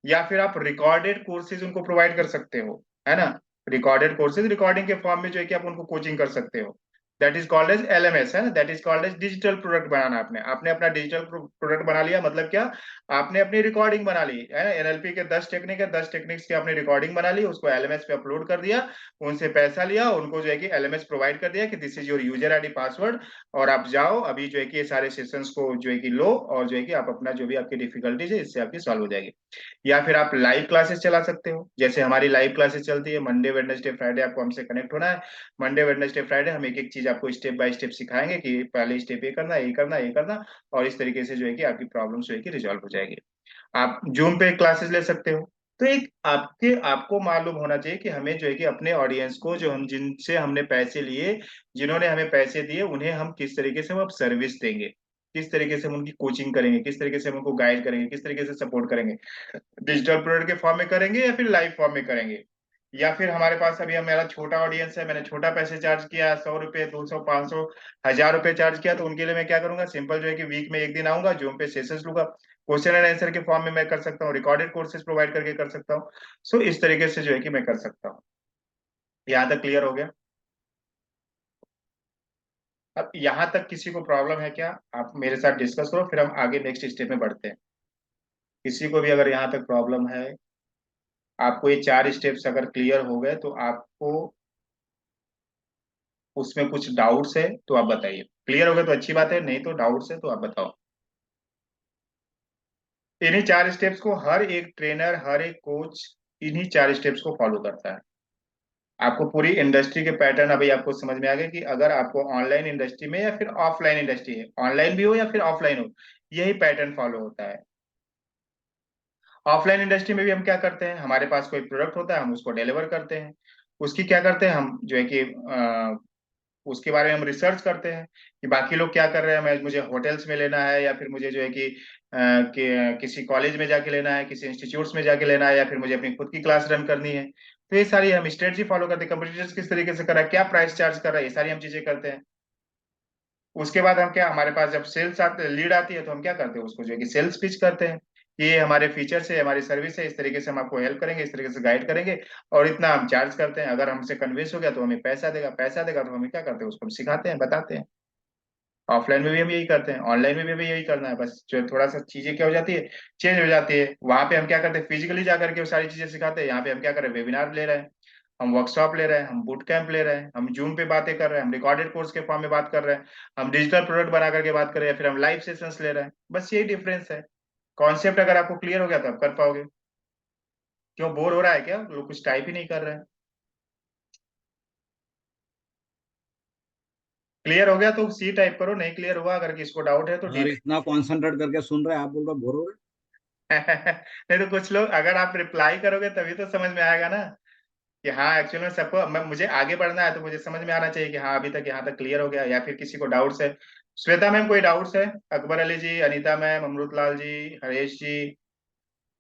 या फिर आप रिकॉर्डेड कोर्सेज उनको प्रोवाइड कर सकते हो, है ना। रिकॉर्डेड कोर्सेज रिकॉर्डिंग के फॉर्म में जो है कि आप उनको कोचिंग कर सकते हो। That is called as LMS, है ना, that is called as digital product बनाना। आपने आपने अपना डिजिटल प्रोडक्ट बना लिया, मतलब क्या, आपने अपनी रिकॉर्डिंग बना ली, है ना। एनएलपी के 10 टेक्निक है, 10 टेक्निक्स की आपने रिकॉर्डिंग बना ली, उसको एलएमएस पे अपलोड कर दिया, उनसे पैसा लिया, उनको जो है कि एलएमएस प्रोवाइड कर दिया कि this is your user ID password, और आप जाओ अभी जो है कि ये सारे सेशंस को जो है कि लो, और जो है कि आप अपना जो भी आपकी डिफिकल्टीज है इससे आपकी सॉल्व हो जाएगी। या फिर आप लाइव क्लासेस चला सकते हो, जैसे हमारी लाइव क्लासेस चलती है मंडे वेडनेसडे फ्राइडे, आपको हमसे कनेक्ट होना है। मंडे वेडनेसडे फ्राइडे हम एक एक चीज आपको स्टेप बाय स्टेप सिखाएंगे कि पहले स्टेप ये करना, ये करना, ये करना, और इस तरीके से जो है कि आपकी प्रॉब्लम जो है कि रिजॉल्व हो जाएगी। आप जूम पे क्लासेस ले सकते हो। तो एक आपको मालूम होना चाहिए कि हमें जो है कि अपने ऑडियंस को, जो हम जिनसे हमने पैसे लिए, जिन्होंने हमें पैसे दिए, उन्हें हम किस तरीके से हम अब सर्विस देंगे, किस तरीके से हम उनकी कोचिंग करेंगे, किस तरीके से हम उनको गाइड करेंगे, किस तरीके से सपोर्ट करेंगे। डिजिटल प्रोडक्ट के फॉर्म में करेंगे या फिर लाइव फॉर्म में करेंगे। या फिर हमारे पास अभी मेरा छोटा ऑडियंस है, मैंने छोटा पैसे चार्ज किया, 100 रुपए, 200, 500, 1000 रुपए चार्ज किया, तो उनके लिए मैं क्या करूंगा, सिंपल जो है कि वीक में एक दिन आऊंगा, जूम पे सेशंस लूंगा, क्वेश्चन एंड आंसर के फॉर्म में मैं कर सकता हूँ, रिकॉर्डेड कोर्सेज प्रोवाइड करके कर सकता हूँ। सो इस तरीके से जो है कि मैं कर सकता हूँ। यहाँ तक क्लियर हो गया। अब यहाँ तक किसी को प्रॉब्लम है क्या, आप मेरे साथ डिस्कस करो, फिर हम आगे नेक्स्ट स्टेप में बढ़ते हैं। किसी को भी अगर यहाँ तक प्रॉब्लम है, आपको ये 4 स्टेप्स अगर क्लियर हो गए, तो आपको उसमें कुछ डाउट्स है तो आप बताइए। क्लियर हो गए तो अच्छी बात है, नहीं तो डाउट्स है तो आप बताओ। इन्हीं 4 स्टेप्स को हर एक ट्रेनर, हर एक कोच इन्हीं 4 स्टेप्स को फॉलो करता है। आपको पूरी इंडस्ट्री के पैटर्न अभी आपको समझ में आ गए कि अगर आपको ऑनलाइन इंडस्ट्री में या फिर ऑफलाइन इंडस्ट्री है, ऑनलाइन भी हो या फिर ऑफलाइन हो, यही पैटर्न फॉलो होता है। ऑफलाइन इंडस्ट्री में भी हम क्या करते हैं, हमारे पास कोई प्रोडक्ट होता है, हम उसको डिलीवर करते हैं। उसकी क्या करते हैं हम, जो है कि उसके बारे में हम रिसर्च करते हैं कि बाकी लोग क्या कर रहे हैं। मैं मुझे होटल्स में लेना है, या फिर मुझे जो है कि किसी कॉलेज में जाके लेना है, किसी इंस्टीट्यूट्स में जाके लेना है, या फिर मुझे अपनी खुद की क्लास रन करनी है। तो ये सारी हम स्ट्रेटजी फॉलो करते हैं। कंपटीटर्स किस तरीके से कर रहा है, क्या प्राइस चार्ज कर रहा है, ये सारी हम चीजें करते हैं। उसके बाद हम क्या, हमारे पास जब सेल्स आते लीड आती है, तो हम क्या करते हैं, उसको जो है कि सेल्स पिच करते हैं कि ये हमारे फीचर्स है, हमारी सर्विस है, इस तरीके से हम आपको हेल्प करेंगे, इस तरीके से गाइड करेंगे, और इतना हम चार्ज करते हैं। अगर हमसे कन्विंस हो गया तो हमें पैसा देगा, पैसा देगा तो हमें क्या करते हैं, उसको हम सिखाते हैं, बताते हैं। ऑफलाइन में भी हम यही करते हैं, ऑनलाइन में भी हमें यही करना है। बस जो थोड़ा सा चीजें क्या हो जाती है, चेंज हो जाती है। वहां पे हम क्या करते हैं, फिजिकली जाकर के वो सारी चीजें सिखाते हैं। यहाँ पे हम क्या कर रहे हैं, वेबिनार ले रहे हैं, हम वर्कशॉप ले रहे हैं, हम बूट कैंप ले रहे हैं, हम जूम पे बातें कर रहे हैं, हम रिकॉर्डेड कोर्स के फॉर्म में बात कर रहे हैं, हम डिजिटल प्रोडक्ट बना करके बात कर रहे हैं, फिर हम लाइव सेशंस ले रहे हैं। बस यही डिफरेंस है। कॉन्सेप्ट अगर आपको क्लियर हो गया तो आप कर पाओगे। क्यों बोर हो रहा है क्या, लोग कुछ टाइप ही नहीं कर रहे हैं। क्लियर हो गया तो सी टाइप करो, नहीं क्लियर हुआ अगर किसको डाउट है तो डी सर इतना कॉन्सेंट्रेट करके सुन रहे हैं, आप बोल रहे बोर हो रहे नहीं तो कुछ लोग, अगर आप रिप्लाई करोगे तभी तो समझ में आएगा ना कि हाँ एक्चुअली में सबको, मुझे आगे बढ़ना है तो मुझे समझ में आना चाहिए कि हाँ अभी तक यहाँ तक क्लियर हो गया, या फिर किसी को डाउट्स है। श्वेता मैम कोई डाउट्स है, अकबर अली जी, अनीता मैम, अमृत लाल जी, हरेश जी,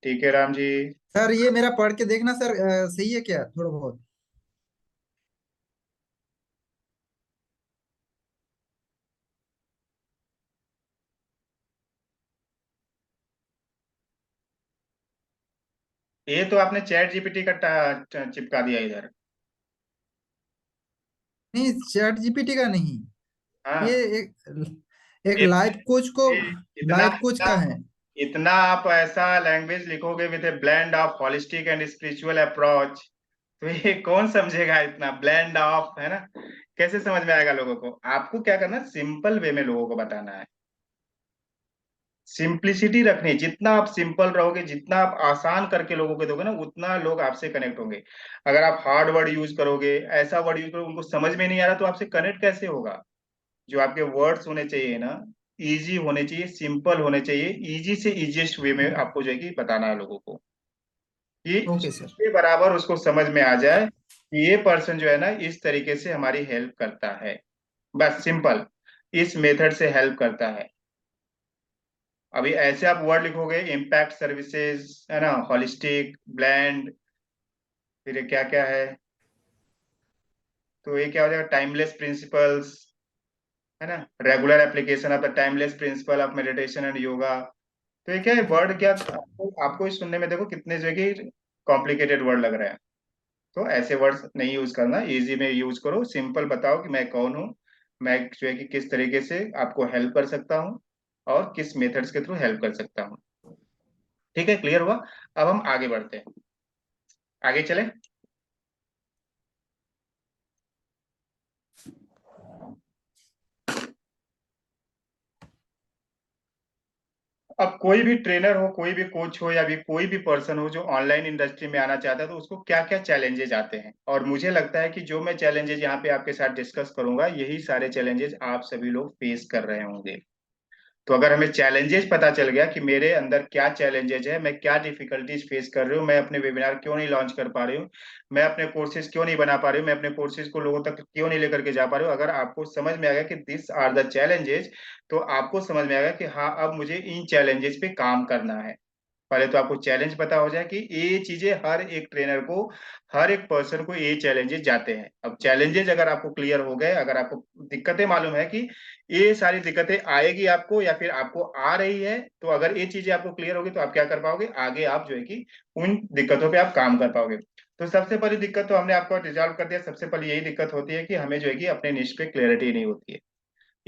ठीक है, राम जी। सर ये मेरा पढ़ के देखना सर, सही है क्या थोड़ा बहुत? ये तो आपने चैट जीपीटी का चिपका दिया इधर। नहीं, चैट जीपीटी का नहीं, ये हाँ, एक एक इत, लाइफ कोच को, इतना लाइफ कोच का है। इतना आप ऐसा लैंग्वेज लिखोगे with A blend of holistic and spiritual approach, तो ये कौन समझेगा, इतना ब्लेंड ऑफ, है ना। कैसे समझ में आएगा लोगों को। आपको क्या करना है, सिंपल वे में लोगों को बताना है, सिंप्लिसिटी रखनी है। जितना आप सिंपल रहोगे, जितना आप आसान करके लोगों को दोगे ना, उतना लोग आपसे कनेक्ट होंगे। अगर आप हार्ड वर्ड यूज करोगे, ऐसा वर्ड यूज करोगे, उनको समझ में नहीं आ रहा तो आपसे कनेक्ट कैसे होगा। जो आपके वर्ड्स होने चाहिए ना, इजी होने चाहिए, सिंपल होने चाहिए, इजी से इजीएस्ट वे में आपको जो है कि बताना है लोगों को, कि ओके सर। ये बराबर उसको समझ में आ जाए कि ये पर्सन जो है ना इस तरीके से हमारी हेल्प करता है, बस सिंपल इस मेथड से हेल्प करता है। अभी ऐसे आप वर्ड लिखोगे, इम्पैक्ट सर्विसेज है ना, होलिस्टिक, ब्लैंड, फिर क्या क्या है, तो ये क्या हो जाएगा, टाइमलेस प्रिंसिपल्स है ना, regular application of the timeless principle of meditation and yoga. तो ये क्या है वर्ड, क्या आपको इस सुनने में देखो कितने जो है कि कॉम्प्लिकेटेड वर्ड लग रहे हैं। तो ऐसे वर्ड्स नहीं यूज करना, इजी में यूज करो, सिंपल बताओ कि मैं कौन हूँ, मैं जो है कि किस तरीके से आपको हेल्प कर सकता हूँ और किस मेथड्स के थ्रू हेल्प कर सकता हूँ। ठीक है, क्लियर हुआ? अब हम आगे बढ़ते हैं, आगे चले। अब कोई भी ट्रेनर हो, कोई भी कोच हो, या भी कोई भी पर्सन हो जो ऑनलाइन इंडस्ट्री में आना चाहता है, तो उसको क्या क्या चैलेंजेस आते हैं, और मुझे लगता है कि जो मैं चैलेंजेस यहाँ पे आपके साथ डिस्कस करूंगा, यही सारे चैलेंजेस आप सभी लोग फेस कर रहे होंगे। तो अगर हमें चैलेंजेस पता चल गया कि मेरे अंदर क्या चैलेंजेस है, मैं क्या डिफिकल्टीज फेस कर रही हूँ, मैं अपने वेबिनार क्यों नहीं लॉन्च कर पा रही हूँ, मैं अपने कोर्सेज क्यों नहीं बना पा रही हूँ, मैं अपने कोर्सेज को लोगों तक क्यों नहीं लेकर के जा पा रही हूँ, अगर आपको समझ में आ गया कि दिस आर द चैलेंजेस, तो आपको समझ में आ गया कि हाँ अब मुझे इन चैलेंजेस पे काम करना है। पहले तो आपको चैलेंज पता हो जाए कि ये चीजें हर एक ट्रेनर को, हर एक पर्सन को ये चैलेंजेस जाते हैं। अब चैलेंजेस अगर आपको क्लियर हो गए, अगर आपको दिक्कतें मालूम है कि ये सारी दिक्कतें आएगी आपको या फिर आपको आ रही है, तो अगर ये चीजें आपको क्लियर होगी तो आप क्या कर पाओगे, आगे आप जो है कि उन दिक्कतों पे आप काम कर पाओगे। तो सबसे पहली दिक्कत तो हमने आपको रिजॉल्व कर दिया, सबसे पहले यही दिक्कत होती है कि हमें जो है कि अपने निश पे क्लैरिटी नहीं होती है।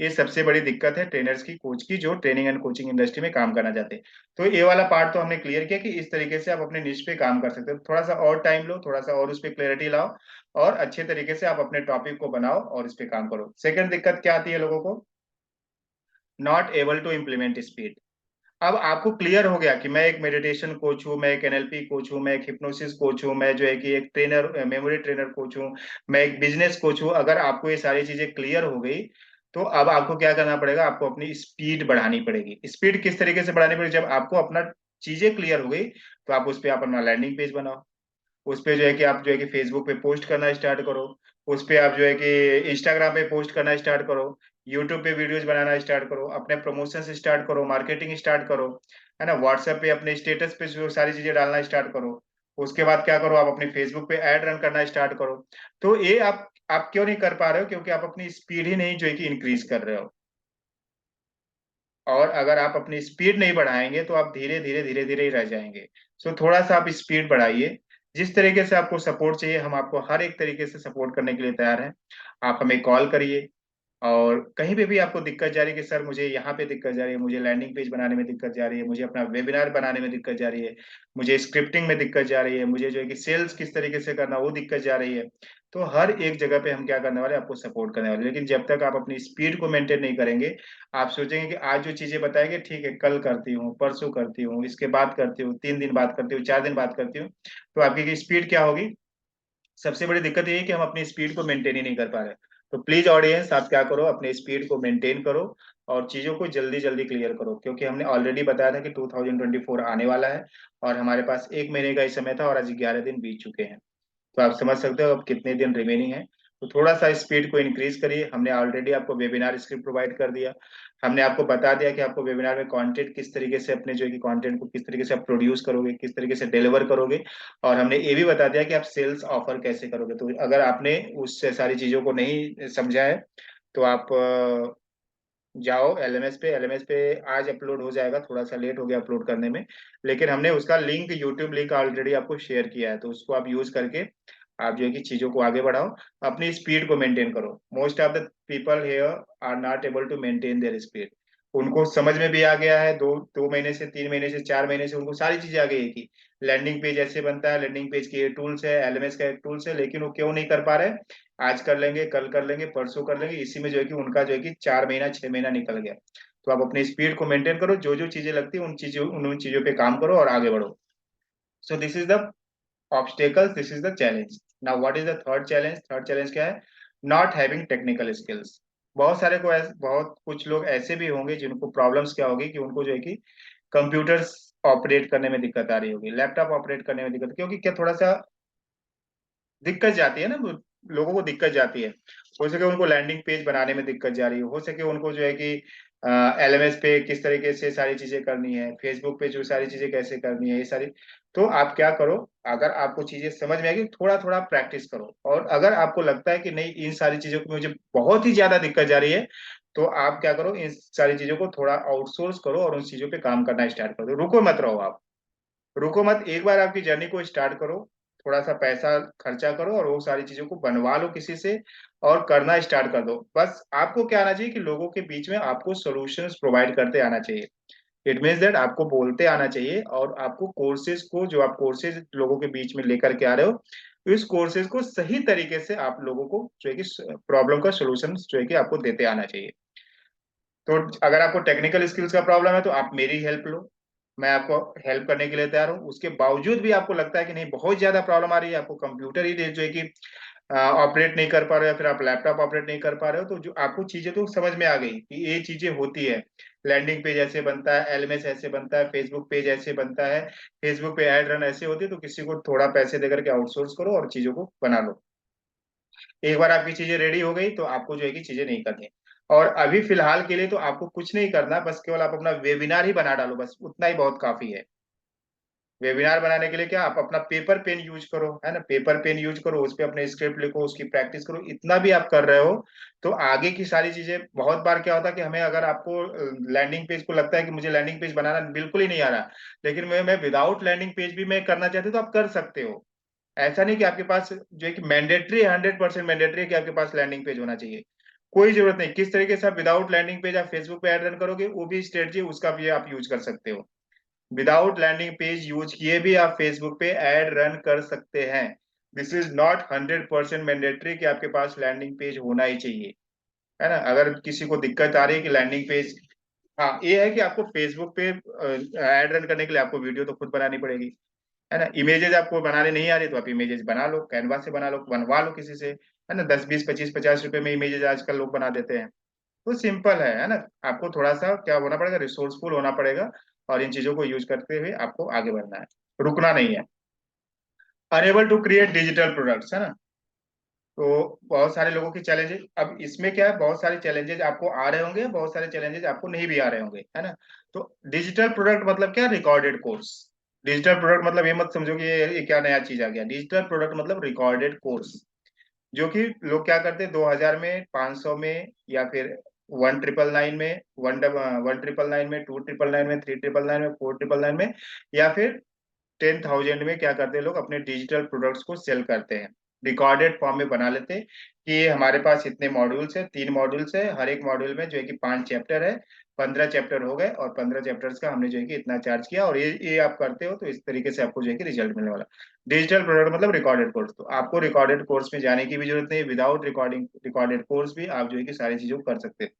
ये सबसे बड़ी दिक्कत है ट्रेनर्स की, कोच की, जो ट्रेनिंग एंड कोचिंग इंडस्ट्री में काम करना चाहते हैं। तो ये वाला पार्ट तो हमने क्लियर किया कि इस तरीके से आप अपने निश पे काम कर सकते हो। थोड़ा सा और टाइम लो, थोड़ा सा और उस पर क्लैरिटी लाओ, और अच्छे तरीके से आप अपने टॉपिक को बनाओ और इस पे काम करो। सेकंड दिक्कत क्या आती है लोगों को, not able to implement speed. अब आपको क्लियर हो गया कि मैं एक मेडिटेशन कोच हूँ, मैं एक एनएलपी कोच हूँ, मैं एक हिप्नोसिस कोच हूँ, मैं जो है कि एक ट्रेनर, मेमोरी ट्रेनर कोच हूँ, मैं एक बिजनेस कोच हूँ। अगर आपको ये सारी चीजें क्लियर हो गई, तो अब आपको क्या करना पड़ेगा, आपको अपनी स्पीड बढ़ानी पड़ेगी। स्पीड किस तरीके से बढ़ानी पड़ेगी, जब आपको अपना चीजें क्लियर हो गई, तो आप उस पर आप अपना लैंडिंग पेज बनाओ, उस पे जो है कि आप जो है कि फेसबुक पे पोस्ट करना स्टार्ट करो, उस पे आप जो है कि इंस्टाग्राम पे पोस्ट करना स्टार्ट करो, यूट्यूब पे वीडियोस बनाना स्टार्ट करो, अपने प्रमोशन स्टार्ट करो, मार्केटिंग स्टार्ट करो, है ना, व्हाट्सएप पे अपने स्टेटस पे जो सारी चीजें डालना स्टार्ट करो। उसके बाद क्या करो, आप अपने फेसबुक पे ऐड रन करना स्टार्ट करो। तो ये आप क्यों नहीं कर पा रहे हो, क्योंकि आप अपनी स्पीड ही नहीं जो है कि इंक्रीज कर रहे हो। और अगर आप अपनी स्पीड नहीं बढ़ाएंगे तो आप धीरे धीरे धीरे धीरे ही रह जाएंगे। सो थोड़ा सा आप स्पीड बढ़ाइए। जिस तरीके से आपको सपोर्ट चाहिए, हम आपको हर एक तरीके से सपोर्ट करने के लिए तैयार हैं। आप हमें कॉल करिए, और कहीं पे भी आपको दिक्कत जा रही है कि सर मुझे यहाँ पे दिक्कत जा रही है, मुझे लैंडिंग पेज बनाने में दिक्कत जा रही है, मुझे अपना वेबिनार बनाने में दिक्कत जा रही है, मुझे स्क्रिप्टिंग में दिक्कत जा रही है, मुझे जो है कि सेल्स किस तरीके से करना वो दिक्कत जा रही है, तो हर एक जगह पे हम क्या करने वाले हैं, आपको सपोर्ट करने वाले हैं। लेकिन जब तक आप अपनी स्पीड को मेंटेन नहीं करेंगे, आप सोचेंगे कि आज जो चीजें बताएंगे ठीक है, कल करती हूँ, परसों करती हूँ, इसके बाद करती हूँ, 3 दिन बाद करती हूँ, 4 दिन बाद करती हूँ, तो आपकी स्पीड क्या होगी। सबसे बड़ी दिक्कत ये है कि हम अपनी स्पीड को मेंटेन ही नहीं कर पा रहे। तो प्लीज ऑडियंस, आप क्या करो, अपने स्पीड को मेंटेन करो और चीजों को जल्दी जल्दी क्लियर करो, क्योंकि हमने ऑलरेडी बताया था कि 2024 आने वाला है, और हमारे पास 1 महीने का ही समय था, और आज 11 दिन बीत चुके हैं। तो आप समझ सकते हो अब कितने दिन रिमेनिंग है। तो थोड़ा सा स्पीड को इंक्रीज करिए। हमने ऑलरेडी आपको वेबिनार स्क्रिप्ट प्रोवाइड कर दिया, हमने आपको बता दिया कि आपको वेबिनार में कंटेंट किस तरीके से, अपने जो है कि कंटेंट को किस तरीके से आप प्रोड्यूस करोगे, किस तरीके से डिलीवर करोगे, और हमने ये भी बता दिया कि आप सेल्स ऑफर कैसे करोगे। तो अगर आपने उस सारी चीजों को नहीं समझा है, तो आप जाओ एलएमएस पे आज अपलोड हो जाएगा, थोड़ा सा लेट हो गया अपलोड करने में, लेकिन हमने उसका लिंक, यूट्यूब लिंक ऑलरेडी आपको शेयर किया है, तो उसको आप यूज करके आप जो है कि चीजों को आगे बढ़ाओ, अपनी स्पीड को मेंटेन करो। Most of the people here are not able to maintain their speed. उनको समझ में भी आ गया है, 2 महीने से, 3 महीने से, 4 महीने से उनको सारी चीजें आ गई है कि लैंडिंग पेज ऐसे बनता है, लैंडिंग पेज के टूल्स है, एलएमएस का एक टूल्स है, लेकिन वो क्यों नहीं कर पा रहे। आज कर लेंगे, कल कर लेंगे, परसों कर लेंगे, इसी में जो है कि उनका जो है कि 4 महीना 6 महीना निकल गया। तो आप अपनी स्पीड को मेंटेन करो, जो जो चीजें लगती है उन चीजों पे काम करो और आगे बढ़ो। सो this is the obstacles, this is the challenge. Now what is the third challenge. Third challenge क्या है, नॉट हैविंग टेक्निकल स्किल्स। बहुत सारे को बहुत कुछ लोग ऐसे भी होंगे जिनको प्रॉब्लम्स क्या होगी कि उनको जो है कि कंप्यूटर्स ऑपरेट करने में दिक्कत आ रही होगी, लैपटॉप ऑपरेट करने में दिक्कत, क्योंकि क्या थोड़ा सा दिक्कत जाती है ना, लोगों को दिक्कत जाती है। हो सके उनको लैंडिंग पेज बनाने में दिक्कत जा रही हो सके उनको जो है कि एलएमएस पे किस तरीके से सारी चीजें करनी है, फेसबुक पे जो सारी चीजें कैसे करनी है, ये सारी। तो आप क्या करो, अगर आपको चीजें समझ में आएगी थोड़ा थोड़ा प्रैक्टिस करो, और अगर आपको लगता है कि नहीं इन सारी चीजों को मुझे बहुत ही ज्यादा दिक्कत जा रही है, तो आप क्या करो, इन सारी चीजों को थोड़ा आउटसोर्स करो और उन चीजों पे काम करना स्टार्ट कर दो। रुको मत रहो आप, रुको मत, एक बार आपकी जर्नी को स्टार्ट करो, थोड़ा सा पैसा खर्चा करो और वो सारी चीजों को बनवा लो किसी से, और करना स्टार्ट कर दो। बस आपको क्या आना चाहिए कि लोगों के बीच में आपको सॉल्यूशंस प्रोवाइड करते आना चाहिए। इट मीन्स दैट आपको बोलते आना चाहिए, और आपको कोर्सेज को, जो आप कोर्सेज लोगों के बीच में लेकर के आ रहे हो, इस कोर्सेज को सही तरीके से आप लोगों को जो है कि प्रॉब्लम का सोल्यूशन जो है कि आपको देते आना चाहिए। तो अगर आपको टेक्निकल स्किल्स का प्रॉब्लम है तो आप मेरी हेल्प लो, मैं आपको हेल्प करने के लिए तैयार हूँ। उसके बावजूद भी आपको लगता है कि नहीं बहुत ज्यादा प्रॉब्लम आ रही है, आपको कंप्यूटर ही जो है कि ऑपरेट नहीं कर पा रहे हो, या फिर आप लैपटॉप ऑपरेट नहीं कर पा रहे हो, तो जो आपको चीजें तो समझ में आ गई कि ये चीजें होती है, लैंडिंग पेज ऐसे बनता है, एलएमएस ऐसे बनता है, फेसबुक पेज ऐसे बनता है, फेसबुक पे ऐड रन ऐसे होती है, तो किसी को थोड़ा पैसे देकर के आउटसोर्स करो और चीजों को बना लो। एक बार आपकी चीजें रेडी हो गई तो आपको जो है कि चीजें नहीं करनी। और अभी फिलहाल के लिए तो आपको कुछ नहीं करना, बस केवल आप अपना वेबिनार ही बना डालो, बस उतना ही बहुत काफी है। वेबिनार बनाने के लिए क्या, आप अपना पेपर पेन यूज करो, है ना, पेपर पेन यूज करो, उस पे अपने स्क्रिप्ट लिखो, उसकी प्रैक्टिस करो, इतना भी आप कर रहे हो तो आगे की सारी चीजें। बहुत बार क्या होता है कि हमें, अगर आपको लैंडिंग पेज को लगता है कि मुझे लैंडिंग पेज बनाना बिल्कुल ही नहीं आ रहा, लेकिन मैं विदाउट लैंडिंग पेज भी मैं करना चाहती हूँ, तो आप कर सकते हो। ऐसा नहीं कि आपके पास जो है कि मैंडेटरी 100% मैंडेटरी है कि आपके पास लैंडिंग पेज होना चाहिए, कोई जरूरत नहीं। किस तरीके से आप विदाउट लैंडिंग पेज आप फेसबुक पे ऐड रन करोगे, वो भी स्ट्रेटजी, उसका भी आप यूज कर सकते हो। विदाउट लैंडिंग पेज यूज किए भी आप फेसबुक पे ऐड रन कर सकते हैं। दिस इज नॉट 100% मैंडेटरी कि आपके पास लैंडिंग पेज होना ही चाहिए, है ना। अगर किसी को दिक्कत आ रही है कि लैंडिंग पेज, हाँ ये है कि आपको फेसबुक पे ऐड रन करने के लिए आपको वीडियो तो खुद बनानी पड़ेगी, है ना। इमेजेस आपको बनाने नहीं आ रही तो आप इमेजेस बना लो, कैनवा से बना लो, बनवा लो किसी से, है ना। 10 20 25 50 रुपए में इमेजेस आजकल लोग बना देते हैं। तो सिंपल है ना। आपको थोड़ा सा क्या होना पड़ेगा, रिसोर्सफुल होना पड़ेगा, और इन चीजों को यूज करते हुए आपको आगे बढ़ना है, रुकना नहीं है। Unable to create digital products, है ना। तो बहुत सारे लोगों की चैलेंजेस, अब इसमें क्या है, बहुत सारे चैलेंजेस आपको आ रहे होंगे, बहुत सारे चैलेंजेस आपको नहीं भी आ रहे होंगे, है ना। तो डिजिटल प्रोडक्ट मतलब क्या, रिकॉर्डेड कोर्स। डिजिटल प्रोडक्ट मतलब ये मत समझो कि ये क्या नया चीज आ गया। डिजिटल प्रोडक्ट मतलब रिकॉर्डेड कोर्स, जो कि लोग क्या करते हैं, 2000 में, 500 में, या फिर 1999 में, 1999 में, 2999 में, 399 में, 499 में, या फिर 10,000 में क्या करते हैं लोग, अपने डिजिटल प्रोडक्ट्स को सेल करते हैं, रिकॉर्डेड फॉर्म में बना लेते हैं कि ये हमारे पास इतने मॉड्यूल्स है, 3 मॉड्यूल्स है, हर एक मॉड्यूल में जो है कि 5 चैप्टर है, 15 चैप्टर हो गए, और 15 चैप्टर्स का हमने जो है कि इतना चार्ज किया, और ये आप करते हो तो इस तरीके से आपको जो है कि रिजल्ट मिलने वाला। डिजिटल प्रोडक्ट मतलब रिकॉर्डेड कोर्स। तो आपको रिकॉर्डेड कोर्स में जाने की भी जरूरत नहीं, विदाउट रिकॉर्डेड कोर्स भी आप जो है कि सारी चीजों को कर सकते हैं।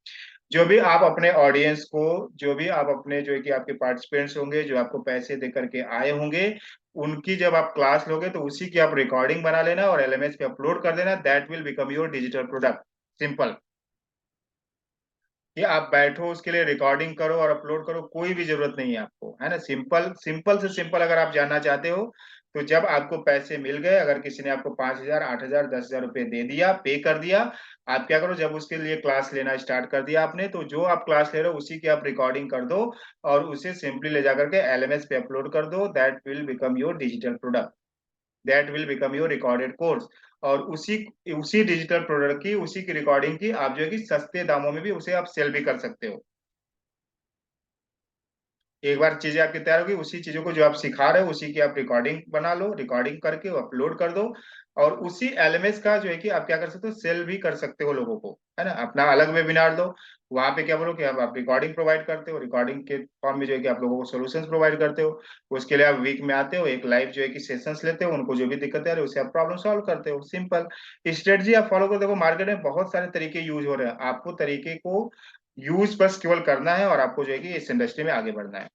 जो भी आप अपने ऑडियंस को, जो भी आप अपने जो है कि आपके पार्टिसिपेंट्स होंगे, जो आपको पैसे दे करके आए होंगे, उनकी जब आप क्लास लोगे तो उसी की आप रिकॉर्डिंग बना लेना और एलएमएस पे अपलोड कर देना, that will become your digital product. Simple. कि आप बैठो उसके लिए रिकॉर्डिंग करो और अपलोड करो, कोई भी जरूरत नहीं है आपको, है ना। सिंपल, सिंपल से सिंपल अगर आप जानना चाहते हो, तो जब आपको पैसे मिल गए, अगर किसी ने आपको 5,000 8,000 10,000 रुपए दे दिया, पे कर दिया, आप क्या करो, जब उसके लिए क्लास लेना स्टार्ट कर दिया आपने, तो जो आप क्लास ले रहे हो उसी की आप रिकॉर्डिंग कर दो, और उसे सिंपली ले जाकर के एलएमएस पे अपलोड कर दो, that will become your digital product, that will become your recorded course. और उसी उसी डिजिटल प्रोडक्ट की, उसी की रिकॉर्डिंग की आप जो है कि सस्ते दामों में भी उसे आप सेल भी कर सकते हो। एक बार चीजें आपकी तैयार होगी, उसी चीजों को जो आप सिखा रहे हो उसी की आप रिकॉर्डिंग बना लो, रिकॉर्डिंग करके अपलोड कर दो, और उसी एलएमएस का जो है कि आप क्या कर सकते हो, सेल भी कर सकते हो लोगों को, है ना। अपना अलग वेबिनार दो, वहां पे क्या बोलो कि आप रिकॉर्डिंग प्रोवाइड करते हो, रिकॉर्डिंग के फॉर्म में जो है कि आप लोगों को सॉल्यूशंस प्रोवाइड करते हो। उसके लिए आप वीक में आते हो, एक लाइव जो है कि सेशंस लेते हो, उनको जो भी दिक्कत है उसे आप प्रॉब्लम सॉल्व करते हो। सिंपल स्ट्रेटजी आप फॉलो कर। देखो मार्केट में बहुत सारे तरीके यूज हो रहे हैं, आपको तरीके को यूज बस केवल करना है, और आपको जो है कि इस इंडस्ट्री में आगे बढ़ना है।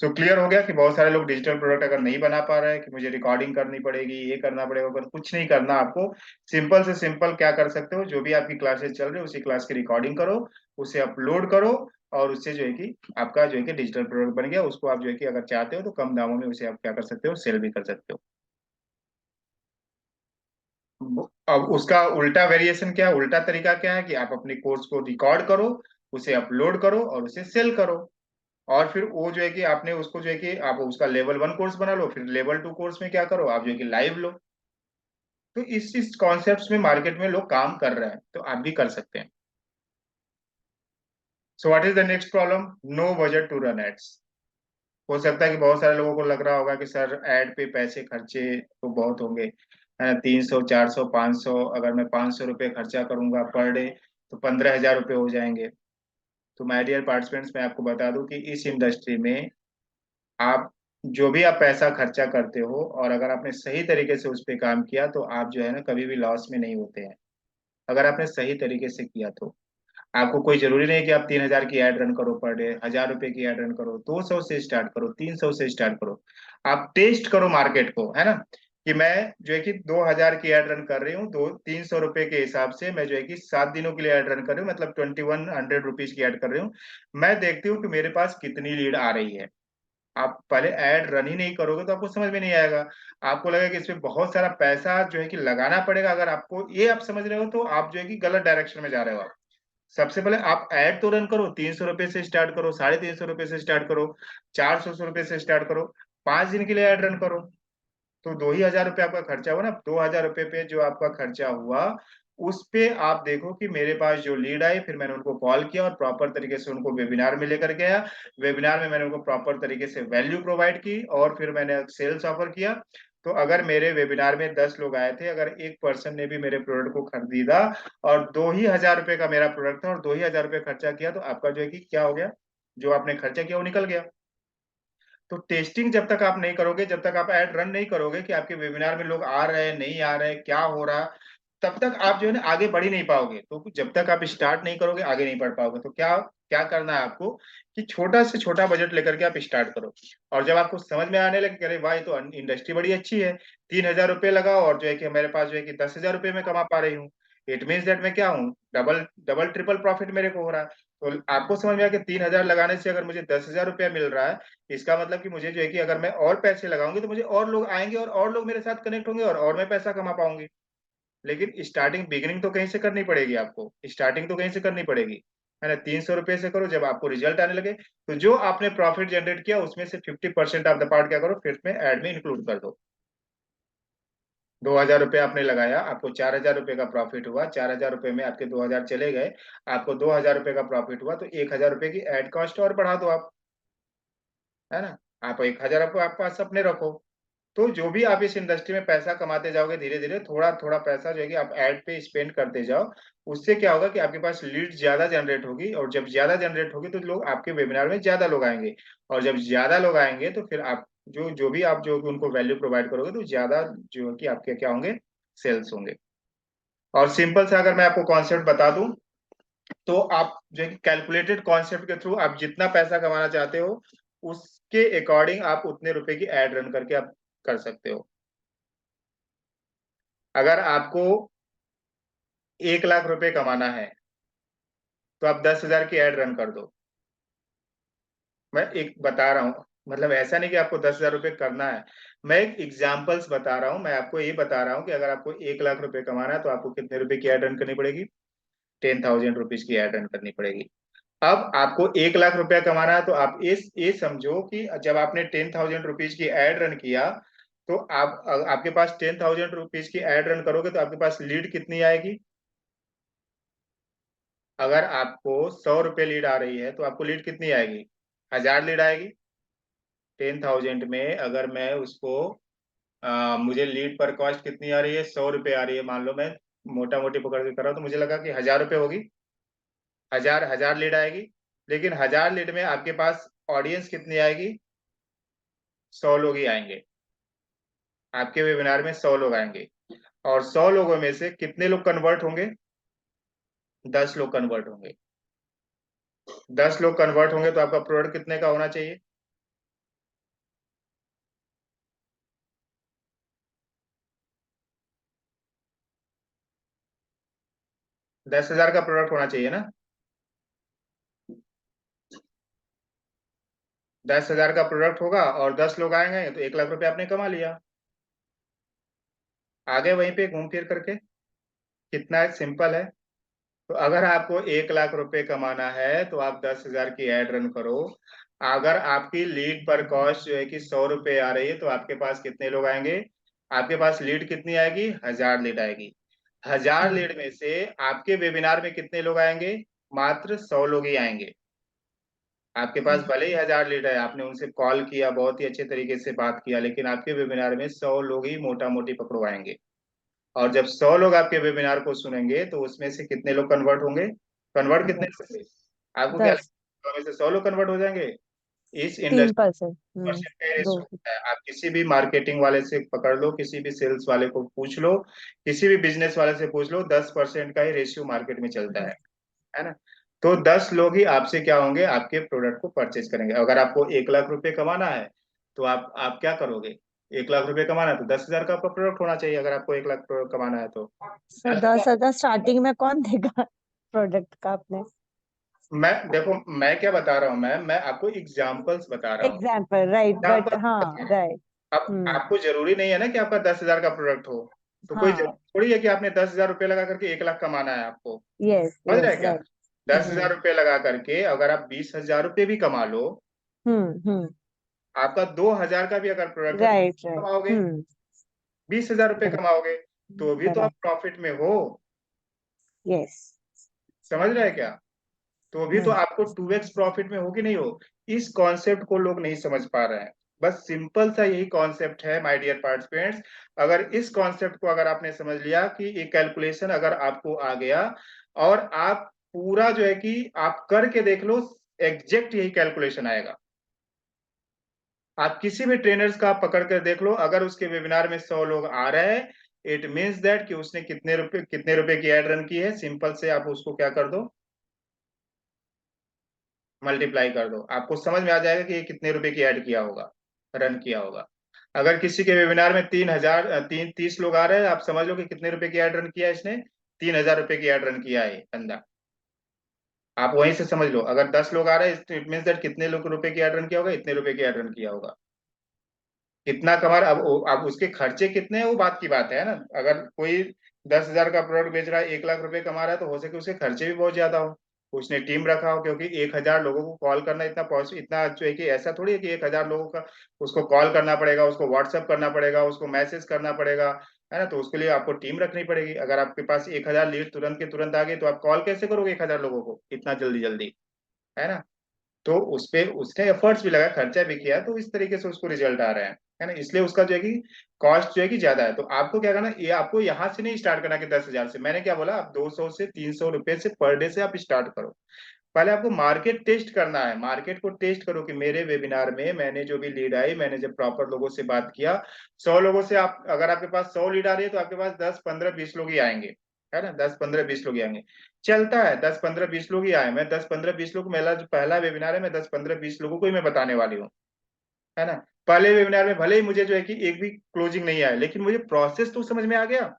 सो क्लियर हो गया कि बहुत सारे लोग डिजिटल प्रोडक्ट अगर नहीं बना पा रहे हैं कि मुझे रिकॉर्डिंग करनी पड़ेगी, ये करना पड़ेगा, पर कुछ नहीं करना आपको। सिंपल से सिंपल क्या कर सकते हो, जो भी आपकी क्लासेस चल रही है उसी क्लास की रिकॉर्डिंग करो, उसे अपलोड करो, और उससे जो है कि आपका जो है कि डिजिटल प्रोडक्ट बन गया। उसको आप जो है कि अगर चाहते हो तो कम दामों में उसे आप क्या कर सकते हो, सेल भी कर सकते हो। अब उसका उल्टा वेरिएशन क्या है, उल्टा तरीका क्या है कि आप अपने कोर्स को रिकॉर्ड करो, उसे अपलोड करो और उसे सेल करो। और फिर वो जो है कि आपने उसको जो है कि आप उसका लेवल 1 कोर्स बना लो, फिर लेवल 2 कोर्स में क्या करो, आप जो है कि लाइव लो। तो इस कॉन्सेप्ट में मार्केट में लोग काम कर रहे हैं, तो आप भी कर सकते हैं। So what is the next problem, no budget to run ads. हो सकता है कि बहुत सारे लोगों को लग रहा होगा कि सर एड पे पैसे खर्चे तो बहुत होंगे, 300 400 500, अगर मैं 500 रुपये खर्चा करूंगा पर डे तो 15,000 रुपये हो जाएंगे। तो माय डियर पार्टिसिपेंट्स, मैं आपको बता दूं कि इस इंडस्ट्री में आप जो भी आप पैसा खर्चा करते हो, और अगर आपने सही तरीके से उस पर काम किया तो आप जो है ना कभी भी लॉस में नहीं होते हैं। अगर आपने सही तरीके से किया तो आपको कोई जरूरी नहीं कि आप 3,000 की एड रन करो पर डे, 1,000 रुपए की एड रन करो, 200 से स्टार्ट करो, 300 से स्टार्ट करो। आप टेस्ट करो मार्केट को, है ना, कि मैं जो है कि 2,000 की एड रन कर रही हूँ, 300 रुपए के हिसाब से मैं जो है कि 7 दिनों के लिए एड रन कर रही हूँ, मतलब 2,100 रुपीज की एड कर रही हूँ। मैं देखती हूँ कि मेरे पास कितनी लीड आ रही है। आप पहले ऐड रन ही नहीं करोगे तो आपको समझ में नहीं आएगा। आपको लगेगा कि इसमें बहुत सारा पैसा जो है कि लगाना पड़ेगा। अगर आपको ये आप समझ रहे हो तो आप जो है कि गलत डायरेक्शन में जा रहे हो। आप सबसे पहले आप ऐड तो रन करो, 300 रुपए से स्टार्ट करो, 350 रुपए से स्टार्ट करो, 400 रुपए से स्टार्ट करो, 5 दिन के लिए ऐड रन करो। तो 2,000 रुपये आपका खर्चा हुआ ना, 2,000 रुपये पे जो आपका खर्चा हुआ, उस पे आप देखो कि मेरे पास जो लीड आई, फिर मैंने उनको कॉल किया और प्रॉपर तरीके से उनको वेबिनार में लेकर गया। वेबिनार में मैंने उनको प्रॉपर तरीके से वैल्यू प्रोवाइड की और फिर मैंने सेल्स ऑफर किया। तो अगर मेरे वेबिनार में 10 लोग आए थे, अगर एक पर्सन ने भी मेरे प्रोडक्ट को खरीदा और 2,000 रुपये का मेरा प्रोडक्ट था और 2,000 रुपये खर्चा किया, तो आपका जो है कि क्या हो गया, जो आपने खर्चा किया वो निकल गया। तो टेस्टिंग जब तक आप नहीं करोगे, जब तक आप ऐड रन नहीं करोगे कि आपके वेबिनार में लोग आ रहे हैं नहीं आ रहे हैं क्या हो रहा, तब तक आप जो है ना आगे बढ़ ही नहीं पाओगे। तो जब तक आप स्टार्ट नहीं करोगे आगे नहीं बढ़ पाओगे। तो क्या क्या करना है आपको कि छोटा से छोटा बजट लेकर के आप स्टार्ट करो। और जब आपको समझ में आने लगे कि अरे भाई तो इंडस्ट्री बड़ी अच्छी है, 3,000 रुपये लगाओ और जो है कि मेरे पास जो है कि 10,000 रुपये में कमा पा रही हूँ, इट मीन्स दैट मैं क्या हूँ, डबल डबल ट्रिपल प्रॉफिट मेरे को हो रहा है। तो आपको समझ में आया कि 3,000 लगाने से अगर मुझे 10,000 रुपया मिल रहा है, इसका मतलब कि मुझे जो है कि अगर मैं और पैसे लगाऊंगी तो मुझे और लोग आएंगे और लोग मेरे साथ कनेक्ट होंगे और मैं पैसा कमा पाऊंगी। लेकिन स्टार्टिंग बिगिनिंग तो कहीं से करनी पड़ेगी, आपको स्टार्टिंग तो कहीं से करनी पड़ेगी, है ना। 300 रुपये से करो, जब आपको रिजल्ट आने लगे तो जो आपने प्रॉफिट जनरेट किया उसमें से 50% ऑफ द पार्ट क्या करो, फिर में एड में इंक्लूड कर दो। 2,000 रुपये आपने लगाया, आपको 4,000 रुपये का प्रॉफिट हुआ, 4,000 रुपये में आपके 2,000 चले गए, आपको 2,000 रुपये का प्रॉफिट हुआ, तो 1,000 रुपये की एड कॉस्ट और बढ़ा दो आप, है ना। आप 1,000 आप पास अपने रखो। तो जो भी आप इस इंडस्ट्री में पैसा कमाते जाओगे, धीरे धीरे थोड़ा थोड़ा पैसा जो है कि आप ऐड पे स्पेंड करते जाओ। उससे क्या होगा कि आपके पास लीड ज्यादा जनरेट होगी, और जब ज्यादा जनरेट होगी तो लोग आपके वेबिनार में ज्यादा लोग आएंगे, और जब ज्यादा लोग आएंगे तो फिर आप जो जो भी आप जो उनको वैल्यू प्रोवाइड करोगे तो ज्यादा जो है कि आपके क्या होंगे, सेल्स होंगे। और सिंपल सा अगर मैं आपको कॉन्सेप्ट बता दूं, तो आप जो है कि कैलकुलेटेड कॉन्सेप्ट के थ्रू आप जितना पैसा कमाना चाहते हो उसके अकॉर्डिंग आप उतने रुपए की एड रन करके आप कर सकते हो। अगर आपको 1,00,000 रुपए कमाना है तो आप 10,000 की एड रन कर दो। मैं एक बता रहा हूँ, मतलब ऐसा नहीं कि आपको 10,000 रुपये करना है, मैं एक एग्जाम्पल्स बता रहा हूँ। मैं आपको ये बता रहा हूँ कि अगर आपको 1,00,000 रुपए कमाना है तो आपको कितने रुपए की एड रन करनी पड़ेगी, 10,000 रुपीज की एड रन करनी पड़ेगी। अब आपको 1,00,000 रुपया कमाना है तो आप इस ये समझो कि जब आपने 10,000 रुपीज की एड रन किया, तो आप आपके पास 10,000 रुपीज की एड रन करोगे तो आपके पास लीड कितनी आएगी। अगर आपको 100 रुपये लीड आ रही है तो आपको लीड कितनी आएगी, 1,000 लीड आएगी। 10,000 में अगर मैं उसको मुझे लीड पर कॉस्ट कितनी आ रही है, 100 रुपये आ रही है, मान लो मैं मोटा मोटी पकड़ के कर रहा हूँ, तो मुझे लगा कि 1,000 रुपये होगी, 1,000 लीड आएगी। लेकिन 1,000 लीड में आपके पास ऑडियंस कितनी आएगी, 100 लोग ही आएंगे। आपके वेबिनार में 100 लोग आएंगे, और 100 लोगों में से कितने लोग कन्वर्ट होंगे, 10 लोग कन्वर्ट होंगे। 10 लोग कन्वर्ट होंगे तो आपका प्रोडक्ट कितने का होना चाहिए, 10,000 का प्रोडक्ट होना चाहिए ना। 10,000 का प्रोडक्ट होगा और 10 लोग आएंगे तो 1 लाख रुपए आपने कमा लिया। आगे वहीं पे घूम फिर करके, कितना सिंपल है। तो अगर आपको 1 लाख रुपए कमाना है तो आप 10,000 की एड रन करो। अगर आपकी लीड पर कॉस्ट जो है कि 100 रुपए आ रही है तो आपके पास कितने लोग आएंगे? आपके पास लीड कितनी आएगी? 1,000 लीड आएगी। 1,000 लीड में से आपके वेबिनार में कितने लोग आएंगे? मात्र 100 लोग ही आएंगे। आपके पास भले ही 1,000 लीड है, आपने उनसे कॉल किया, बहुत ही अच्छे तरीके से बात किया, लेकिन आपके वेबिनार में 100 लोग ही मोटा मोटी पकड़ो आएंगे। और जब 100 लोग आपके वेबिनार को सुनेंगे तो उसमें से कितने लोग कन्वर्ट होंगे? कन्वर्ट कितने होंगे? आपको क्या 10 लगता है, 100 में से 100 लोग कन्वर्ट हो जाएंगे? इस 3%। इंडस्ट्री परसेंट का रेशियो होता है। आप किसी भी मार्केटिंग वाले से पकड़ लो, किसी भी सेल्स वाले को पूछ लो, किसी भी बिजनेस वाले से पूछ लो, 10% का ही रेशियो मार्केट में चलता है ना। तो 10 लोग ही आपसे क्या होंगे? आपके प्रोडक्ट को परचेज करेंगे। अगर आपको 1 लाख रुपए कमाना है तो आप क्या करोगे? 1 लाख रुपए कमाना है तो 10,000 का आपका प्रोडक्ट होना चाहिए, अगर आपको 1 लाख कमाना है तो। सर 10,000 स्टार्टिंग में कौन देगा प्रोडक्ट का आपने? मैं देखो, मैं क्या बता रहा हूँ, मैं आपको एग्जाम्पल्स बता रहा हूँ। एग्जाम्पल राइट, बट हाँ एग्जाम्पल, राइट। अब आपको जरूरी नहीं है ना कि आपका 10,000 का प्रोडक्ट हो। तो कोई हाँ, जरूरी थोड़ी है कि आपने 10,000 रुपये लगा करके 1 लाख कमाना है आपको। यस समझ रहे यस हैं क्या? राइट। 10,000 रुपये लगा करके अगर आप 20,000 रुपये भी कमा लो, हम्म। आपका 2,000 का भी अगर प्रोडक्ट है तो राइट राइट। कमाओगे, 20,000 रुपये कमाओगे, तो भी तो आप बराबर। प्रॉफिट में हो। यस। समझ रहे हैं क्या? तो भी तो आपको 2x प्रॉफिट में हो कि नहीं हो? इस कॉन्सेप्ट को लोग नहीं समझ पा रहे हैं। बस सिंपल सा यही कॉन्सेप्ट है माय डियर पार्टिसिपेंट्स। अगर इस कॉन्सेप्ट को अगर आपने समझ लिया कि ये कैलकुलेशन अगर आपको आ गया और आप पूरा जो है कि आप करके देख लो, एग्जैक्ट यही कैलकुलेशन आएगा। आप किसी भी ट्रेनर्स का पकड़ कर देख लो, अगर उसके वेबिनार में 100 लोग आ रहे हैं, इट मीन्स दैट कि उसने कितने रुपए की एड रन की है। सिंपल से आप उसको क्या कर दो, मल्टीप्लाई कर दो, आपको समझ में आ जाएगा कि ये कितने रुपए की ऐड किया होगा, रन किया होगा। अगर किसी के वेबिनार में 30 लोग आ रहे हैं, आप समझ लो कि कितने रुपए की ऐड रन किया है इसने? 3,000 रुपए की ऐड रन किया है बंदा। आप वहीं से समझ लो, अगर 10 लोग आ रहे हैं, इट मीन्स दैट कितने लोग रुपए की ऐड रन किया होगा? इतने रुपए की ऐड रन किया होगा। कितना कमा रहा, अब उसके खर्चे कितने हैं वो बात की बात है ना। अगर कोई 10,000 का प्रोडक्ट बेच रहा है, 1 लाख रुपए कमा रहा है, तो हो सके उसके खर्चे भी बहुत ज्यादा हो। उसने टीम रखा हो, क्योंकि 1,000 लोगों को कॉल करना इतना जो है कि ऐसा थोड़ी है कि 1,000 लोगों का उसको कॉल करना पड़ेगा, उसको व्हाट्सएप करना पड़ेगा, उसको मैसेज करना पड़ेगा, है ना। तो उसके लिए आपको टीम रखनी पड़ेगी। अगर आपके पास 1,000 लीड तुरंत के तुरंत आ गई तो आप कॉल कैसे करोगे 1,000 लोगों को इतना जल्दी जल्दी, है ना। तो उस पे उसने एफर्ट्स भी लगा, खर्चा भी किया, तो इस तरीके से उसको रिजल्ट आ रहा है ना। इसलिए उसका जो है कि कॉस्ट जो है कि ज्यादा है। तो आपको क्या करना, ये आपको यहाँ से नहीं स्टार्ट करना कि 10,000 से। मैंने क्या बोला, आप 200 से 300 रुपए से पर डे से आप स्टार्ट करो। पहले आपको मार्केट टेस्ट करना है। मार्केट को टेस्ट करो कि मेरे वेबिनार में मैंने जो भी लीड आई, मैंने जब प्रॉपर लोगों से बात किया, 100 लोगों से, आप अगर आपके पास 100 लीड आ रही है तो आपके पास 10 15 20 लोग ही आएंगे, है ना। 10 15 20 लोग ही आएंगे, चलता है। 10 15 20 लोग ही आए, मैं 10 15 20 लोग, मेरा जो पहला वेबिनार है, मैं 10 15 20 लोगों को ही मैं बताने वाली हूँ, है ना। पहले वेबिनार में भले ही मुझे जो है कि एक भी क्लोजिंग नहीं आया, लेकिन मुझे प्रोसेस तो समझ में आ गया।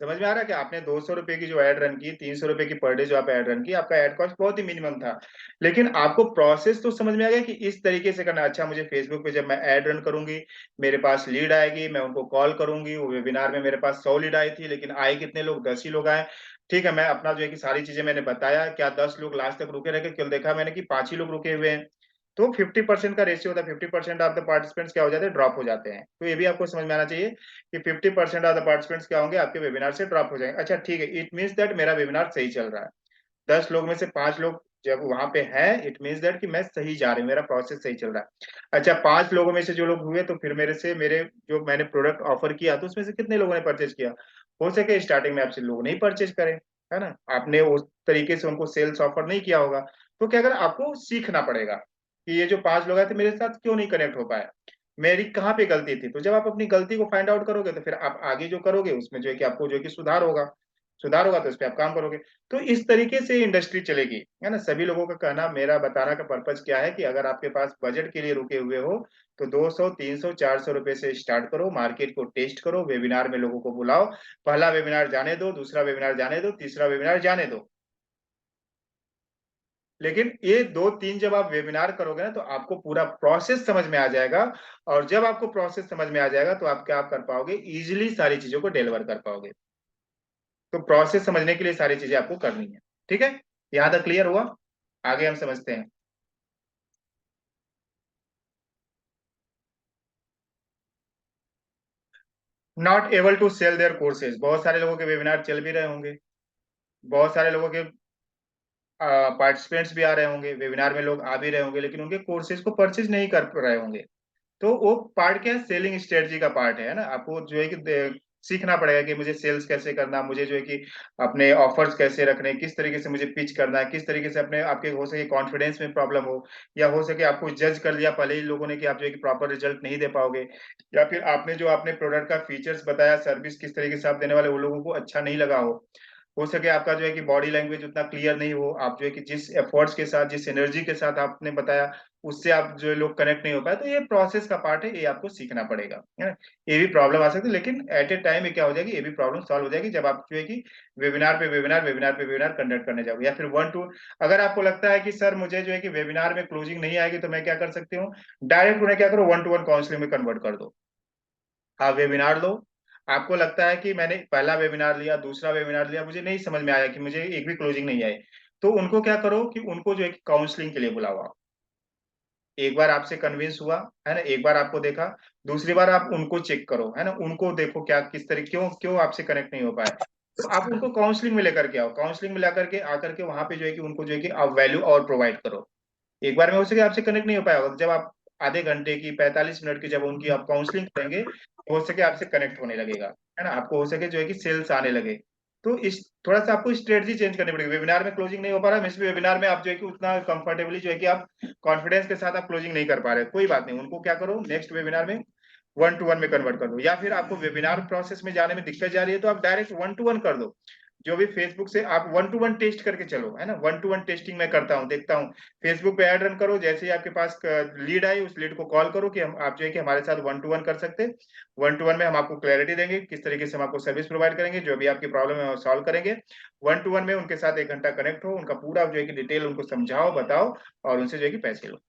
समझ में आ रहा है कि आपने 200 रुपए की जो एड रन की, 300 रुपए की पर डे जो आप एड रन की, आपका एड कॉस्ट बहुत ही मिनिमम था, लेकिन आपको प्रोसेस तो समझ में आ गया कि इस तरीके से करना। अच्छा, मुझे फेसबुक पे जब मैं एड रन करूंगी, मेरे पास लीड आएगी, मैं उनको कॉल करूंगी। वो वेबिनार में मेरे पास 100 लीड आई थी, लेकिन आए कितने लोग? 10 ही लोग आए। ठीक है, मैं अपना जो है कि सारी चीजें मैंने बताया, क्या 10 लोग लास्ट तक रुके रहे? केवल देखा मैंने कि 5 ही लोग रुके हुए हैं। तो 50% का रेशियो होता है, 50% ऑफ द पार्टिसिपेंट्स क्या हो जाते हैं? ड्रॉप हो जाते हैं। तो ये भी आपको समझ में आना चाहिए कि 50% ऑफ द पार्टिसिपेंट्स क्या होंगे? आपके वेबिनार से ड्रॉप हो जाएंगे। अच्छा ठीक है, इट मीन्स दैट मेरा वेबिनार सही चल रहा है। 10 लोग में से 5 लोग जब वहां पे है, इट मीन्स दैट कि मैं सही जा रही हूँ, मेरा प्रोसेस सही चल रहा है। अच्छा, 5 लोगों में से जो लोग हुए, तो फिर मेरे जो मैंने प्रोडक्ट ऑफर किया, तो उसमें से कितने लोगों ने परचेज किया? हो सके स्टार्टिंग में आपसे लोग नहीं परचेज करें, है ना, आपने उस तरीके से उनको सेल्स ऑफर नहीं किया होगा। तो क्या करें, आपको सीखना पड़ेगा कि ये जो 5 लोग आए थे मेरे साथ क्यों नहीं कनेक्ट हो पाए, मेरी कहाँ पे गलती थी। तो जब आप अपनी गलती को फाइंड आउट करोगे तो फिर आप आगे जो करोगे उसमें जो है कि आपको जो है कि सुधार होगा। सुधार होगा तो इस पे आप काम करोगे। तो इस तरीके से इंडस्ट्री चलेगी, है ना। सभी लोगों का कहना, मेरा बताना का पर्पज क्या है कि अगर आपके पास बजट के लिए रुके हुए हो तो 200, 300, 400 रुपए से स्टार्ट करो, मार्केट को टेस्ट करो, वेबिनार में लोगों को बुलाओ, पहला वेबिनार जाने दो, दूसरा वेबिनार जाने दो, तीसरा वेबिनार जाने दो। लेकिन ये 2-3 जब आप वेबिनार करोगे ना तो आपको पूरा प्रोसेस समझ में आ जाएगा, और जब आपको प्रोसेस समझ में आ जाएगा तो आप क्या कर पाओगे, इजीली सारी चीजों को डिलीवर कर पाओगे। तो प्रोसेस समझने के लिए सारी चीजें आपको करनी है। ठीक है, यहां तक क्लियर हुआ? आगे हम समझते हैं। Not able to sell their courses, बहुत सारे लोगों के वेबिनार चल भी रहे होंगे, बहुत सारे लोगों के पार्टिसिपेंट्स भी आ रहे होंगे, वेबिनार में लोग आ भी रहे होंगे, लेकिन उनके कोर्सेज को परचेज नहीं कर रहे होंगे। तो वो पार्ट क्या है, सेलिंग स्ट्रेटजी का पार्ट है ना। आपको जो है कि सीखना पड़ेगा कि मुझे सेल्स कैसे करना, मुझे जो है कि अपने ऑफर्स कैसे रखने, किस तरीके से मुझे पिच करना है, किस तरीके से अपने आपके हो सके कॉन्फिडेंस में प्रॉब्लम हो, या हो सके आपको जज कर लिया पहले ही लोगों ने कि आप जो है कि प्रॉपर रिजल्ट नहीं दे पाओगे, या फिर आपने जो अपने प्रोडक्ट का फीचर्स बताया, सर्विस किस तरीके से आप देने वाले, वो लोगों को अच्छा नहीं लगा हो सके आपका जो है कि बॉडी लैंग्वेज उतना क्लियर नहीं हो, आप जो है कि जिस एफर्ट्स के साथ, जिस एनर्जी के साथ आपने बताया उससे आप जो लोग कनेक्ट नहीं हो पाए, तो ये प्रोसेस का पार्ट है, ये आपको सीखना पड़ेगा, है ना। ये भी प्रॉब्लम आ सकती है, लेकिन एट ए टाइम ये क्या हो जाएगी, ये भी प्रॉब्लम सॉल्व हो जाएगी जब आप जो है कि वेबिनार पे वेबिनार, वेबिनार पे वेबिनार कंडक्ट करने जाओगे, या फिर 1-2। अगर आपको लगता है कि सर मुझे जो है कि वेबिनार में क्लोजिंग नहीं आएगी, तो मैं क्या कर सकती हूँ, डायरेक्ट उन्हें क्या करो, 1-to-1 काउंसलिंग में कन्वर्ट कर दो। आप वेबिनार लो, आपको लगता है कि मैंने पहला वेबिनार लिया, दूसरा वेबिनार लिया, मुझे नहीं समझ में आया, कि मुझे एक भी क्लोजिंग नहीं आई, तो उनको क्या करो कि उनको जो है कि काउंसलिंग के लिए बुलाओ आप। एक बार आपसे कन्विंस हुआ, है ना, एक बार आपको देखा, दूसरी बार आप उनको चेक करो, है ना, उनको देखो क्या किस तरह क्यों क्यों आपसे कनेक्ट नहीं हो पाए, तो आप उनको काउंसलिंग में लेकर के आओ, काउंसलिंग में लेकर के आकर के वहां पे जो है कि उनको जो है कि आप वैल्यू और प्रोवाइड करो। एक बार में हो सके आपसे कनेक्ट नहीं हो पाया, जब आप आधे घंटे की, 45 मिनट की जब उनकी आप काउंसलिंग करेंगे, तो हो सके आपसे कनेक्ट होने लगेगा, है ना, आपको हो सके जो है कि सेल्स आने लगे। तो इस थोड़ा सा आपको स्ट्रेटजी चेंज करनी पड़ेगी। वेबिनार में क्लोजिंग नहीं हो पा रहा है, इसमें वेबिनार में आप जो है कि उतना कंफर्टेबली जो है कि आप कॉन्फिडेंस के साथ आप क्लोजिंग नहीं कर पा रहे, कोई बात नहीं, उनको क्या करो, नेक्स्ट वेबिनार में 1-to-1 में कन्वर्ट कर दो, या फिर आपको वेबिनार प्रोसेस में जाने में दिक्कत जा रही है तो आप डायरेक्ट 1-to-1 कर दो। जो भी फेसबुक से आप 1-to-1 टेस्ट करके चलो, है ना, 1-to-1 टेस्टिंग मैं करता हूँ, देखता हूँ। फेसबुक पे ऐड रन करो, जैसे ही आपके पास लीड आई, उस लीड को कॉल करो कि हम आप जो है कि हमारे साथ 1-to-1 कर सकते हैं। 1-to-1 में हम आपको क्लैरिटी देंगे, किस तरीके से हम आपको सर्विस प्रोवाइड करेंगे, जो भी आपकी प्रॉब्लम है वो सॉल्व करेंगे। 1-to-1 में उनके साथ 1 घंटा कनेक्ट हो, उनका पूरा जो है कि डिटेल उनको समझाओ, बताओ, और उनसे जो है कि पैसे लो।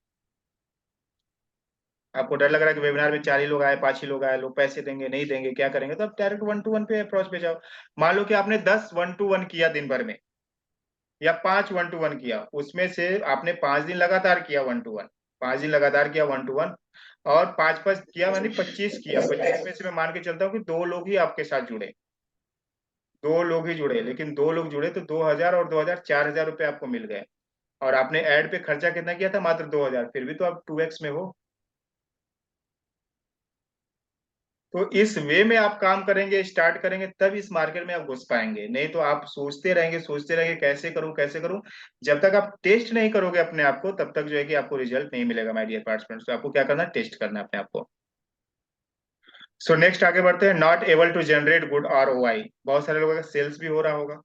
आपको डर लग रहा है कि वेबिनार में 4 ही लोग आए, 5 ही लोग आए, लोग पैसे देंगे नहीं देंगे, क्या करेंगे, तो आप डायरेक्ट 1-to-1 पे अप्रोच पे जाओ। मान लो कि आपने 10 1-to-1 किया दिन भर में, या 5 1-to-1 किया, उसमें से आपने 5 दिन लगातार किया 1-to-1, 5 दिन लगातार किया 1-to-1, और 5-5 किया, मैंने 25 किया, 25 में से मैं मान के चलता हूँ कि 2 लोग ही आपके साथ जुड़े, 2 लोग ही जुड़े, लेकिन 2 लोग जुड़े तो 2000 और 2000, 4000 रुपए आपको मिल गए, और आपने ऐड पे खर्चा कितना किया था, मात्र 2000, फिर भी तो आप 2x में हो। तो इस वे में आप काम करेंगे, स्टार्ट करेंगे, तब इस मार्केट में आप घुस पाएंगे, नहीं तो आप सोचते रहेंगे कैसे करूं कैसे करूं, जब तक आप टेस्ट नहीं करोगे अपने आप को, तब तक जो है कि आपको रिजल्ट नहीं मिलेगा माय डियर पार्टिसिपेंट्स। तो आपको क्या करना है, टेस्ट करना है अपने आप को। सो नेक्स्ट आगे बढ़ते हैं, not able to generate good ROI। बहुत सारे लोगों का सेल्स भी हो रहा होगा,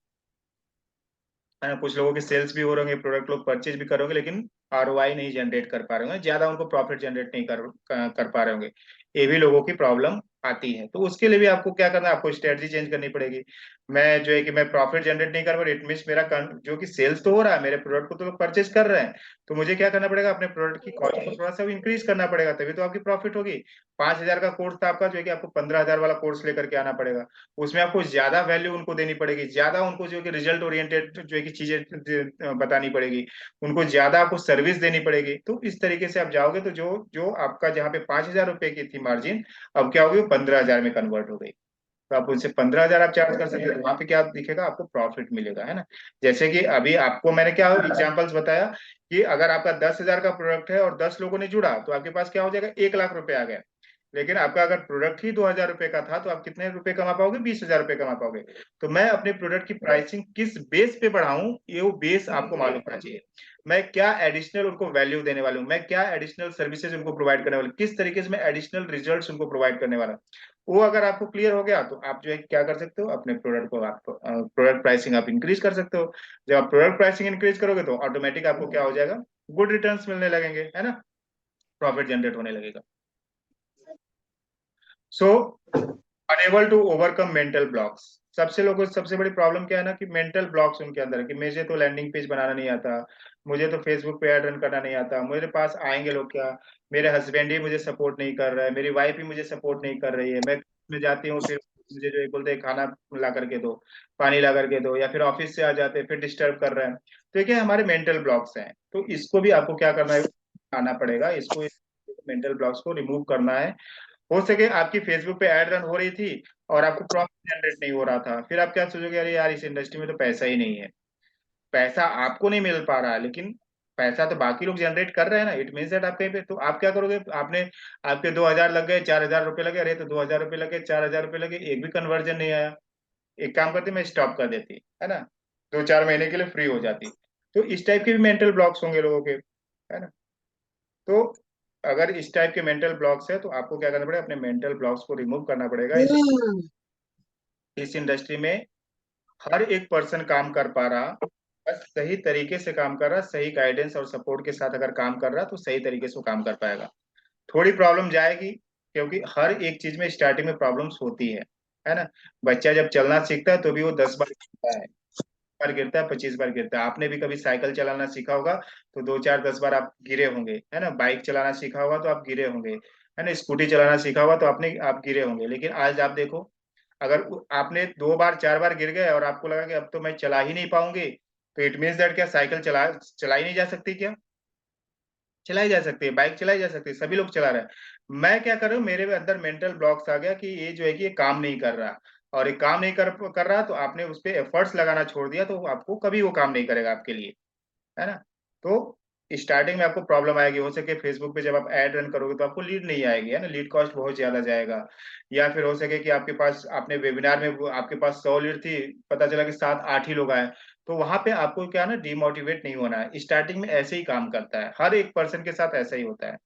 है ना, कुछ लोगों के सेल्स भी हो रहे होंगे, प्रोडक्ट लोग परचेज भी कर रहे होंगे, लेकिन ROI नहीं जनरेट कर पा रहे होंगे, ज्यादा उनको प्रॉफिट जनरेट नहीं कर पा रहे होंगे, ये भी लोगों की प्रॉब्लम आती है। तो उसके लिए भी आपको क्या करना है, आपको स्ट्रेटजी चेंज करनी पड़ेगी। मैं जो है कि मैं प्रॉफिट जनरेट नहीं कर पा रहा, इट मीन्स मेरा जो कि सेल्स तो हो रहा है, मेरे प्रोडक्ट को तो लोग परचेज कर रहे हैं, तो मुझे क्या करना पड़ेगा, अपने प्रोडक्ट की कॉस्ट को थोड़ा सा इंक्रीज करना पड़ेगा, तभी तो आपकी प्रॉफिट होगी। 5000 का कोर्स था आपका, जो है कि आपको 15000 वाला कोर्स लेकर के आना पड़ेगा, उसमें आपको ज्यादा वैल्यू उनको देनी पड़ेगी, ज्यादा उनको जो है कि रिजल्ट ओरिएंटेड जो है कि चीजें बतानी पड़ेगी, उनको ज्यादा आपको सर्विस देनी पड़ेगी। तो इस तरीके से आप जाओगे, तो जो जो आपका जहाँ पे 5000 रुपए की थी मार्जिन, अब क्या होगी, 15000 में कन्वर्ट हो गई। तो आप उनसे 15000 आप चार्ज कर सकते हो, वहां पे क्या दिखेगा, आपको प्रॉफिट मिलेगा, है ना। जैसे कि अभी आपको मैंने क्या एग्जांपल्स बताया, कि अगर आपका 10,000 का प्रोडक्ट है और 10 लोगों ने जुड़ा, तो आपके पास क्या हो जाएगा, 1 लाख रुपए आ गया। लेकिन आपका अगर प्रोडक्ट ही 2000 रुपए का था, तो आप कितने रुपए कमा पाओगे, 20,000 रुपए कमा पाओगे। तो मैं अपने प्रोडक्ट की प्राइसिंग किस बेस पे बढ़ाऊं, ये वो बेस आपको मालूम होना चाहिए। मैं क्या एडिशनल उनको वैल्यू देने वाला हूँ, मैं क्या एडिशनल सर्विसेज उनको प्रोवाइड करने वाला हूँ, किस तरीके से मैं एडिशनल रिजल्ट्स उनको प्रोवाइड करने वाला हूँ, वो अगर आपको क्लियर हो गया तो आप जो है क्या कर सकते हो, अपने प्रोडक्ट को आप प्रोडक्ट प्राइसिंग आप इंक्रीज कर सकते हो। जब आप प्रोडक्ट प्राइसिंग इंक्रीज करोगे तो ऑटोमेटिक आपको क्या हो जाएगा, गुड रिटर्न्स मिलने लगेंगे, है ना, प्रॉफिट जनरेट होने लगेगा। So enable to overcome mental blocks. सबसे लोगों को सबसे बड़ी प्रॉब्लम क्या है ना, कि मेंटल ब्लॉक्स उनके अंदर है कि मुझे तो लैंडिंग पेज बनाना नहीं आता, मुझे तो फेसबुक पे ऐड रन करना नहीं आता, मेरे पास आएंगे लोग क्या, मेरे हस्बैंड ही मुझे सपोर्ट नहीं कर रहा है, मेरी वाइफ ही मुझे सपोर्ट नहीं कर रही है, मैं जाती हूँ फिर मुझे जो है बोलते हैं खाना ला करके दो, पानी ला करके दो, या फिर ऑफिस से आ जाते हैं फिर डिस्टर्ब कर रहे हैं। तो ये क्या हमारे मेंटल ब्लॉक्स हैं, तो इसको भी आपको क्या करना है, आना पड़ेगा, इसको मेंटल ब्लॉक्स को रिमूव करना है। हो सके आपकी फेसबुक पे एड रन हो रही थी और आपको प्रॉफिट जनरेट नहीं हो रहा था, फिर आप क्या सोचोगे, अरे यार इस इंडस्ट्री में तो पैसा ही नहीं है, पैसा आपको नहीं मिल पा रहा है, लेकिन पैसा तो बाकी लोग जनरेट कर रहे हैं ना, इट मीन्स दैट आप कहीं पे, तो आप क्या करोगे, आपने आपके 2,000 लग गए, 4,000 रुपए लगे, अरे तो 2,000 रुपए लगे, 4,000 रुपए लगे, एक भी कन्वर्जन नहीं आया, एक काम करती मैं स्टॉप कर देती, है ना, 2-4 महीने के लिए फ्री हो जाती। तो इस टाइप के भी मेंटल ब्लॉक्स होंगे लोगों के, है ना। तो अगर इस टाइप के मेंटल ब्लॉक्स है तो आपको क्या करना पड़ेगा, अपने मेंटल ब्लॉक्स को रिमूव करना पड़ेगा। इस इंडस्ट्री में हर एक पर्सन काम कर पा रहा, बस सही तरीके से काम कर रहा, सही गाइडेंस और सपोर्ट के साथ अगर काम कर रहा तो सही तरीके से वो काम कर पाएगा। थोड़ी प्रॉब्लम जाएगी, क्योंकि हर एक चीज में स्टार्टिंग में प्रॉब्लम्स होती है ना। बच्चा जब चलना सीखता है तो भी वो 10 बार गिरता है, बार गिरता है, 25 बार गिरता है। आपने भी कभी साइकिल चलाना सीखा होगा तो 2-4-10 बार आप गिरे होंगे, है ना। बाइक चलाना सीखा होगा तो आप गिरे होंगे, है ना। स्कूटी चलाना सीखा होगा तो आप गिरे होंगे। लेकिन आज आप देखो, अगर आपने 2-4 बार गिर गए और आपको लगा कि अब तो मैं चला ही नहीं पाऊंगी, तो इट मीन्स दैट क्या साइकिल चलाई नहीं जा सकती क्या, चलाई जा सकती है, बाइक चलाई जा सकती है, सभी लोग चला रहे हैं। मैं क्या कर रहा हूँ, मेरे अंदर मेंटल ब्लॉक्स आ गया कि ये जो है कि ये काम नहीं कर रहा, और ये काम नहीं कर रहा, तो आपने उस पर एफर्ट्स लगाना छोड़ दिया, तो आपको कभी वो काम नहीं करेगा आपके लिए, है ना। तो स्टार्टिंग में आपको प्रॉब्लम आएगी, हो सके फेसबुक पे जब आप एड रन करोगे तो आपको लीड नहीं आएगी, है ना, लीड कॉस्ट बहुत ज्यादा जाएगा। या फिर हो सके कि आपके पास, आपने वेबिनार में आपके पास 100 लीड थी, पता चला कि 7-8 ही लोग आए, तो वहां पे आपको क्या ना, डिमोटिवेट नहीं होना है। स्टार्टिंग में ऐसे ही काम करता है, हर एक पर्सन के साथ ऐसा ही होता है।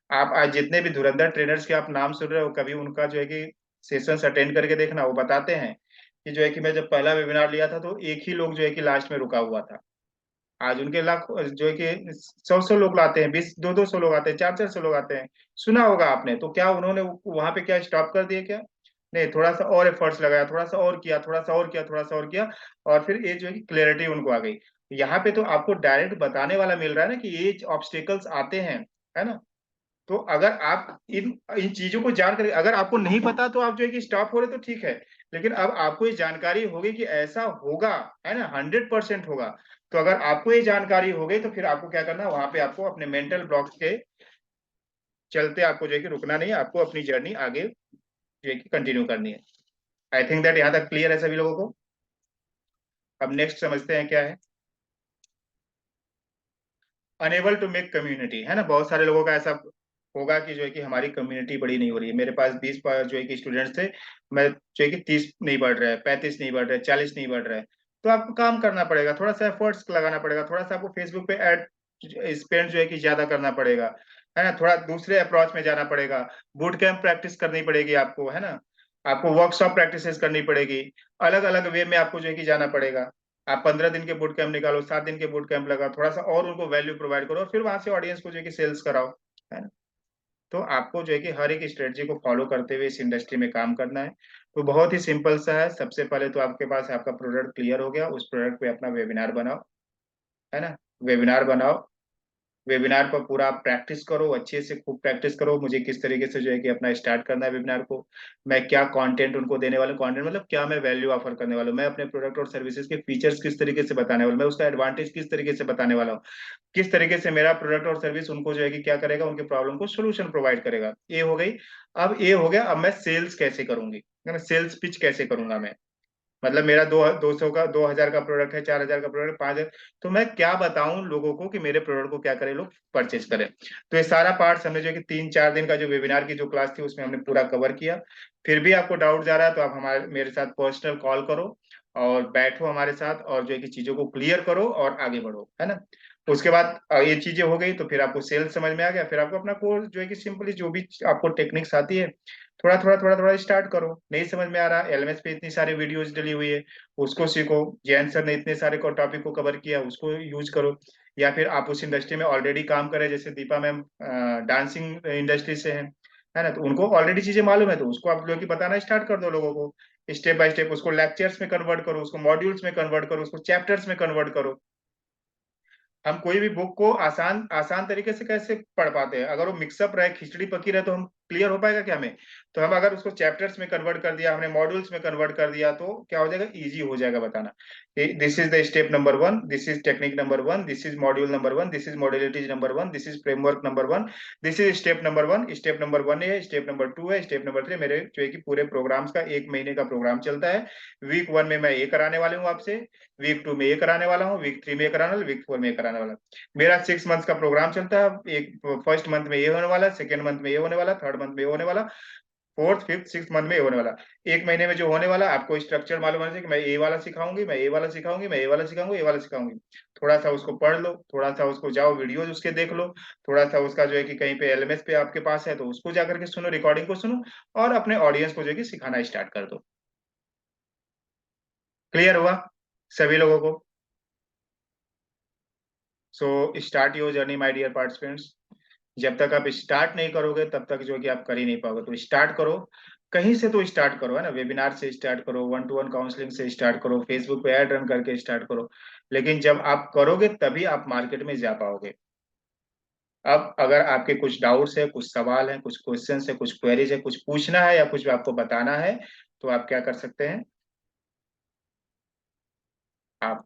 आप आज जितने भी धुरंधर ट्रेनर्स के आप नाम सुन रहे हो, कभी उनका जो है कि सेशंस अटेंड करके देखना, वो बताते हैं कि जो है कि मैं जब पहला वेबिनार लिया था तो एक ही लोग जो है कि लास्ट में रुका हुआ था। आज उनके लाख जो है कि 100-100 लोग लाते हैं, 20-200 लोग आते हैं, 400-400 लोग आते हैं। सुना होगा आपने, तो क्या उन्होंने वहां पे क्या स्टॉप कर दिए क्या, नहीं, थोड़ा सा और एफर्ट्स लगाया, थोड़ा सा और किया, थोड़ा सा और किया, थोड़ा सा और किया, और फिर ये जो है कि क्लैरिटी उनको आ गई। यहाँ पे तो आपको डायरेक्ट बताने वाला मिल रहा है ना कि ये ऑब्स्टेकल्स आते हैं, है ना। तो अगर आप इन इन चीजों को जान कर, अगर आपको नहीं पता तो आप जो है कि स्टॉप हो रहे तो ठीक है, लेकिन अब आपको ये जानकारी होगी कि ऐसा होगा, है ना, 100% होगा। तो अगर आपको ये जानकारी हो गई तो फिर आपको क्या करना है, वहां पे आपको अपने मेंटल ब्लॉक्स के चलते आपको जो है कि रुकना नहीं है, आपको अपनी जर्नी आगे जो है कि कंटिन्यू करनी है। आई थिंक दैट यहाँ तक क्लियर है सभी लोगों को। अब नेक्स्ट समझते हैं क्या है, अनेबल टू मेक कम्युनिटी, है ना। बहुत सारे लोगों का ऐसा होगा कि जो है कि हमारी कम्युनिटी बड़ी नहीं हो रही है, मेरे पास 20 जो है कि स्टूडेंट्स थे, मैं जो है कि 30 नहीं बढ़ रहा है, 35 नहीं बढ़ रहा है, 40 नहीं बढ़ रहा है। तो आपको काम करना पड़ेगा, थोड़ा सा एफर्ट्स लगाना पड़ेगा, थोड़ा सा आपको फेसबुक पे एड स्पेंड जो है कि ज्यादा करना पड़ेगा, है ना। थोड़ा दूसरे अप्रोच में जाना पड़ेगा, बूट कैंप प्रैक्टिस करनी पड़ेगी आपको, है ना। आपको वर्कशॉप प्रैक्टिसेस करनी पड़ेगी, अलग अलग वे में आपको जो है कि जाना पड़ेगा। आप 15 दिन के बूट कैंप निकालो, 7 दिन के बूट कैंप लगाओ, थोड़ा सा और उनको वैल्यू प्रोवाइड करो, और फिर वहां से ऑडियंस को जो है कि सेल्स कराओ, है ना। तो आपको जो है कि हर एक स्ट्रेटजी को फॉलो करते हुए इस इंडस्ट्री में काम करना है। तो बहुत ही सिंपल सा है, सबसे पहले तो आपके पास आपका प्रोडक्ट क्लियर हो गया, उस प्रोडक्ट पे अपना वेबिनार बनाओ, है ना। वेबिनार बनाओ, वेबिनार पर पूरा आप प्रैक्टिस करो, अच्छे से खूब प्रैक्टिस करो, मुझे किस तरीके से जो है कि अपना स्टार्ट करना है वेबिनार को, मैं क्या कंटेंट उनको देने वाला हूँ, कंटेंट मतलब क्या मैं वैल्यू ऑफर करने वाला हूँ, मैं अपने प्रोडक्ट और सर्विसेज के फीचर्स किस तरीके से बताने वाला हूँ, मैं उसका एडवांटेज किस तरीके से बताने वाला हूँ, किस तरीके से मेरा प्रोडक्ट और सर्विस उनको जो है कि क्या करेगा, उनके प्रॉब्लम को सोल्यूशन प्रोवाइड करेगा। ये हो गई। अब ये हो गया, अब मैं सेल्स कैसे करूंगी, सेल्स पिच कैसे करूंगा मैं, मतलब मेरा 200 का 2,000 का प्रोडक्ट है, 4,000 का प्रोडक्ट, 5,000, तो मैं क्या बताऊं लोगों को कि मेरे प्रोडक्ट को क्या करें, लोग परचेज करें। तो ये सारा पार्ट हमने जो कि 3-4 दिन का जो वेबिनार की जो क्लास थी उसमें हमने पूरा कवर किया। फिर भी आपको डाउट जा रहा है तो आप हमारे मेरे साथ पर्सनल कॉल करो और बैठो हमारे साथ, और जो है कि चीजों को क्लियर करो और आगे बढ़ो, है ना। उसके बाद ये चीजें हो गई तो फिर आपको सेल्स समझ में आ गया, फिर आपको अपना कोर्स जो है कि सिंपली जो भी आपको टेक्निक्स आती है थोड़ा स्टार्ट करो। नहीं समझ में आ रहा, एलएमएस पे इतनी सारी वीडियोस डली हुई है, उसको सीखो। जैन सर ने इतने सारे टॉपिक को कवर किया, उसको यूज करो। या फिर आप उस इंडस्ट्री में ऑलरेडी काम करें, जैसे दीपा मैम डांसिंग इंडस्ट्री से है ना, तो उनको ऑलरेडी चीजें मालूम है, तो उसको आप लोग की बताना स्टार्ट कर दो लोगों को, स्टेप बाय स्टेप। उसको लेक्चर्स में कन्वर्ट करो, उसको मॉड्यूल्स में कन्वर्ट करो, उसको चैप्टर्स में कन्वर्ट करो। हम कोई भी बुक को आसान आसान तरीके से कैसे पढ़ पाते हैं? अगर वो मिक्सअप रहे, खिचड़ी पकी रहे, तो हम क्लियर हो पाएगा क्या हमें? तो हम अगर उसको चैप्टर्स में कन्वर्ट कर दिया, हमने मॉड्यूल्स में कन्वर्ट कर दिया, तो क्या हो जाएगा? इजी हो जाएगा बताना। This is the step number 1, this is technique number 1, this is module number 1, this is modalities number 1, this is framework number 1, this is step number 1। Step number 1 है, स्टेप नंबर 2 है, स्टेप नंबर 3। मेरे जो है कि पूरे programmes का 1 महीने का प्रोग्राम चलता है। वीक 1 में मैं ये कराने वाले हूँ आपसे, वीक 2 में ये कराने वाला हूँ, वीक 3 में ये कराने वाला, वीक 4 में ये कराने वाला। मेरा 6 मंथ का प्रोग्राम चलता है। एक फर्स्ट मंथ में ये होने वाला, सेकेंड मंथ में ये होने वाला, थर्ड मंथ में ये होने वाला, फोर्थ फिफ्थ सिक्स मंथ में ये होने वाला। 1 महीने में जो होने वाला, आपको स्ट्रक्चर मालूम होना चाहिए कि मैं ये वाला सिखाऊंगी, मैं ये वाला सिखाऊंगी, मैं ये वाला सिखाऊंगी, ये वाला सिखाऊंगी। थोड़ा सा उसको पढ़ लो, थोड़ा सा उसको जाओ वीडियोज उसके देख लो, थोड़ा सा उसका जो है कि कहीं पे एलएमएस पे आपके पास है तो उसको जाकर के सुनो, रिकॉर्डिंग को सुनो, और अपने ऑडियंस को जो है कि सिखाना स्टार्ट कर दो। क्लियर हुआ सभी लोगों को? So start your journey my dear participants. जब तक आप स्टार्ट नहीं करोगे तब तक जो है कि आप कर ही नहीं पाओगे। तो स्टार्ट करो, कहीं से तो स्टार्ट करो, है ना। वेबिनार से स्टार्ट करो, 1-to-1 काउंसलिंग से स्टार्ट करो, फेसबुक पे ऐड रन करके स्टार्ट करो। लेकिन जब आप करोगे तभी आप मार्केट में जा पाओगे। अब अगर आपके कुछ डाउट्स है, कुछ सवाल है, कुछ क्वेश्चन है, कुछ क्वेरीज है, कुछ पूछना है या कुछ आपको बताना है, तो आप क्या कर सकते हैं? आप